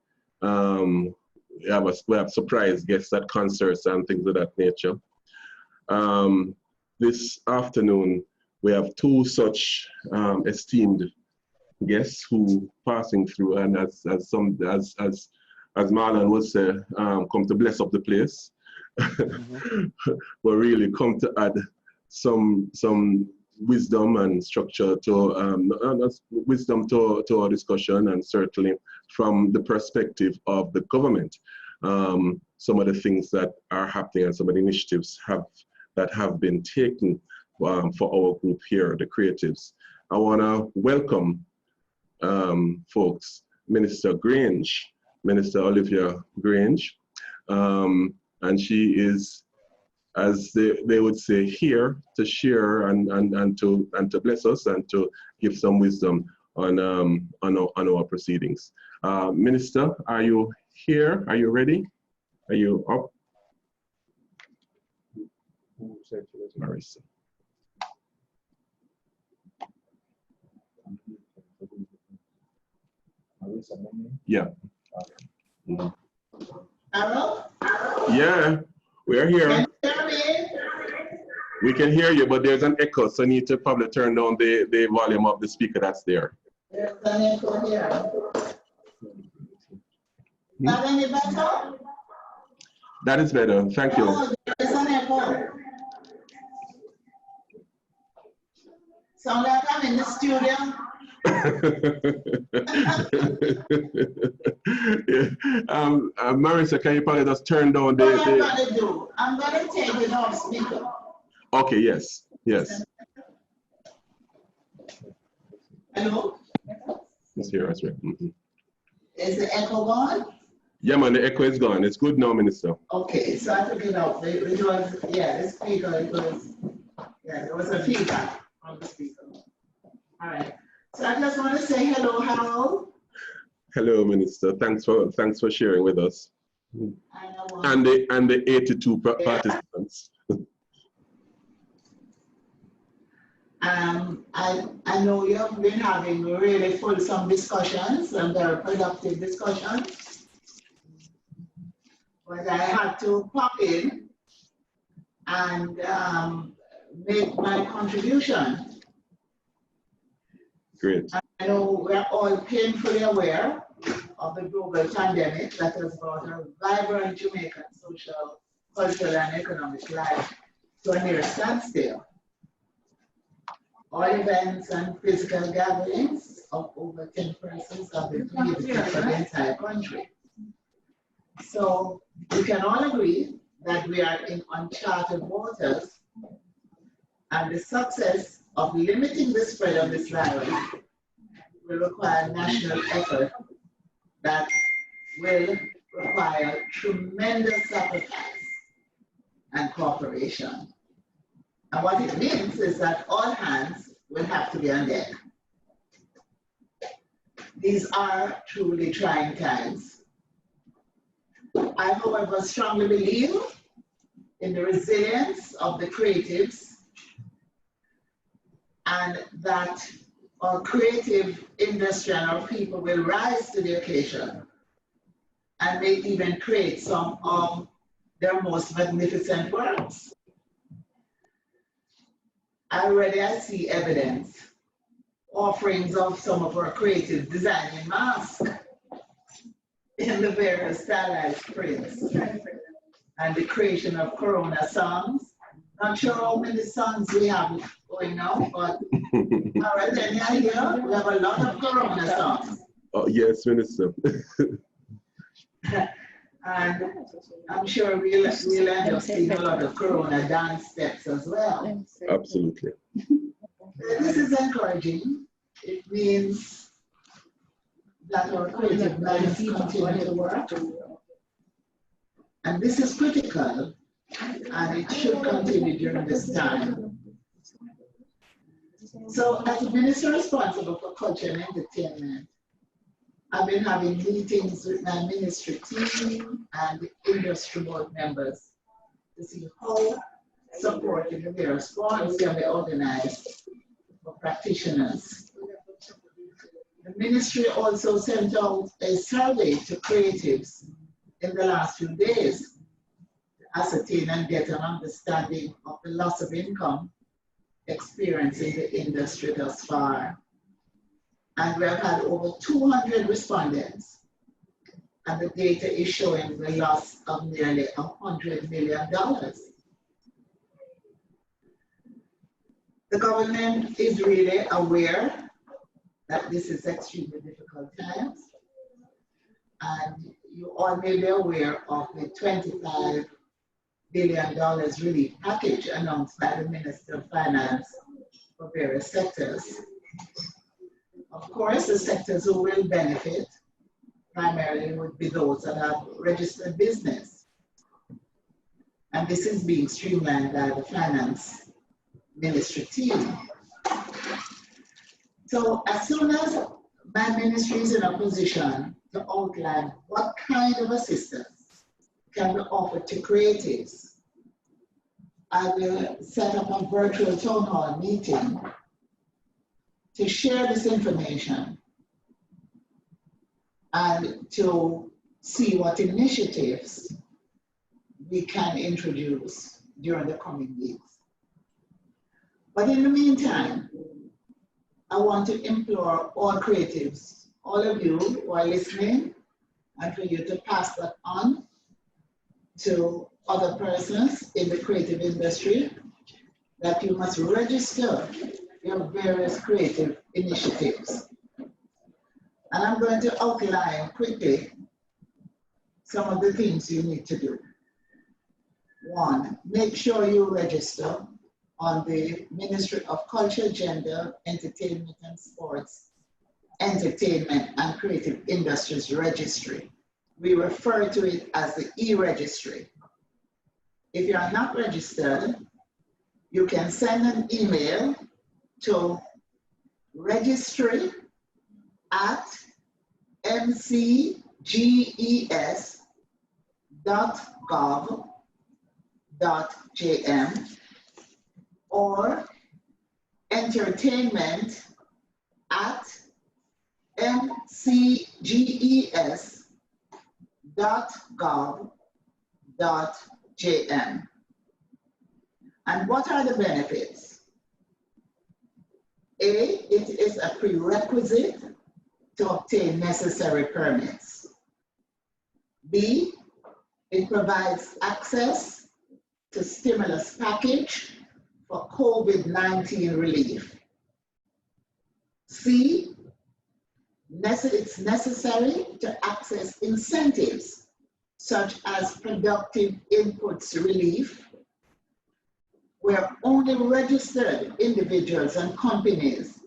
Speaker 1: have surprise guests at concerts and things of that nature. This afternoon, we have two such esteemed guests who passing through, and as Marlon would say, come to bless up the place, but really come to add some wisdom and structure to our discussion, and certainly from the perspective of the government, some of the things that are happening and some of the initiatives that have been taken for our group here, the creatives. I want to welcome folks, Minister Olivia Grange, and she is, as they would say, here to share and to bless us and to give some wisdom on our proceedings. Minister, are you here? Are you ready? Are you up? Marissa. Yeah.
Speaker 11: Hello?
Speaker 1: Yeah, we're here.
Speaker 11: Can you hear me?
Speaker 1: We can hear you, but there's an echo, so you need to probably turn down the volume of the speaker that's there.
Speaker 11: There's an echo here. Is that any better?
Speaker 1: That is better. Thank you.
Speaker 11: Oh, there's an echo. Sound like I'm in the studio?
Speaker 1: Marissa, can you probably just turn down the...
Speaker 11: What I'm going to do, I'm going to take it off speaker.
Speaker 1: Okay, yes, yes.
Speaker 11: Hello?
Speaker 1: It's here as well.
Speaker 11: Is the echo gone?
Speaker 1: Yeah, man, the echo is gone. It's good now, Minister.
Speaker 11: Okay, so I took it off. It was, yeah, the speaker, it was, yeah, there was a feedback on the speaker. All right. So I just want to say hello, Harold.
Speaker 1: Hello, Minister. Thanks for sharing with us. And the 82 participants.
Speaker 11: I know you have been having really fulsome discussions and very productive discussions. But I had to pop in and make my contribution.
Speaker 1: Great.
Speaker 11: I know we're all painfully aware of the global pandemic that has brought a vibrant Jamaican social, cultural, and economic life to a near standstill. All events and physical gatherings of over 10 persons have been prohibited for the entire country. So we can all agree that we are in uncharted waters, and the success of limiting the spread of this virus will require national effort that will require tremendous sacrifice and cooperation. And what it means is that all hands will have to be on deck. These are truly trying times. I, however, strongly believe in the resilience of the creatives, and that our creative industry and our people will rise to the occasion and may even create some of their most magnificent works. Already I see evidence, offerings of some of our creatives designing masks in the various stylized prints, and the creation of Corona songs. Not sure how many songs we have going now, but all right, then here we have a lot of Corona songs.
Speaker 1: Oh, yes, Minister.
Speaker 11: And I'm sure we'll end up seeing a lot of Corona dance steps as well.
Speaker 1: Absolutely.
Speaker 11: This is encouraging. It means that our creative minds continue to work. And this is critical, and it should continue during this time. So as the minister responsible for culture and entertainment, I've been having meetings with my ministry team and the industry board members to see how supporting the various forums can be organized for practitioners. The ministry also sent out a survey to creatives in the last few days to ascertain and get an understanding of the loss of income experienced in the industry thus far. And we have had over 200 respondents. And the data is showing the loss of nearly $100 million. The government is really aware that this is extremely difficult times. And you all may be aware of the $25 billion relief package announced by the Minister of Finance for various sectors. Of course, the sectors who will benefit primarily would be those that have registered business. And this is being streamlined by the Finance Ministry team. So as soon as my ministry is in a position to outline what kind of assistance can be offered to creatives, I will set up a virtual town hall meeting to share this information and to see what initiatives we can introduce during the coming weeks. But in the meantime, I want to implore all creatives, all of you who are listening, and for you to pass that on to other persons in the creative industry, that you must register your various creative initiatives. And I'm going to outline quickly some of the things you need to do. One, make sure you register on the Ministry of Culture, Gender, Entertainment and Sports, Entertainment and Creative Industries Registry. We refer to it as the e-registry. If you are not registered, you can send an email to registry@mcges.gov.jm or entertainment@mcges.gov.jm. And what are the benefits? A, it is a prerequisite to obtain necessary permits. B, it provides access to stimulus package for COVID-19 relief. C, it's necessary to access incentives such as productive inputs relief, where only registered individuals and companies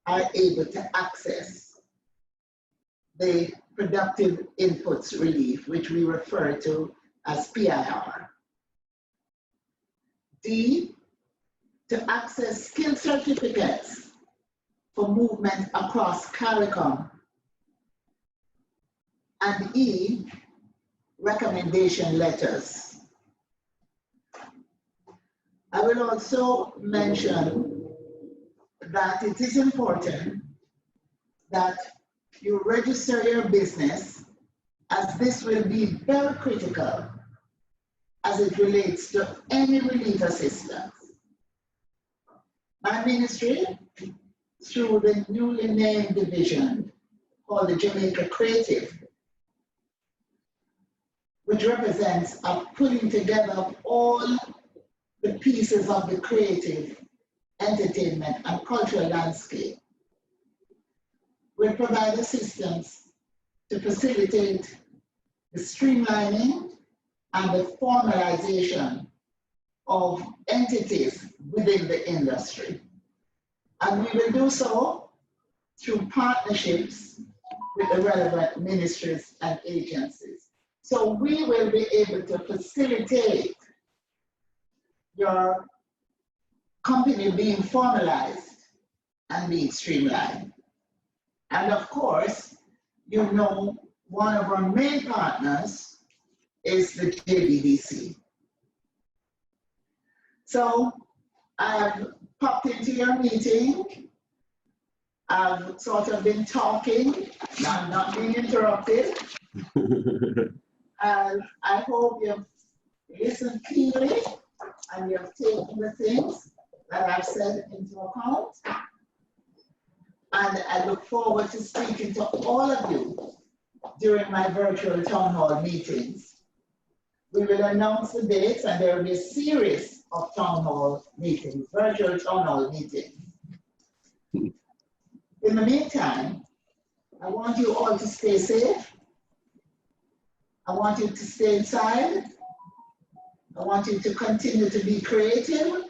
Speaker 11: are able to access the productive inputs relief, which we refer to as PIR. D, to access skill certificates for movement across CARICOM. And E, recommendation letters. I will also mention that it is important that you register your business, as this will be very critical as it relates to any relief assistance. My ministry, through the newly named division called the Jamaica Creative, which represents a putting together of all the pieces of the creative, entertainment, and cultural landscape, will provide assistance to facilitate the streamlining and the formalization of entities within the industry. And we will do so through partnerships with the relevant ministries and agencies. So we will be able to facilitate your company being formalized and being streamlined. And of course, you know, one of our main partners is the JBDC. So I've popped into your meeting. I've sort of been talking, I'm not being interrupted. And I hope you've listened keenly and you've taken the things that I've said into account. And I look forward to speaking to all of you during my virtual town hall meetings. We will announce the dates, and there will be a series of town hall meetings, virtual town hall meetings. In the meantime, I want you all to stay safe. I want you to stay inside. I want you to continue to be creative.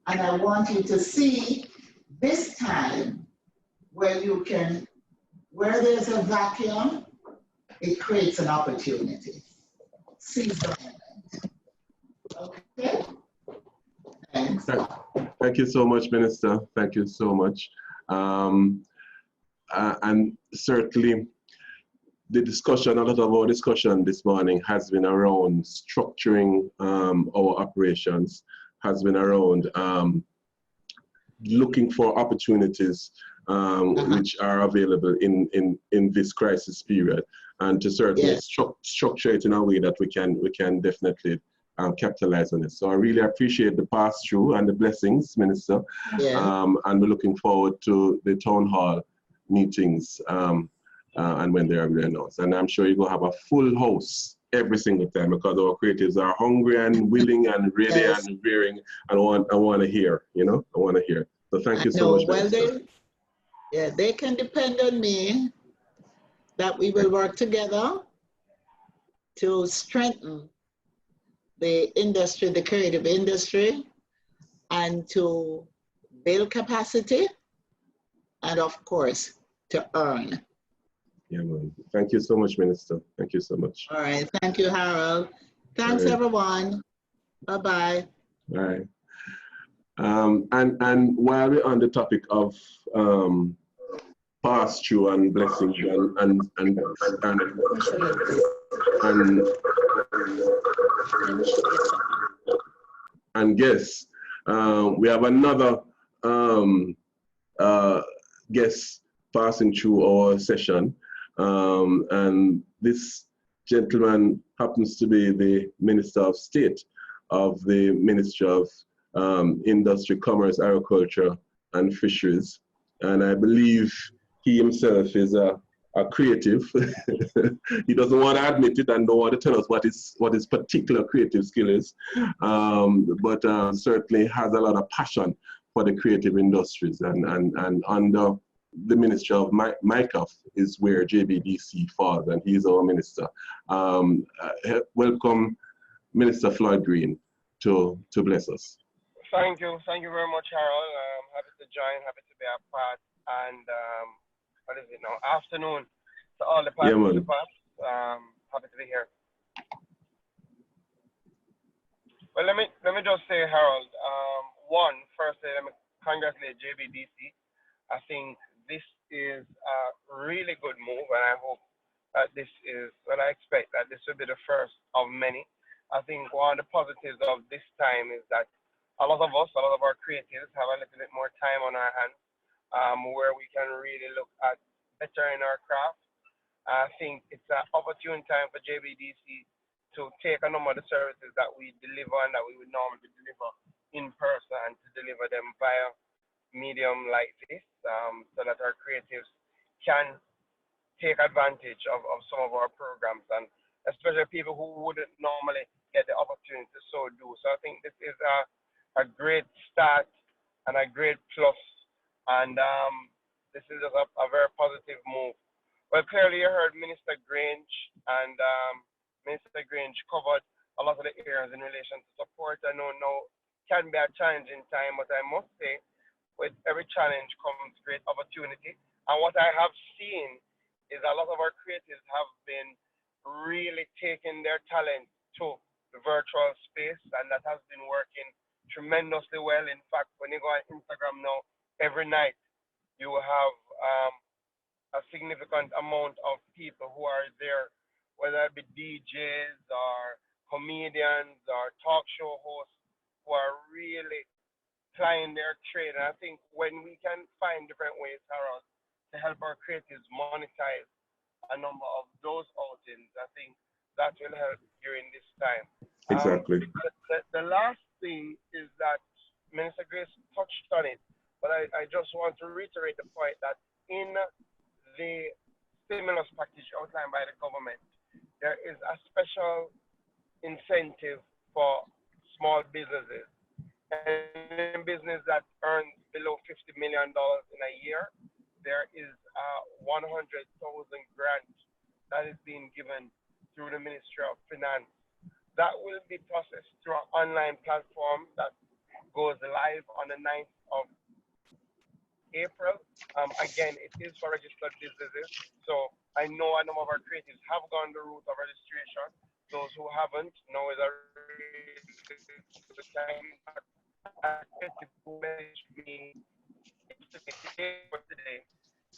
Speaker 11: And I want you to see this time where you can, where there's a vacuum, it creates an opportunity. Seize the moment. Okay? Thanks.
Speaker 1: Thank you so much, Minister. Thank you so much. And certainly, the discussion, a lot of our discussion this morning has been around structuring our operations, has been around looking for opportunities which are available in this crisis period, and to certainly structure it in a way that we can definitely capitalize on it. So I really appreciate the pass-through and the blessings, Minister. And we're looking forward to the town hall meetings and when they are really announced. And I'm sure you're going to have a full house every single time, because our creatives are hungry and willing and ready and veering, and I want to hear, I want to hear. So thank you so much.
Speaker 11: Well, they can depend on me that we will work together to strengthen the industry, the creative industry, and to build capacity, and of course, to earn.
Speaker 1: Yeah, man. Thank you so much, Minister. Thank you so much.
Speaker 11: All right. Thank you, Harold. Thanks, everyone. Bye-bye.
Speaker 1: Bye. And while we're on the topic of pass-through and blessings and guests, we have another guest passing through our session. And this gentleman happens to be the Minister of State of the Ministry of Industry, Commerce, Agriculture, and Fisheries. And I believe he himself is a creative. He doesn't want to admit it and don't want to tell us what his particular creative skill is, but certainly has a lot of passion for the creative industries. And under the Ministry of MICAF is where JBDC falls, and he's our minister. Welcome, Minister Floyd Green, to bless us.
Speaker 12: Thank you very much, Harold. I'm happy to join, happy to be a part, and what is it now? Afternoon to all the participants. Happy to be here. Well, let me just say, Harold. Firstly, let me congratulate JBDC. I think this is a really good move, and I hope that this is what I expect, that this will be the first of many. I think one of the positives of this time is that a lot of our creatives have a little bit more time on our hands, where we can really look at bettering our craft. I think it's an opportune time for JBDC to take a number of the services that we deliver and that we would normally deliver in person, and to deliver them via medium like this, so that our creatives can take advantage of some of our programs, and especially people who wouldn't normally get the opportunity to so do. So I think this is a great start and a great plus, and this is just a very positive move. Well, clearly you heard Minister Grange, and Minister Grange covered a lot of the areas in relation to support. I know now can be a challenging time, but I must say, with every challenge comes great opportunity. And what I have seen is a lot of our creatives have been really taking their talent to the virtual space, and that has been working tremendously well. In fact, when you go on Instagram now, every night you will have a significant amount of people who are there, whether it be DJs or comedians or talk show hosts, who are really plying their trade. And I think when we can find different ways, Harold, to help our creatives monetize a number of those outings, I think that will help during this time.
Speaker 1: Exactly.
Speaker 12: The last thing is that Minister Grace touched on it, but I just want to reiterate the point that in the stimulus package outlined by the government, there is a special incentive for small businesses. And in business that earns below $50 million in a year, there is a 100,000 grant that is being given through the Ministry of Finance. That will be processed through an online platform that goes live on the 9th of April. Again, it is for registered businesses. So I know a number of our creatives have gone the route of registration. Those who haven't, now is a really good time. A creative who messaged me today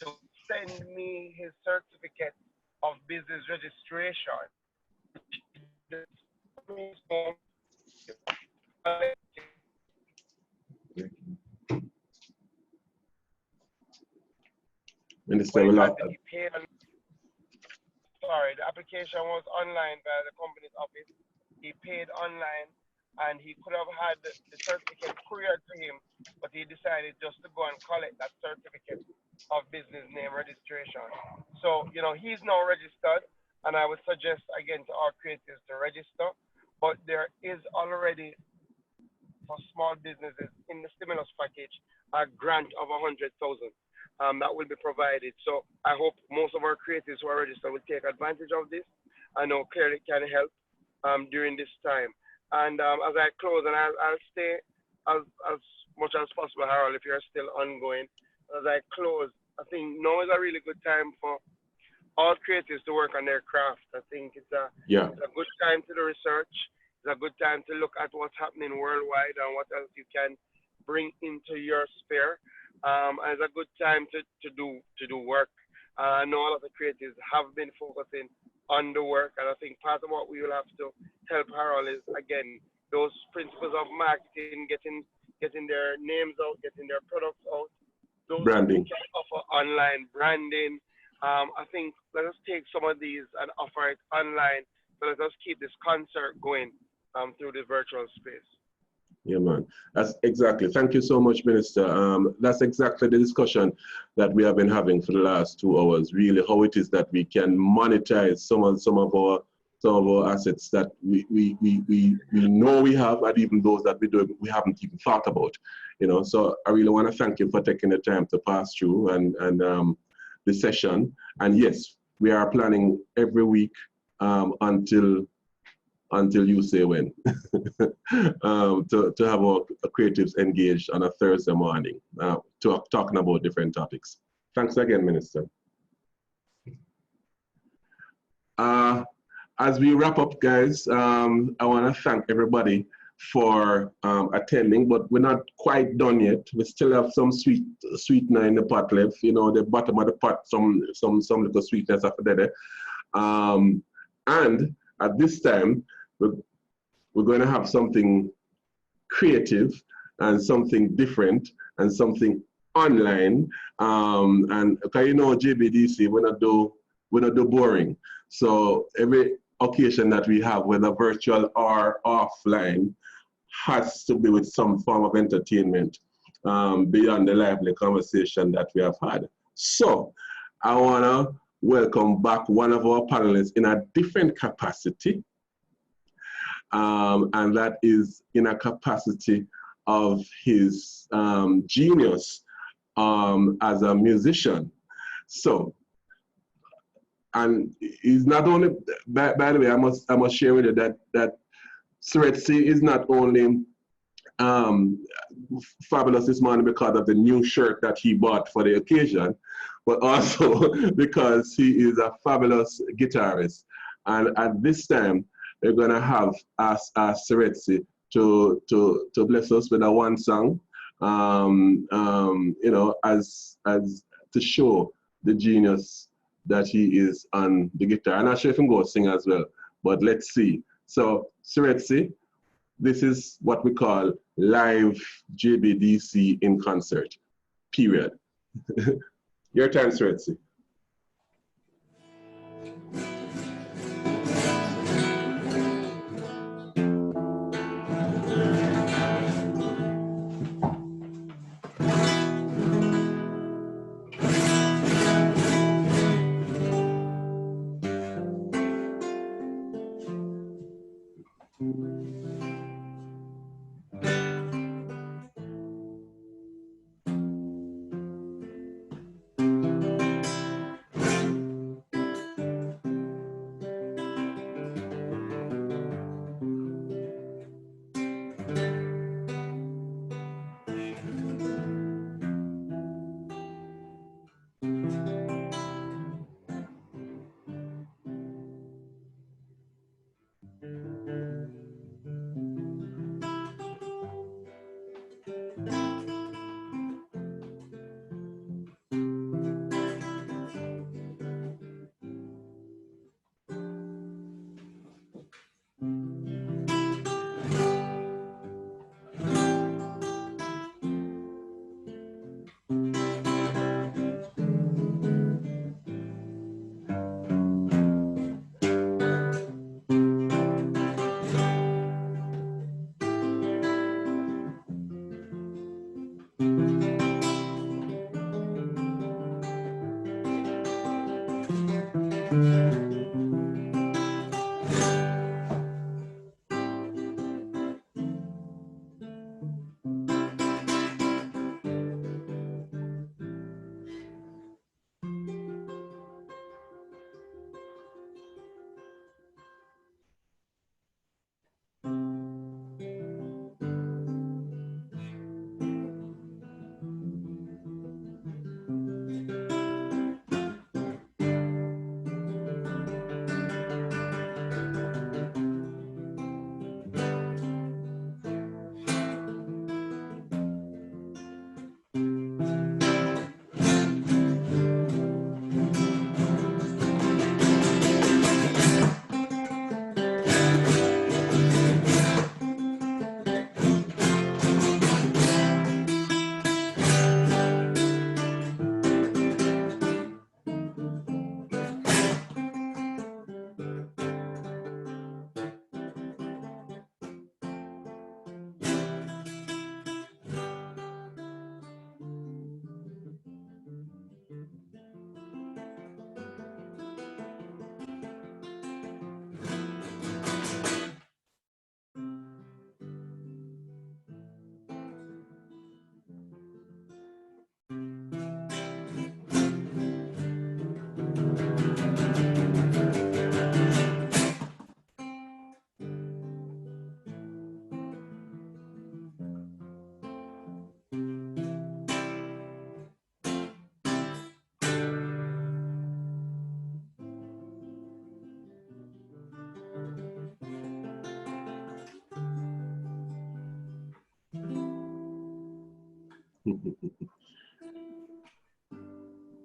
Speaker 12: to send me his certificate of business registration.
Speaker 1: Minister, will have
Speaker 12: Sorry, the application was online by the company's office. He paid online, and he could have had the certificate couriered to him, but he decided just to go and collect that certificate of business name registration. So, you know, he's now registered, and I would suggest again to our creatives to register. But there is already for small businesses in the stimulus package a grant of 100,000 that will be provided. So I hope most of our creatives who are registered will take advantage of this. I know clearly it can help during this time. And as I close, and I'll stay as much as possible, Harold, if you're still ongoing. As I close, I think now is a really good time for all creatives to work on their craft. I think it's a good time to do research. It's a good time to look at what's happening worldwide and what else you can bring into your sphere. And it's a good time to do work. I know a lot of creatives have been focusing on the work, and I think part of what we will have to help Harold is, again, those principles of marketing, getting their names out, getting their products out. Those
Speaker 1: branding.
Speaker 12: Can offer online branding. I think let us take some of these and offer it online. So let us keep this concert going through the virtual space.
Speaker 1: Yeah, man. That's exactly. Thank you so much, Minister. That's exactly the discussion that we have been having for the last 2 hours. Really, how it is that we can monetize some of our assets that we know we have, and even those that we haven't even thought about. You know. So I really want to thank you for taking the time to pass through and the session. And yes, we are planning every week until you say when to have our creatives engaged on a Thursday morning talking about different topics. Thanks again, Minister. As we wrap up, guys, I want to thank everybody for attending, but we're not quite done yet. We still have some sweetener in the pot left. You know, the bottom of the pot, some little sweetness after that. And at this time, we're going to have something creative and something different and something online. And okay, you know, JBDC, we're not do boring. So every occasion that we have, whether virtual or offline, has to be with some form of entertainment beyond the lively conversation that we have had. So I want to welcome back one of our panelists in a different capacity. And that is in a capacity of his genius as a musician. So, and he's not only, by the way, I must share with you that Suretsi is not only fabulous this morning because of the new shirt that he bought for the occasion, but also because he is a fabulous guitarist. And at this time, we're gonna have Suretsi to bless us with a one song, you know, as to show the genius that he is on the guitar. I'm not sure if he can go sing as well, but let's see. So Suretsi, this is what we call live JBDC in concert, period. Your time, Suretsi.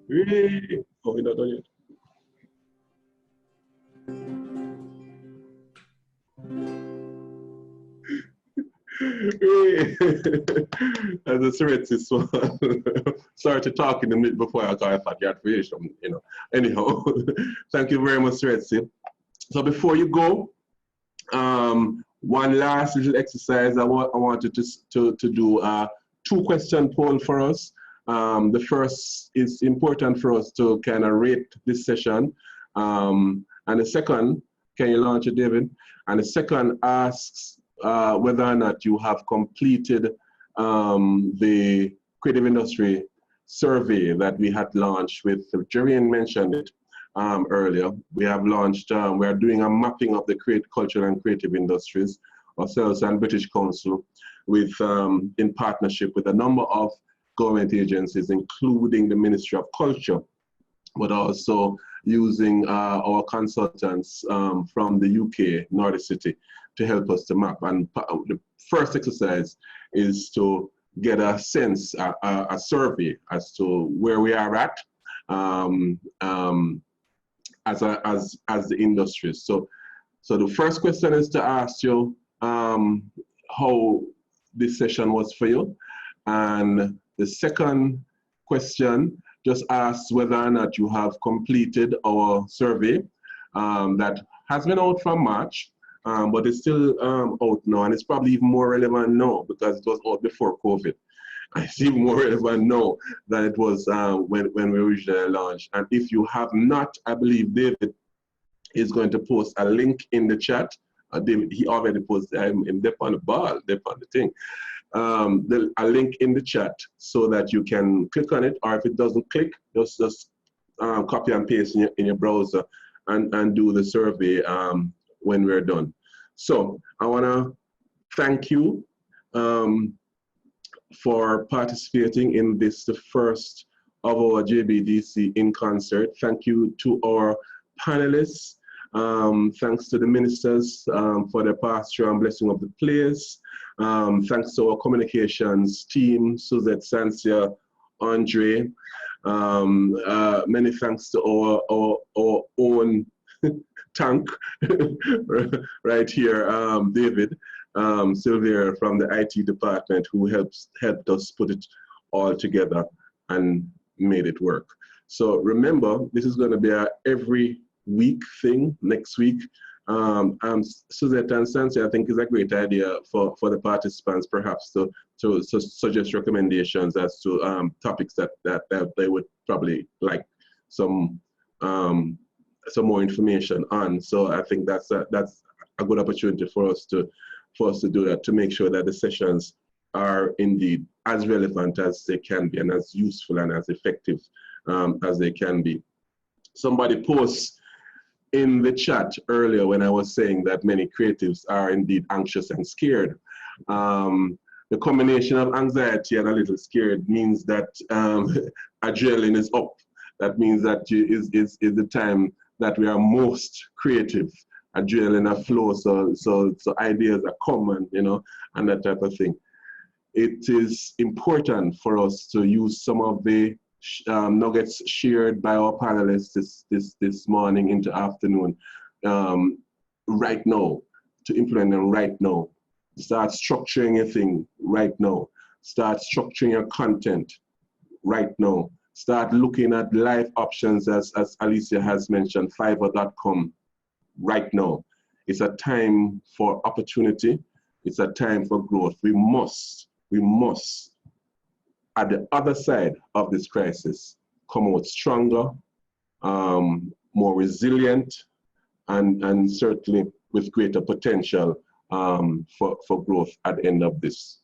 Speaker 1: Hey. Oh, we're not done yet. Hey. As a Surrettist one. Sorry to talk in the minute before I thought you had creation, you know. Anyhow, thank you very much, Surrettist. So before you go, one last little exercise I wanted to do a 2-question poll for us. The first is important for us to kind of rate this session. And the second, can you launch it, David? And the second asks whether or not you have completed the creative industry survey that we had launched with, Jerian mentioned it earlier. We have launched, we are doing a mapping of the cultural and creative industries, ourselves and British Council, with in partnership with a number of government agencies, including the Ministry of Culture, but also using our consultants from the UK, Nordic City, to help us to map. And the first exercise is to get a sense, a survey as to where we are at as the industry. So the first question is to ask you how this session was for you. And the second question just asks whether or not you have completed our survey that has been out from March, but it's still out now, and it's probably even more relevant now because it was out before COVID. It's even more relevant now than it was when we originally launched. And if you have not, I believe David is going to post a link in the chat. David, he already posted him there on the ball, there on the thing. A link in the chat so that you can click on it, or if it doesn't click, just copy and paste in your browser and do the survey when we're done. So I want to thank you for participating in this, the first of our JBDC in concert. Thank you to our panelists. Thanks to the ministers for their pastor and blessing of the place. Thanks to our communications team, Suzette, Sancia, Andre. Many thanks to our own tank right here, David, Sylvia from the IT department, who helped us put it all together and made it work. So remember, this is going to be a every week thing next week. Suzette and Sansi, I think, is a great idea for the participants, perhaps to suggest recommendations as to topics that they would probably like some some more information on. So I think that's a good opportunity for us to do that, to make sure that the sessions are indeed as relevant as they can be and as useful and as effective as they can be. Somebody posts in the chat earlier when I was saying that many creatives are indeed anxious and scared. The combination of anxiety and a little scared means that adrenaline is up. That means that is the time that we are most creative. Adrenaline are flow, so ideas are common, you know, and that type of thing. It is important for us to use some of the nuggets shared by our panelists this morning into afternoon, right now, to implement them right now. Start structuring your thing right now. Start structuring your content right now. Start looking at live options, as Alicia has mentioned, Fiverr.com right now. It's a time for opportunity. It's a time for growth. We must, at the other side of this crisis, come out stronger, more resilient, and certainly with greater potential for growth at the end of this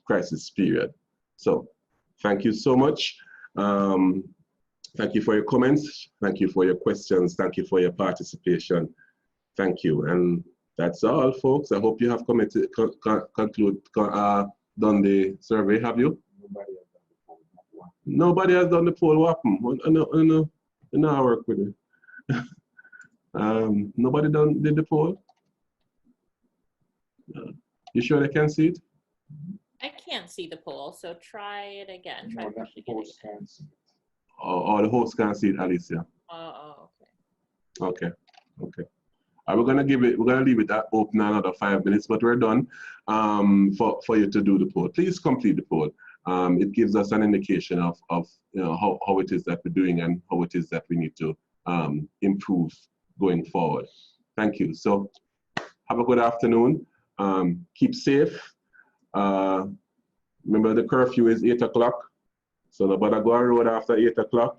Speaker 1: crisis period. So thank you so much. Thank you for your comments. Thank you for your questions. Thank you for your participation. Thank you. And that's all, folks. I hope you have done the survey, have you? Nobody has done the poll. What happened? No, I work with it. Nobody did the poll? You sure they can see it?
Speaker 5: I can't see the poll, so try it again. Try pushing it again.
Speaker 1: Oh, the host can't see it, Alicia.
Speaker 5: Oh,
Speaker 1: okay. Okay. We're gonna leave it open another 5 minutes, but we're done for you to do the poll. Please complete the poll. It gives us an indication of you know how it is that we're doing and how it is that we need to improve going forward. Thank you. So have a good afternoon. Keep safe. Remember the curfew is 8 o'clock. So nobody go on road after 8 o'clock,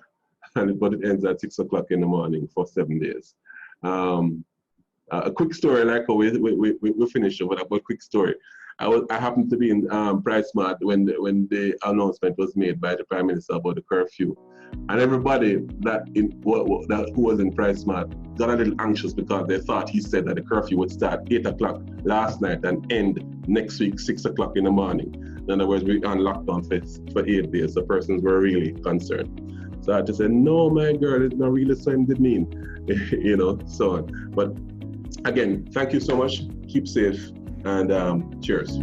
Speaker 1: but it ends at 6 o'clock in the morning for 7 days. A quick story, like how we finish with a quick story. I happened to be in PriceSmart when the announcement was made by the Prime Minister about the curfew, and everybody who was in PriceSmart got a little anxious because they thought he said that the curfew would start 8 o'clock last night and end next week 6 o'clock in the morning. In other words, we're on lockdown for 8 days. So persons were really concerned. So I had to say, no, my girl, it's not really so it mean, you know, so on. But again, thank you so much. Keep safe and cheers.